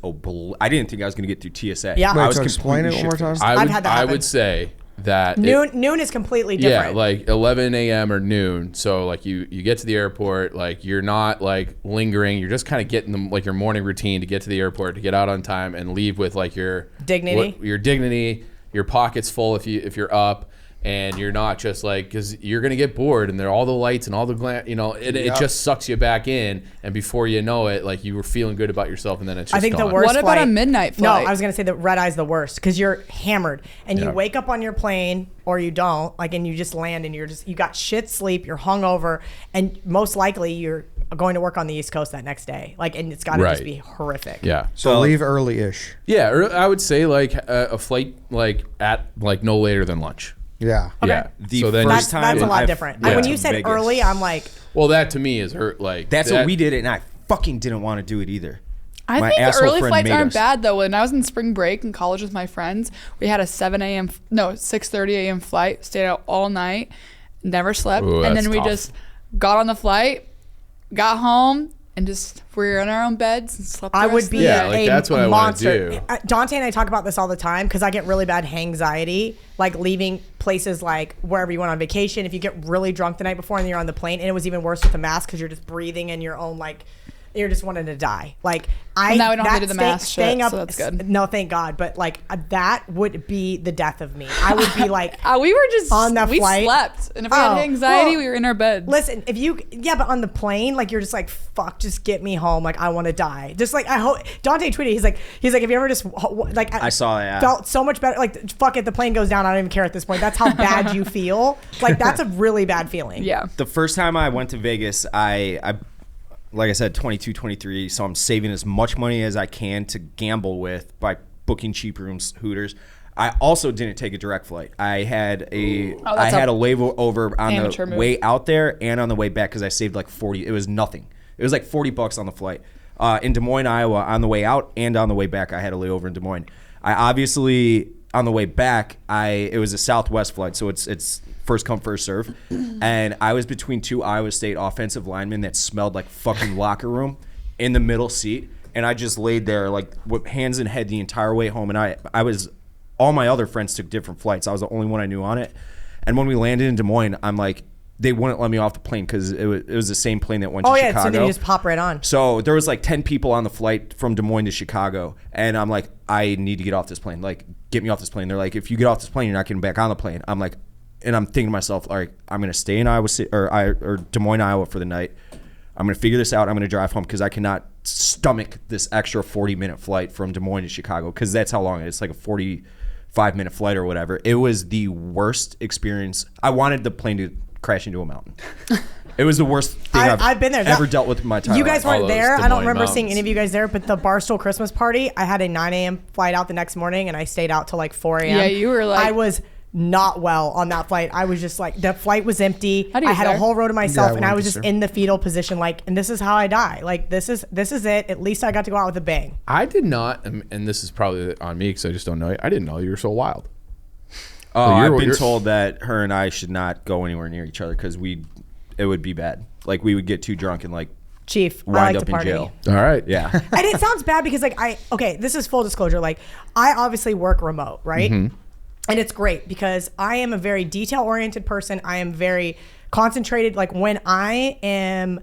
I didn't think I was going to get through TSA. Yeah. Wait, I so explain it one more time. I've had that I happen. would say that Noon is completely different. Yeah, like 11 a.m. or noon. So like you get to the airport, like you're not like lingering. You're just kind of getting like your morning routine to get to the airport, to get out on time and leave with like your Dignity. your dignity, your pockets full if you're up, and you're not just like, because you're gonna get bored, and there are all the lights and all the it just sucks you back in, and before you know it, like you were feeling good about yourself, and then it's just I think gone. the worst What about flight, a midnight No, flight? I was gonna say that red eye's the worst because you're hammered and you Yeah. wake up on your plane or you don't, like, and you just land and you got shit sleep, you're hungover, and most likely you're going to work on the East Coast that next day, like, and it's got to just Right. be horrific. Yeah. So leave early-ish. Yeah, or I would say like a flight like at like no later than lunch. Yeah. Yeah. The So then first That's a lot I've different. went When to you said Vegas. early, I'm like, well, that to me is hurt. Like That's that, what we did, and I fucking didn't want to do it either. I My think the asshole early friend flights made aren't us. bad though. When I was in spring break in college with my friends, we had a 6:30 a.m. flight. Stayed out all night, never slept, Ooh, and that's then we tough. just got on the flight, got home, and just we were in our own beds and slept. I the would rest be of the Yeah, day. like, a that's what I wanna monster. do. Dante and I talk about this all the time because I get really bad anxiety, like leaving places like wherever you went on vacation. If you get really drunk the night before and you're on the plane, and it was even worse with the mask because you're just breathing in your own, like, you're just wanting to die. Like, now we don't have to do the mask shit, staying up, so that's good. No, thank God. But like that would be the death of me. I would be like, We were just on the we flight? slept, and if we had Oh, anxiety, well, we were in our beds. listen, but on the plane, like, you're just like, fuck, just get me home. Like, I want to die. Just like, I hope. Dante tweeted, he's like, have you ever just, like, I saw that. felt so much better. Like, fuck it, the plane goes down. I don't even care at this point. That's how bad you feel. Like, that's a really bad feeling. Yeah. The first time I went to Vegas, I like I said, 22, 23, so I'm saving as much money as I can to gamble with by booking cheap rooms, Hooters. I also didn't take a direct flight. I had a that's a a layover on amateur the move. way out there and on the way back because I saved like 40. It was nothing. It was like $40 on the flight. In Des Moines, Iowa, on the way out and on the way back, I had a layover in Des Moines. I obviously, on the way back, it was a Southwest flight, so it's first come, first serve. And I was between two Iowa State offensive linemen that smelled like fucking locker room in the middle seat. And I just laid there like with hands and head the entire way home. And I was, all my other friends took different flights. I was the only one I knew on it. And when we landed in Des Moines, I'm like, they wouldn't let me off the plane because it was the same plane that went to Chicago. So then you just pop right on. So there was like 10 people on the flight from Des Moines to Chicago. And I'm like, I need to get off this plane. Like, get me off this plane. They're like, if you get off this plane, you're not getting back on the plane. I'm like, and I'm thinking to myself, all right, I'm going to stay in Iowa City, or Des Moines, Iowa for the night. I'm going to figure this out. I'm going to drive home because I cannot stomach this extra 40-minute flight from Des Moines to Chicago because that's how long it is. It's like a 45-minute flight or whatever. It was the worst experience. I wanted the plane to crash into a mountain. It was the worst thing I've been there. ever dealt with in my entire You guys life. weren't All those there. Des I don't Moines remember seeing mountains. any of you guys there, but the Barstool Christmas party, I had a 9 a.m. flight out the next morning, and I stayed out till like 4 a.m. Yeah, you were like- I was not well on that flight. I was just like, the flight was empty. How do you I had a fare? whole row to myself, Yeah, I and I went was to just see. in the fetal position, like, and this is how I die. Like, this is it. At least I got to go out with a bang. I did not, and this is probably on me because I just don't know you. I didn't know you were so wild. Oh, So I've been you're- told that her and I should not go anywhere near each other because it would be bad. Like we would get too drunk and like Chief, I wind like up to in party. jail. All right. Yeah. And it sounds bad because like this is full disclosure. Like, I obviously work remote, right? Mm-hmm. And it's great because I am a very detail oriented person. I am very concentrated. Like, when I am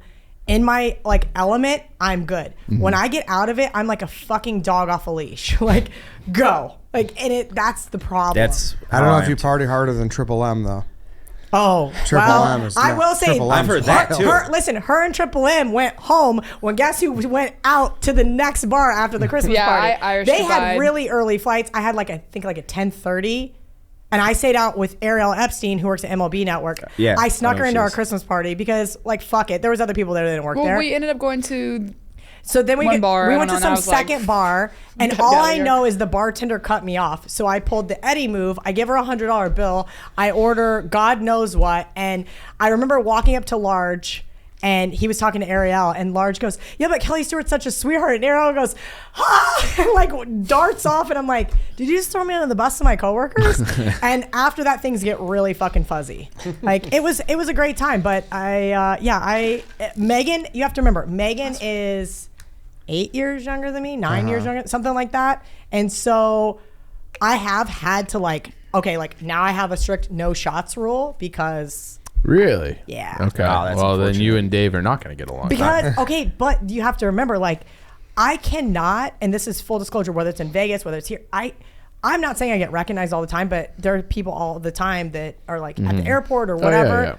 in my like element, I'm good. Mm-hmm. When I get out of it, I'm like a fucking dog off a leash. Like, go. Like, and that's the problem. That's I don't know if am you party harder than Triple M though. Oh, Triple well, M is I not- will say, Triple M's I've heard that, wild. too. Listen, her and Triple M went home when guess who went out to the next bar after the Christmas Yeah, party? Irish They had Divide. really early flights. I had like a 10:30. And I stayed out with Ariel Epstein, who works at MLB Network. Yeah, I snuck I know her she into our is. Christmas party because, like, fuck it. There was other people there that didn't work Well, there. we ended up going to So then One bar, we I went don't to know, and I some was like, second bar, and get all outta I here. know is the bartender cut me off. So I pulled the Eddie move. I give her $100 bill. I order God knows what, and I remember walking up to Large, and he was talking to Ariel, and Large goes, "Yeah, but Kelly Stewart's such a sweetheart." And Ariel goes, "Ah!" and like darts off, and I'm like, "Did you just throw me under the bus to my coworkers?" And after that, things get really fucking fuzzy. Like, it was a great time, but Megan, you have to remember, Megan is 8 years younger than me, 9 years younger, something like that. And so I have had to now I have a strict no shots rule because Really? Yeah. Okay. Wow, that's well, then you unfortunate. and Dave are not going to get along. but you have to remember, like, I cannot, and this is full disclosure, whether it's in Vegas, whether it's here, I'm not saying I get recognized all the time, but there are people all the time that are like at the airport or whatever. yeah.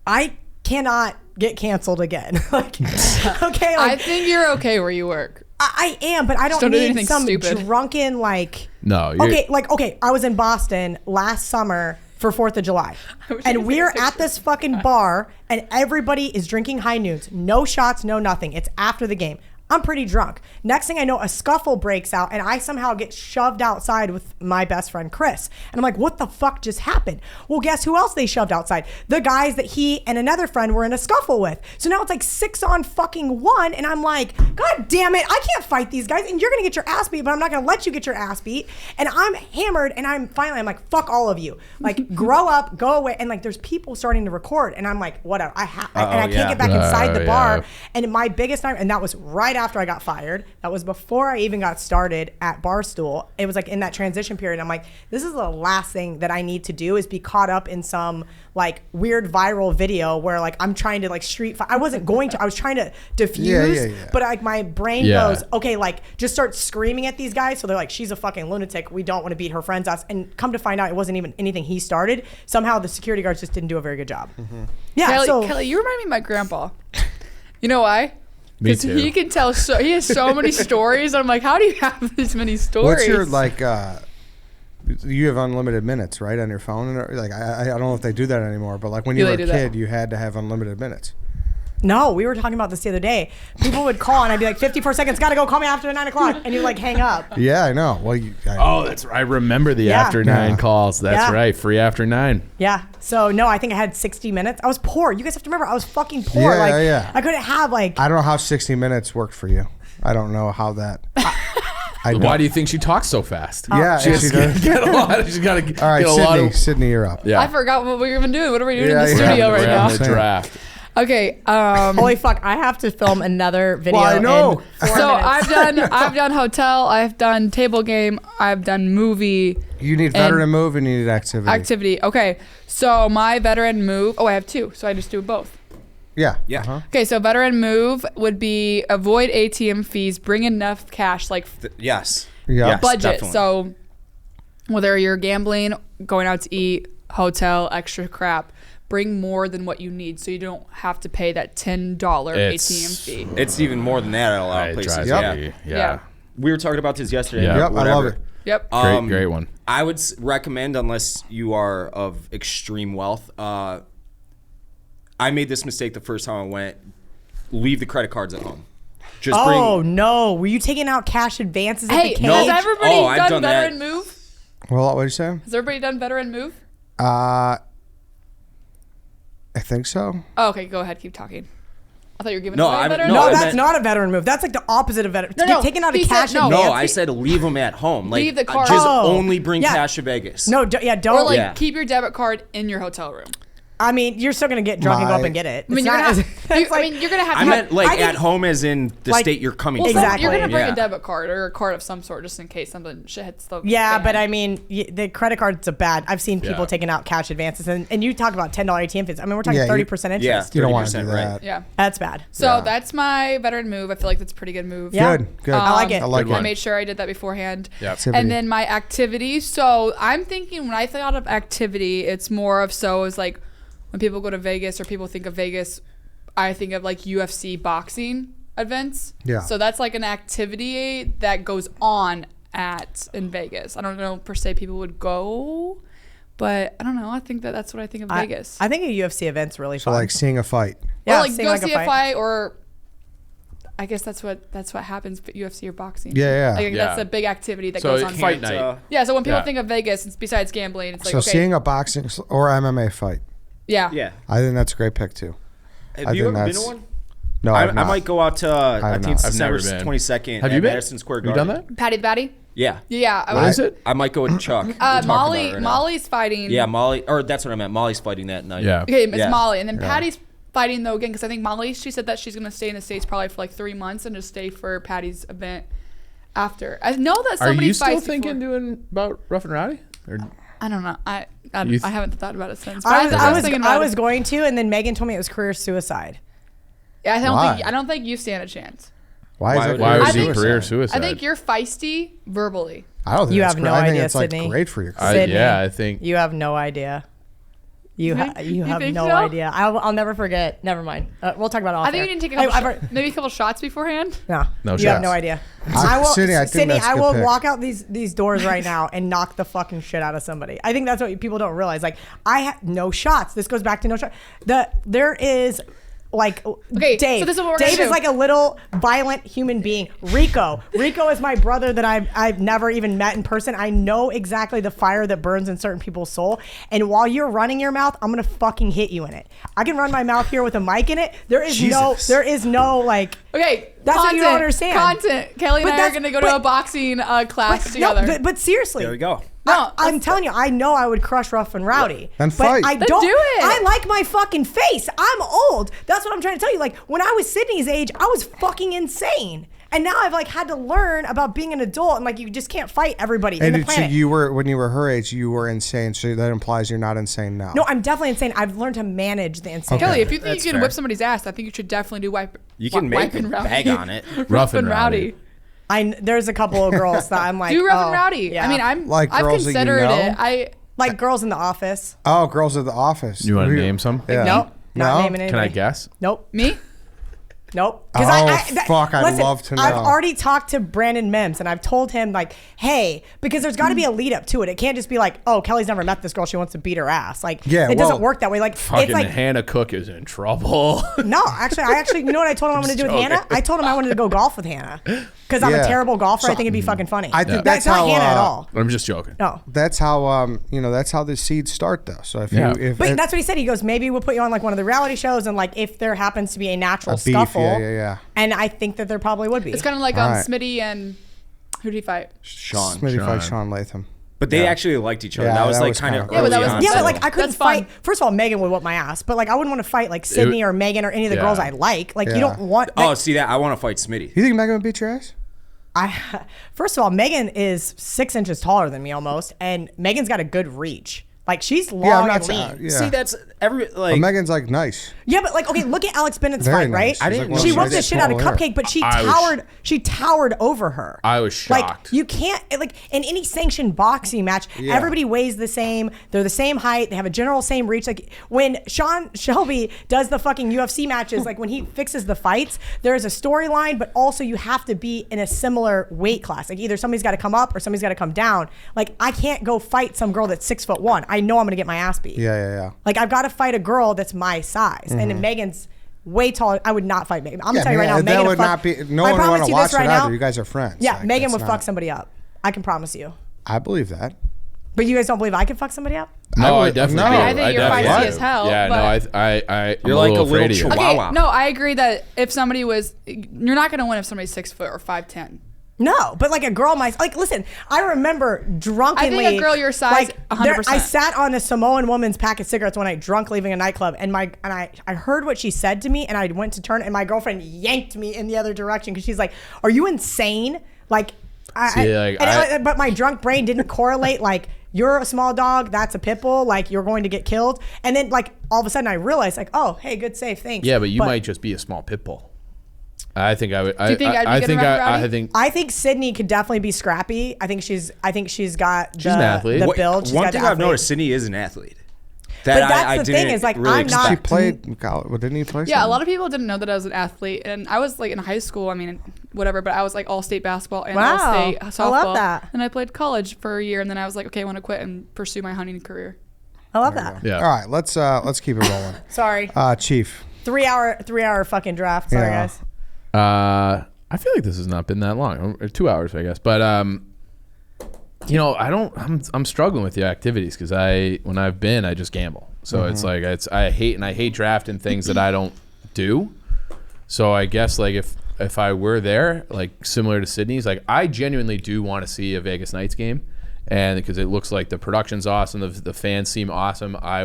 I cannot get canceled again. Like, okay, I like think you're okay where you work. I am, but I don't don't do need anything some stupid. drunken like. No. You're, Okay, I was in Boston last summer for 4th of July. And we're at this fucking bar and everybody is drinking high noons. No shots, no nothing. It's after the game. I'm pretty drunk. Next thing I know, a scuffle breaks out and I somehow get shoved outside with my best friend, Chris. And I'm like, what the fuck just happened? Well, guess who else they shoved outside? The guys that he and another friend were in a scuffle with. So now it's like 6 on fucking 1. And I'm like, God damn it. I can't fight these guys and you're going to get your ass beat, but I'm not going to let you get your ass beat. And I'm hammered and I'm like, fuck all of you. Like, grow up, go away. And like, there's people starting to record. And I'm like, whatever. I can't get back inside the bar. Yeah. And my biggest time, and that was right after I got fired. That was before I even got started at Barstool. It was like in that transition period. I'm like, this is the last thing that I need to do is be caught up in some like weird viral video where like I'm trying to like street fight. I wasn't going to. I was trying to diffuse, but like my brain goes, okay, like just start screaming at these guys. So they're like, she's a fucking lunatic. We don't want to beat her friend's ass. And come to find out, it wasn't even anything he started. Somehow the security guards just didn't do a very good job. Yeah. Kelly, you remind me of my grandpa. You know why? Me Because too. he can tell. He has so many stories. I'm like, how do you have this many stories? What's your like? You have unlimited minutes, right, on your phone? Like I don't know if they do that anymore, but like when you were a kid, you had to have unlimited minutes. No, we were talking about this the other day. People would call and I'd be like, 54 seconds, gotta go, call me after 9 o'clock. And you like hang up. Yeah, I know. Well, that's right. I remember the Yeah. after 9 Yeah. calls. That's Yeah. right. Free after 9. Yeah. So no, I think I had 60 minutes. I was poor. You guys have to remember, I was fucking poor. Yeah, like yeah. I couldn't have like. I don't know how 60 minutes worked for you. I don't know how that. Why do you think she talks so fast? Yeah, She and has she to does. get a lot. She's got to All right, get a lot of. Sydney, you're up. Yeah. I forgot what we were even doing. What are we doing Yeah, in the yeah. studio We're right having now? a draft. Okay. Holy fuck! I have to film another video. Well, I know. In 4 So minutes. I've done hotel, I've done table game, I've done movie You need veteran move and you need activity. Okay. So my veteran move. Oh, I have 2. So I just do both. Yeah. Yeah. Uh-huh. Okay. So veteran move would be avoid ATM fees, bring enough cash, like Yes. Yeah. Yes, budget. definitely. So whether you're gambling, going out to eat, hotel, extra crap, bring more than what you need so you don't have to pay that $10 ATM fee. It's even more than that at a lot of It places. drives Yeah. me- Yeah. We were talking about this yesterday. Yeah. Yep, I love whatever. it. Yep. Great one. I would recommend, unless you are of extreme wealth, I made this mistake the first time I went, leave the credit cards at home. Just Oh bring. no! Were you taking out cash advances at Hey, the cage? has everybody Oh, I've done done that. veteran move? Well, what did you say? Has everybody done veteran move? I think so. Oh, okay, go ahead. Keep talking. I thought you were giving No, away I- veteran no, No, move. I that's meant- not a veteran move. That's like the opposite of veteran. No, no, Taking out a he said cash no. advance. No, I said leave them at home. Like, Leave the card. just Oh. only bring Yeah. cash to Vegas. No, don't. Or like Yeah. keep your debit card in your hotel room. I mean, you're still gonna get drunk and go up My- and get it. I mean, It's you're not- gonna it's have, like- you're gonna have I to meant like I think- at home as in the Like- state you're coming well, from. Exactly. You're gonna bring Yeah. a debit card or a card of some sort just in case something shit hits the Yeah, fan. but I mean, the credit cards are bad. I've seen people Yeah. taking out cash advances, and you talk about $10 ATM fees. I mean, we're talking Yeah, you- 30% interest. Yeah. You don't want to do 30%, that. right. Yeah. That's bad. So Yeah. that's my veteran move. I feel like that's a pretty good move. Yeah. Good. I like it. I like Good I one. it. made sure I did that beforehand. Yep. Activity. And then my activity. So I'm thinking when I thought of activity, it's more of it's like when people go to Vegas or people think of Vegas, I think of like UFC boxing events. Yeah. So that's like an activity that goes on in Vegas. I don't know per se people would go, but I don't know. I think that's what I think of Vegas. I think a UFC event's really So fun. like seeing a fight. yeah, or like seeing go like see a fight or. I guess that's what happens for UFC or boxing. Yeah, yeah. Like, Yeah. That's a big activity that So goes on. fight here. night. Yeah, so when people Yeah. think of Vegas, it's besides gambling, it's like So okay, seeing a boxing or MMA fight. yeah, Yeah. I think that's a great pick too. Have I you think ever been to that's- one? No, I I've not. might go out to, I have think it's not. I've never December been. 22nd Have at you been? Madison Square You done Garden. that? Patty the Batty. Yeah. Yeah, I What was. is it? I might go with Chuck. We'll talk about Molly. it right now. Molly's fighting. Yeah, Molly. Or that's what I meant. Molly's fighting that night. Yeah. Okay, it's Yeah. Molly, and then Patty's fighting though again because I think Molly. She said that she's gonna stay in the States probably for like 3 months and just stay for Patty's event after. I know that Are somebody you still fights thinking before. doing about Rough and Rowdy? Or I don't know. I You haven't thought about it since. But I was thinking about I was it. going to, and then Megan told me it was career suicide. Yeah, Why? I don't think you stand a chance. Why is it? why I was he think- career suicide? I think you're feisty verbally. I don't think You that's have great. no I think idea, it's like Sydney. great for your career. Sydney, Yeah, I think. you have no idea. You have think no so? idea. I'll never forget. Never mind. We'll talk about it off I think air. we need to take a couple maybe a couple shots beforehand. No, No you have shots. no idea. Sydney, I think Sydney, that's a I good will pick. walk out these doors right now and knock the fucking shit out of somebody. I think that's what people don't realize. Like, I have no shots. This goes back to no shot. There is. Like, Okay, Dave. so this is what we're gonna Dave is do. like a little violent human being. Rico is my brother that I've never even met in person. I know exactly the fire that burns in certain people's soul. And while you're running your mouth, I'm gonna fucking hit you in it. I can run my mouth here with a mic in it. There is no like. Okay, That's what you don't understand. Content. Kelly and But I are that's- going to go to but- a boxing class No, together. but seriously. There we go. No, I'm telling you, I know I would crush Rough and Rowdy. Then but fight. I Then don't. do it. I like my fucking face. I'm old. That's what I'm trying to tell you. Like, when I was Sydney's age, I was fucking insane. And now I've like had to learn about being an adult, and like you just can't fight everybody in the And so planet. you were when you were her age, you were insane. So that implies you're not insane now. No, I'm definitely insane. I've learned to manage the insanity. Kelly, if you think That's you can fair. whip somebody's ass, I think you should definitely do You can make a and rowdy. bag on it. Rough and rowdy. There's a couple of girls that I'm like, Do rough oh, and rowdy. yeah. I mean, I've Like girls that you considered know? it. like girls in the office. Oh, girls at the office. You want Who- to name some? Yeah. Nope, not No? naming anybody. Can I guess? Nope. Me? Nope. Oh, fuck, I'd love to I've know. already talked to Brandon Mims and I've told him like, hey, because there's got to be a lead up to it. It can't just be like, oh, Kelly's never met this girl. She wants to beat her ass. Like, Yeah, it doesn't well, work that way. Like, Fucking it's like, Hannah Cook is in trouble. no, actually, you know what I told him I wanted to do with joking. Hannah? I told him I wanted to go golf with Hannah because I'm Yeah. a terrible golfer. So- I think it'd be fucking funny. I think that's that's not how, Hannah at all. I'm just joking. No. That's how that's how the seeds start though. So if Yeah. you if But it- that's what he said. He goes, maybe we'll put you on like one of the reality shows, and like if there happens to be a natural A beef, scuffle, yeah. and I think that there probably would be. It's kind of like Alright. Smitty and who did he fight? Sean. Smitty fight Sean Latham. But they Yeah. actually liked each other. Yeah, that was that like was kind kinda of Yeah, but early that was- on. Yeah, but so- like I couldn't That's fun. fight. First of all, Megan would whip my ass, but like I wouldn't want to fight like Sydney or Megan or any of the Yeah. girls I like. Like Yeah. you don't want. Oh, see that? I want to fight Smitty. You think Megan would beat your ass? First of all, Megan is 6 inches taller than me almost, and Megan's got a good reach. Like she's long I'm and not lean. yeah. See, that's every But like. Megan's like nice. Yeah, but like, okay, look at Alex Bennett's Very fight, nice. right? She's I didn't know She she whooped had the shit out of small hair. Cupcake, but she I was- towered over her. I was Like shocked. you can't like in any sanctioned boxing match, Yeah. everybody weighs the same. They're the same height. They have a general same reach. Like when Sean Shelby does the fucking UFC matches, like when he fixes the fights, there is a storyline, but also you have to be in a similar weight class. Like either somebody's got to come up or somebody's got to come down. Like I can't go fight some girl that's 6'1". I know I'm gonna get my ass beat. Yeah. Like I've got to fight a girl that's my size, and Megan's way taller. I would not fight Megan. I'm gonna tell you right now, that Megan would not be. No I one would promise want to you watch this right it now. either. You guys are friends. Yeah, Like, Megan that's would not- fuck somebody up. I can promise you. I believe that. But you guys don't believe I could fuck somebody up? No, I would- definitely. no. do. I mean, I think you're definitely feisty do. as hell, Yeah, no, but- I'm You're a like little a afraid little of you. chihuahua. Okay, Wow. no, I agree that if somebody was, you're not going to win if somebody's 6 foot or 5'10". No, but like a girl my like listen, I remember drunkenly. I think a girl your size, 100%. I sat on a Samoan woman's pack of cigarettes one night, drunk, leaving a nightclub, and I heard what she said to me, and I went to turn, and my girlfriend yanked me in the other direction because she's like, "Are you insane?" Like, but my drunk brain didn't correlate like. You're a small dog. That's a pit bull. Like you're going to get killed. And then like all of a sudden I realized like, oh, hey, good save. Thanks. Yeah, but you might just be a small pit bull. I think I would. you think I'd be I good think enough, I Rowdy? think I think Sydney could definitely be scrappy. I think she's got the, an athlete. the What- build. She's One got thing the I've athlete. noticed, Sydney is an athlete. But That that's I the didn't thing is, like, really I'm not- She expect. played in college. Well, didn't he play? Yeah, a something? lot of people didn't know that I was an athlete, and I was like in high school. I mean, whatever, but I was like all state basketball and Wow. all state I softball. love that. And I played college for a year, and then I was like, okay, I want to quit and pursue my hunting career. I love that. yeah. All right, let's keep it rolling. Sorry, Chief. 3 hour fucking draft. Sorry Yeah. guys. I feel like this has not been that long, or 2 hours, I guess. But you know, I'm struggling with the activities because when I've been, I just gamble. So it's like I hate drafting things that I don't do. So I guess like if I were there, like similar to Sydney's, like I genuinely do want to see a Vegas Knights game, and because it looks like the production's awesome, the fans seem awesome. I'd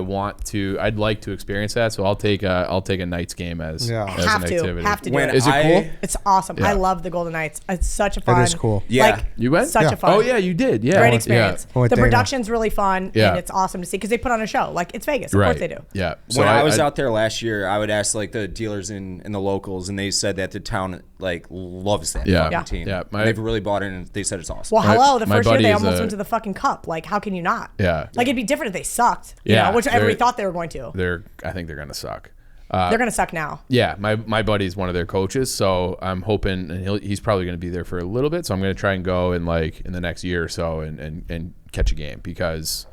like to experience that, so I'll take a Knights game as an activity. Have to do When it. Is it cool? It's awesome. Yeah. I love the Golden Knights. It's such a fun. It is cool. Yeah. Like, You went? Such Yeah. a fun. Oh yeah, you did. Yeah, Great experience. With The Dana. production's really fun, Yeah. and it's awesome to see because they put on a show. Like, it's Vegas. Of Right. course they do. Yeah. When I was out there last year, I would ask like the dealers in the locals, and they said that the town like loves that Yeah. fucking Yeah. team. Yeah. They've really bought it, and they said it's awesome. Well, My- hello. The my first year buddy they is almost a- went to the fucking cup. Like, how can you not? Yeah. Like, it'd be different if they sucked. You Yeah. know, which everybody They're- thought they were going to. I think they're gonna suck. They're gonna suck now. Yeah, my buddy's one of their coaches, so I'm hoping, and he's probably going to be there for a little bit. So I'm going to try and go in the next year or so and catch a game because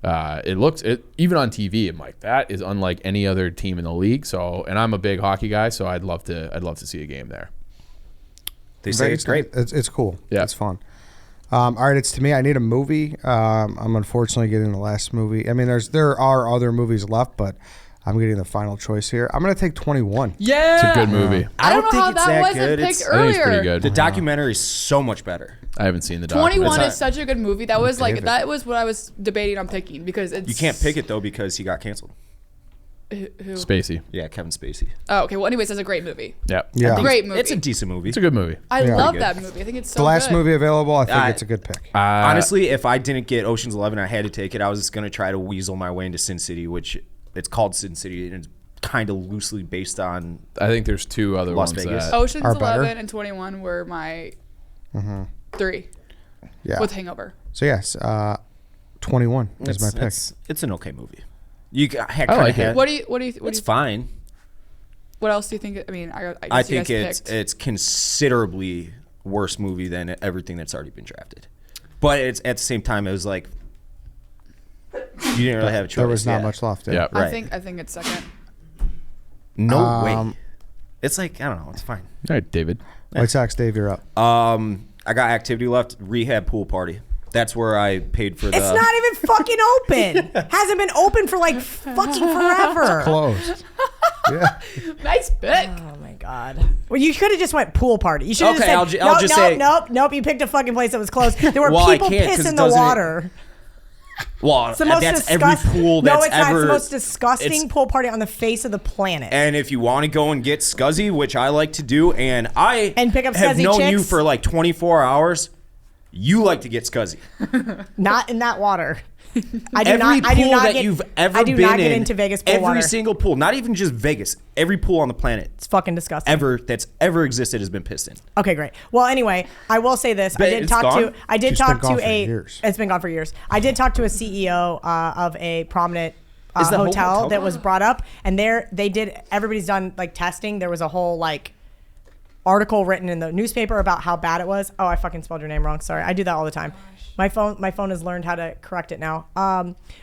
it even on TV. I'm like, that is unlike any other team in the league. So, and I'm a big hockey guy, so I'd love to see a game there. They say it's great. It's cool. Yeah. It's fun. All right, it's to me. I need a movie. I'm unfortunately getting the last movie. I mean, there are other movies left, but I'm getting the final choice here. I'm going to take 21. Yeah. It's a good movie. I don't know think how it's that that wasn't good. picked It's- I think it's pretty earlier. good. The documentary is so much better. I haven't seen the doc. 21 It's is such a good movie. That was David. that was what I was debating on picking because it's You can't pick it though because he got canceled. Who? Spacey. Yeah, Kevin Spacey. Oh, okay. Well, anyways, it's a great movie. Yeah. Yeah. Great movie. It's a decent movie. It's a good movie. I Yeah. love Pretty that good. movie. I think it's so The last good. movie available, I think I- it's a good pick. Honestly, if I didn't get Ocean's 11, I had to take it. I was just gonna try to weasel my way into Sin City, which it's called Sin City, and it's kind of loosely based on. I think there's two other Las ones Vegas. that Ocean's Are better. 11 and 21 were my 3 Yeah. with Hangover. So yes, 21 is my pick. It's an okay movie. You heck, I like it. What do you It's fine. what else do you think? I mean, I I guess you think guys picked. it's considerably worse movie than everything that's already been drafted. But it's at the same time, it was like you didn't really have a choice. There was not yeah. much left. Yeah. Right. I think it's second. No way. It's like I don't know. It's fine. All right, David. White Sox, Dave, you're up. I got activity left. Rehab pool party. That's where I paid for the. It's not even fucking open. Hasn't been open for like fucking forever. Closed. Yeah. Nice pick. Oh my god. Well, you could have just went pool party. You should have Okay, just said, I'll just say- nope. You picked a fucking place that was closed. There were Well, I people can't, 'cause piss it in the doesn't- water. Well, It's the most that's disgust- every pool No, that's it's not. ever. It's the most disgusting it's- pool party on the face of the planet. And if you want to go and get scuzzy, which I like to do, and I And pick up have scuzzy known you chicks? for like 24 hours, you like to get scuzzy. Not in that water. I do Every not. I do pool not that get. you've ever I do been not get in, into Vegas pool every water. single pool, not even just Vegas, every pool on the planet It's fucking disgusting. ever that's ever existed has been pissed in. Okay, great. Well, anyway, I will say this. But I did it's talk gone? to. I did It's talk been gone to for a. years. It's been gone for years. I did talk to a CEO of a prominent Is the whole hotel hotel that gone? was brought up, and they did. Everybody's done like testing. There was a whole like article written in the newspaper about how bad it was. Oh, I fucking spelled your name wrong. Sorry, I do that all the time. My phone has learned how to correct it now.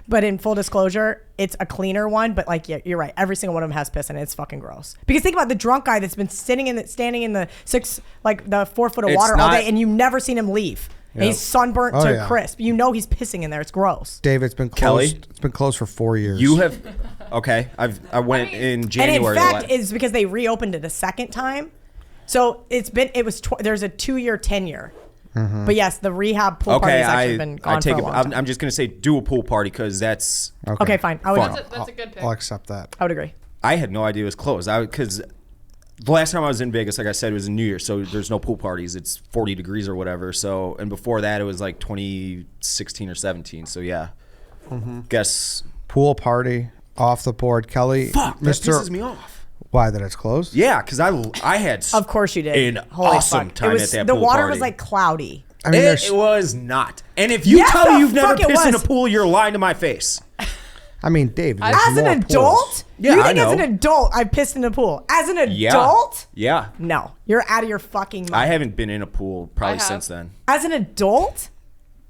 But in full disclosure, it's a cleaner one. But like, yeah, you're right. Every single one of them has piss in it. It's fucking gross. Because think about the drunk guy that's been standing in the 4 foot of It's water all not- day, and you've never seen him leave. And he's sunburnt Oh, to yeah. crisp. You know he's pissing in there. It's gross. Dave, it's been Kelly? closed. It's been closed for 4 years. You have, okay. I went in And January. in fact, it's because they reopened it a second time. So there's a 2-year tenure. But yes, the rehab pool party okay. has actually been gone for a long time. I'm just gonna say do a pool party because that's. Okay, fine. I would, Fun. That's a good pick. I'll accept that. I would agree. I had no idea it was closed. Because the last time I was in Vegas, like I said, it was in New Year, so there's no pool parties. It's 40 degrees or whatever. So, and before that, it was like 2016 or 17. So yeah, guess. Pool party off the board. Kelly, Fuck, that pisses me off. Why that it's closed? Yeah, because I had. Of course you did. An Holy awesome fuck. time It was, at that the pool water party. was like cloudy. I mean, It was not. And if you Yes, tell me the you've never fuck it pissed in a was. pool, you're lying to my face. I mean, Dave. there's As an more adult? pools. Yeah, you I think as know. an adult I pissed in a pool? As an Yeah. adult? Yeah. No. You're out of your fucking mind. I haven't been in a pool I probably have. since then. As an adult?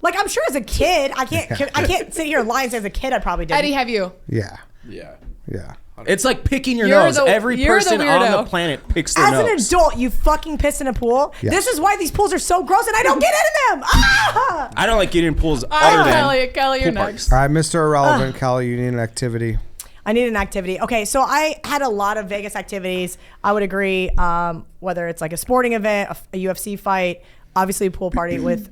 Like I'm sure as a kid, I can't sit here and lie and say as a kid I probably did. Eddie, have you? Yeah. Yeah. Yeah. It's like picking your You're nose. Every you're the person on the weirdo. planet picks their As nose. an adult, you fucking piss in a pool. Yes. This is why these pools are so gross, and I don't get into them. Ah! I don't like getting in pools All other right, than Kelly, you're pool parties. next. All right, Mr. Irrelevant, Kelly, you need an activity. I need an activity. Okay, so I had a lot of Vegas activities. I would agree, whether it's like a sporting event, a UFC fight, obviously a pool party with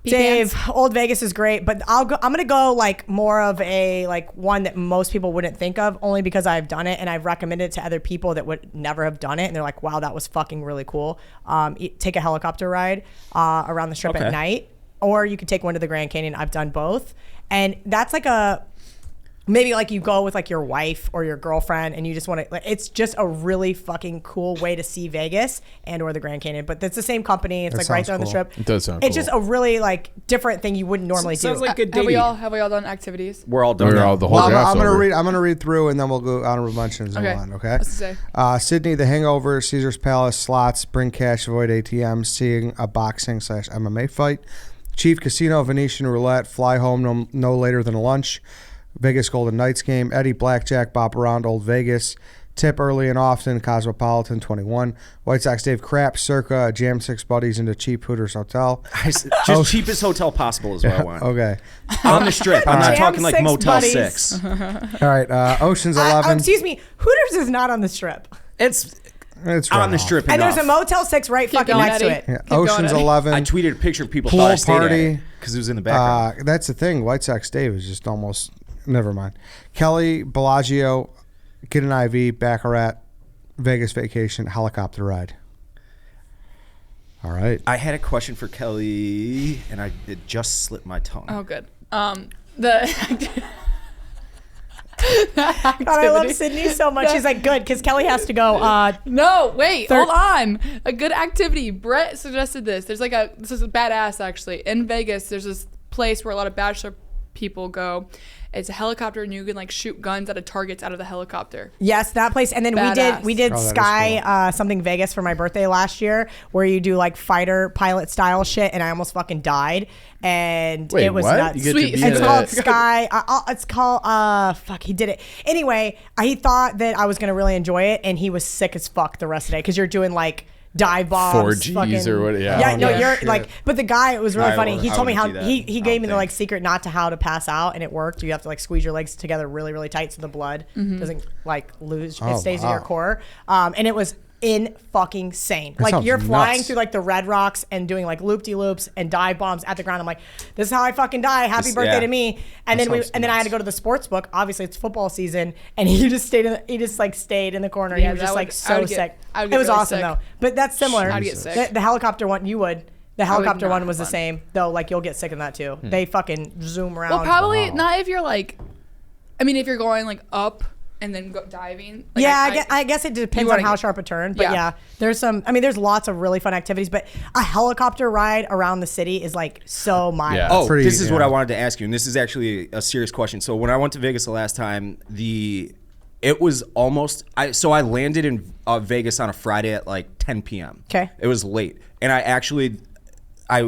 Dave, Old Vegas is great, but I'm gonna go like more of a like one that most people wouldn't think of, only because I've done it and I've recommended it to other people that would never have done it, and they're like, wow, that was fucking really cool. Take a helicopter ride around the strip at night, or you could take one to the Grand Canyon. I've done both, and that's like maybe like you go with like your wife or your girlfriend and you just want to, like, it's just a really fucking cool way to see Vegas and or the Grand Canyon, but it's the same company. It's like right there on the strip. It does sound It's cool. just a really like different thing you wouldn't normally do. Sounds like good Have dating. we all done activities? We're all done. We're now. all the whole Well, draft's I'm gonna over. read. I'm gonna read through, and then we'll go honorable mentions and on. Okay. What's to say? Sydney, The Hangover, Caesar's Palace, slots, bring cash, avoid ATMs, seeing a boxing/MMA fight, Chief Casino, Venetian Roulette, fly home no later than lunch, Vegas Golden Knights game, Eddie Blackjack, Bop Around, Old Vegas, tip early and often, Cosmopolitan 21, White Sox Dave Crap, Circa, jam 6 buddies into cheap Hooters Hotel. Just cheapest hotel possible is what I want. Okay. On the strip. I'm not Jam talking like 6 Motel buddies. 6. All right. Ocean's 11. Excuse me, Hooters is not on the strip, It's It's on right the off. strip and enough. there's a Motel 6 right fucking going, next to Eddie. it. Yeah, Keep going, Ocean's Eddie. 11. I tweeted a picture of people Pool thought I stayed party. at it because it was in the background. That's the thing. White Sox Dave is just almost. Never mind. Kelly Bellagio, get an IV, Baccarat, Vegas vacation, helicopter ride. All right. I had a question for Kelly, and it just slipped my tongue. Oh, good. God, I love Sydney so much. She's like, good, because Kelly has to go. No, wait, hold on. A good activity. Brett suggested this. There's like this is badass actually. In Vegas, there's this place where a lot of bachelor people go. It's a helicopter, and you can like shoot guns at targets out of the helicopter. Yes, that place. And then Badass. we did Oh, that is Sky something Vegas for my birthday last year, where you do like fighter pilot style shit, and I almost fucking died. And Wait, it was what? nuts. You get Sweet. to be It's in called a- Sky. It's called fuck. He did it anyway. He thought that I was gonna really enjoy it, and he was sick as fuck the rest of the day because you're doing like dive bombs, 4Gs fucking, or what- yeah. Yeah, no, Yeah. you're like. But the guy, it was really I funny. would- He I told me how wouldn't do that. he I gave don't me the think. like secret not to how to pass out, and it worked. You have to like squeeze your legs together really, really tight so the blood doesn't like lose. Oh, It stays in wow. your core. And it was in fucking sane. Like sounds you're flying nuts. through like the red rocks and doing like loop-de-loops and dive bombs at the ground. I'm like, this is how I fucking die. Happy This- birthday yeah. to me. And That then sounds I had nuts. to go to the sports book. Obviously it's football season, and he just stayed in the corner. Yeah, He was that just would- like I so would get- sick. I would It get was really awesome sick. though. But that's similar. I'd get sick. The helicopter one, you would. The helicopter not one was the fun. same, though. Like you'll get sick in that too. They fucking zoom around. Well, probably not if you're like, I mean, if you're going like up and then go diving. Like, Yeah, I guess it depends on wanna how get- sharp a turn. But Yeah. yeah, there's lots of really fun activities. But a helicopter ride around the city is like so mild. Yeah. Oh, Pretty- this is what yeah. I wanted to ask you, and this is actually a serious question. So when I went to Vegas the last time, it was almost. I landed in Vegas on a Friday at like 10 p.m. Okay. It was late, and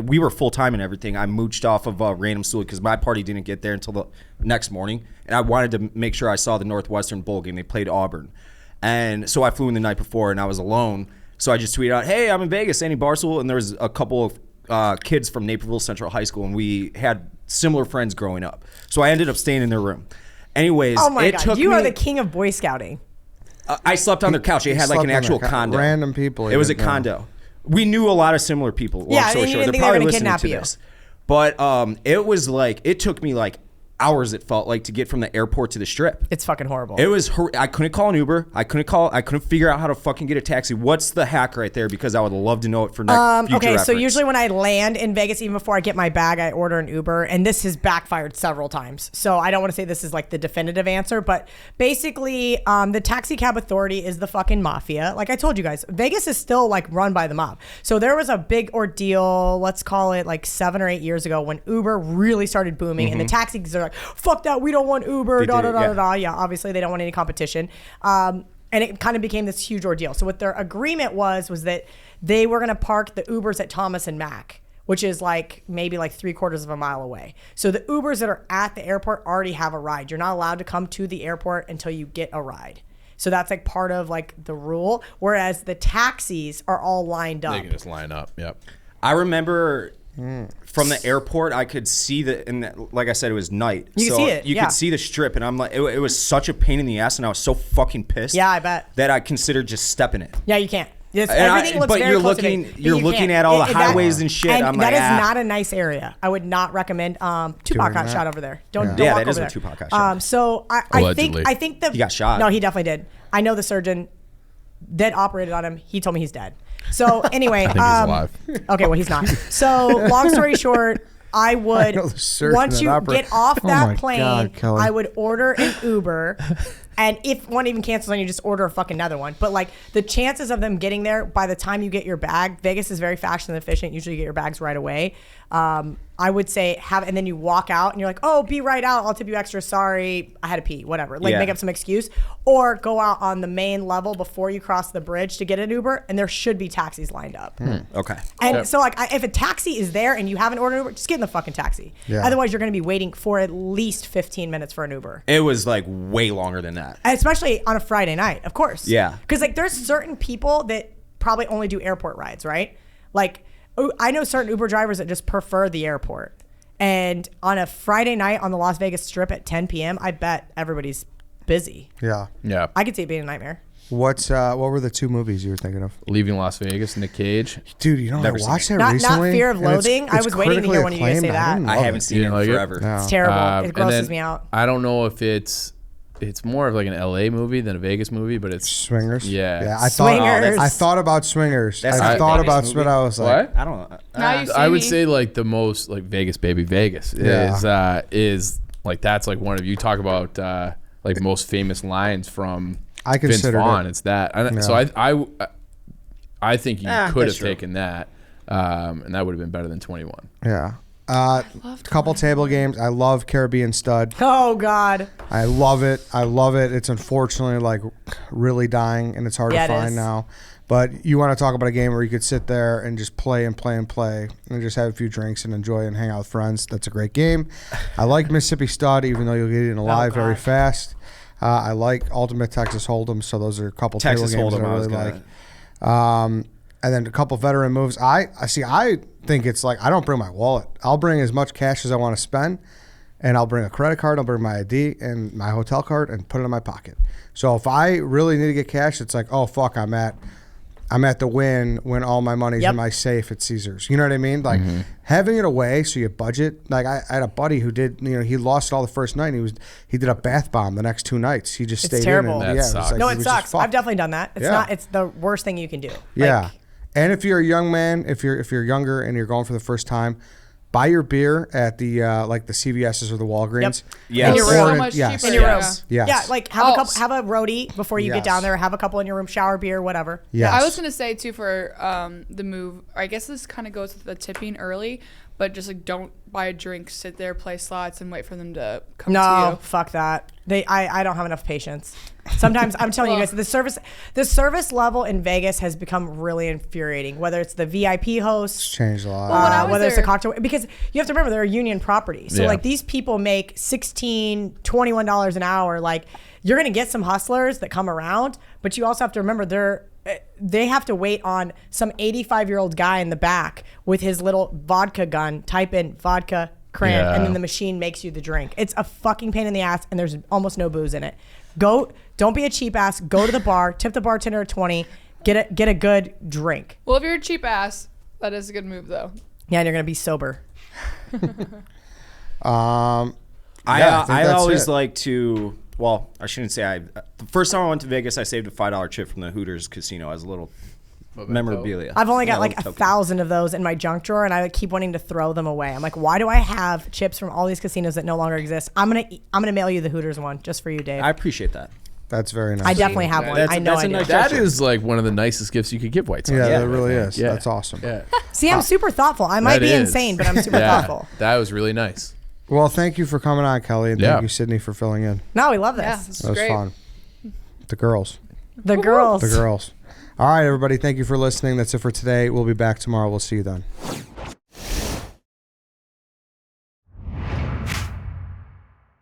we were full time and everything. I mooched off of a random stool because my party didn't get there until the next morning, and I wanted to make sure I saw the Northwestern bowl game. They played Auburn, and so I flew in the night before, and I was alone. So I just tweeted out, "Hey, I'm in Vegas, any Barstool?" And there was a couple of kids from Naperville Central High School, and we had similar friends growing up. So I ended up staying in their room. Anyways, Oh my it god, took you me, are the king of Boy Scouting. I slept on their couch. They had like slept an on actual their condo. random people It was a even, yeah. condo. We knew a lot of similar people. Long Yeah, story and you short. didn't They're think they were probably gonna listening kidnap to you. this. But it was like it took me like hours. It felt like to get from the airport to the Strip. It's fucking horrible. It was. I couldn't call an Uber. I couldn't figure out how to fucking get a taxi. What's the hack right there? Because I would love to know it for next future Okay, so reference. usually when I land in Vegas, even before I get my bag, I order an Uber, and this has backfired several times. So I don't want to say this is like the definitive answer, but basically, the taxi cab authority is the fucking mafia. Like I told you guys, Vegas is still like run by the mob. So there was a big ordeal, let's call it like 7 or 8 years ago, when Uber really started booming, and the taxis are like, "Fuck that, we don't want Uber." They Da did da it, da yeah. da da. Yeah, obviously they don't want any competition. And it kind of became this huge ordeal. So what their agreement was that they were going to park the Ubers at Thomas and Mack, which is like maybe like 3/4 of a mile away. So the Ubers that are at the airport already have a ride. You're not allowed to come to the airport until you get a ride. So that's like part of like the rule. Whereas the taxis are all lined up. They can just line up. Yep. I remember from the airport, I could see like I said, it was night. You could see it, You yeah. could see the Strip, and I'm like, it was such a pain in the ass, and I was so fucking pissed. Yeah, I bet. That I considered just stepping it. Yeah, you can't. Yes, And everything looks but very you're close to looking, Vegas. you're You looking can't. at all the That- highways and shit. And I'm that like, is ah. not a nice area. I would not recommend. Tupac Doing got that. shot over there. Don't Yeah. walk that is over where there. Tupac got shot. So I think Allegedly. he got shot. No, he definitely did. I know the surgeon that operated on him. He told me he's dead. So anyway, I think he's alive. Okay, well he's not. So long story short, I would know the surgeon once that you operated- get off Oh that my plane, God, Kelly. I would order an Uber. And if one even cancels on you, just order a fucking another one. But like the chances of them getting there by the time you get your bag, Vegas is very fast and efficient. Usually you get your bags right away. I would say and then you walk out and you're like, oh, be right out. I'll tip you extra. Sorry, I had to pee, whatever. Like Yeah. make up some excuse. Or go out on the main level before you cross the bridge to get an Uber. And there should be taxis lined up. Okay. And so like if a taxi is there and you haven't ordered an Uber, just get in the fucking taxi. Yeah. Otherwise you're going to be waiting for at least 15 minutes for an Uber. It was like way longer than that. Especially on a Friday night, of course. Yeah. Because like there's certain people that probably only do airport rides, right? Like I know certain Uber drivers that just prefer the airport. And on a Friday night on the Las Vegas Strip at 10 p.m., I bet everybody's busy. Yeah. Yeah. I could see it being a nightmare. What were the two movies you were thinking of? Leaving Las Vegas, Nick Cage. Dude, you know, Never I seen watched it. that Not recently. Fear of and it's- Loathing. I it's was waiting to hear one of you guys say critically acclaimed. that. I love haven't it. seen You it didn't in like it? forever. No. It's terrible. It And grosses then me out. I don't know if it's more of like an LA movie than a Vegas movie, but it's Swingers. Yeah. Yeah. I Swingers. thought about Swingers. That's I not a thought Vegas about movie. Swingers. I was like, what? I don't know. Now you see I would me. say like the most like Vegas baby Vegas Yeah. is like that's like one of you talk about like most famous lines from I Vince considered Vaughn. it. It's that. So Yeah. I think you could that's have true. taken that, and that would have been better than 21. yeah. A couple table games. I love Caribbean Stud. Oh, God. I love it. I love it. It's unfortunately like really dying, and it's hard Yeah, to it find is. now. But you want to talk about a game where you could sit there and just play and play and play and just have a few drinks and enjoy and hang out with friends. That's a great game. I like Mississippi Stud, even though you'll get eaten alive very God. fast. I like Ultimate Texas Hold'em, so those are a couple Texas table games Hold'em, that I I was really gonna- like. And then a couple veteran moves. I think it's like I don't bring my wallet. I'll bring as much cash as I want to spend, and I'll bring a credit card. I'll bring my ID and my hotel card and put it in my pocket. So if I really need to get cash, it's like, oh fuck, I'm at the Wynn when all my money's Yep. in my safe at Caesars. You know what I mean? Like having it away so you budget. Like I had a buddy who did. You know, he lost it all the first night. And he did a bath bomb the next 2 nights. He just It's stayed terrible. in. And, That yeah, it was sucks. like, No, he it was just sucks. fucked. I've definitely done that. It's Yeah. not. It's the worst thing you can do. Yeah. Like, And if you're a young man, if you're younger and you're going for the first time, buy your beer at the like the CVS's or the Walgreens. Yeah. In your Or room. So much yes. cheaper. in your room. Yes. Yeah, like have a Oh. couple, have a roadie before you Yes. get down there. Have a couple in your room, shower, beer, whatever. Yes. I was gonna say too for the move. I guess this kind of goes with the tipping early, but just like don't buy a drink, sit there, play slots, and wait for them to come to No, you. fuck that. I don't have enough patience. Sometimes I'm telling you guys, the service level in Vegas has become really infuriating. Whether it's the VIP hosts, changed a lot. Well, when I was whether it's a there- cocktail, because you have to remember they're a union property. So Yeah. like these people make $16, $21 an hour. Like you're gonna get some hustlers that come around, but you also have to remember they have to wait on some 85-year-old guy in the back with his little vodka gun. Type in vodka cran, Yeah. and then the machine makes you the drink. It's a fucking pain in the ass, and there's almost no booze in it. Don't be a cheap ass. Go to the bar, tip the bartender a 20, get a good drink. Well, if you're a cheap ass, that is a good move though. Yeah, and you're gonna be sober. Yeah, I think I that's always it. like to. Well, I shouldn't say the first time I went to Vegas, I saved a $5 chip from the Hooters casino as a little memorabilia. I've only got Yeah, like little token. 1,000 of those in my junk drawer, and I keep wanting to throw them away. I'm like, why do I have chips from all these casinos that no longer exist? I'm gonna mail you the Hooters one just for you, Dave. I appreciate that. That's very nice. I definitely have one. That's- I know that's I a do. nice That gesture. is like one of the nicest gifts you could give White Sox. Yeah, Yeah. that really is. Yeah. That's awesome. Yeah. See, I'm super thoughtful. I might That be is. insane, but I'm super thoughtful. That was really nice. Well, thank you for coming on, Kelly, and Yeah. thank you, Sydney, for filling in. No, we love Yeah, this. this That is was great. fun. The girls. The girls. The girls. All right, everybody. Thank you for listening. That's it for today. We'll be back tomorrow. We'll see you then.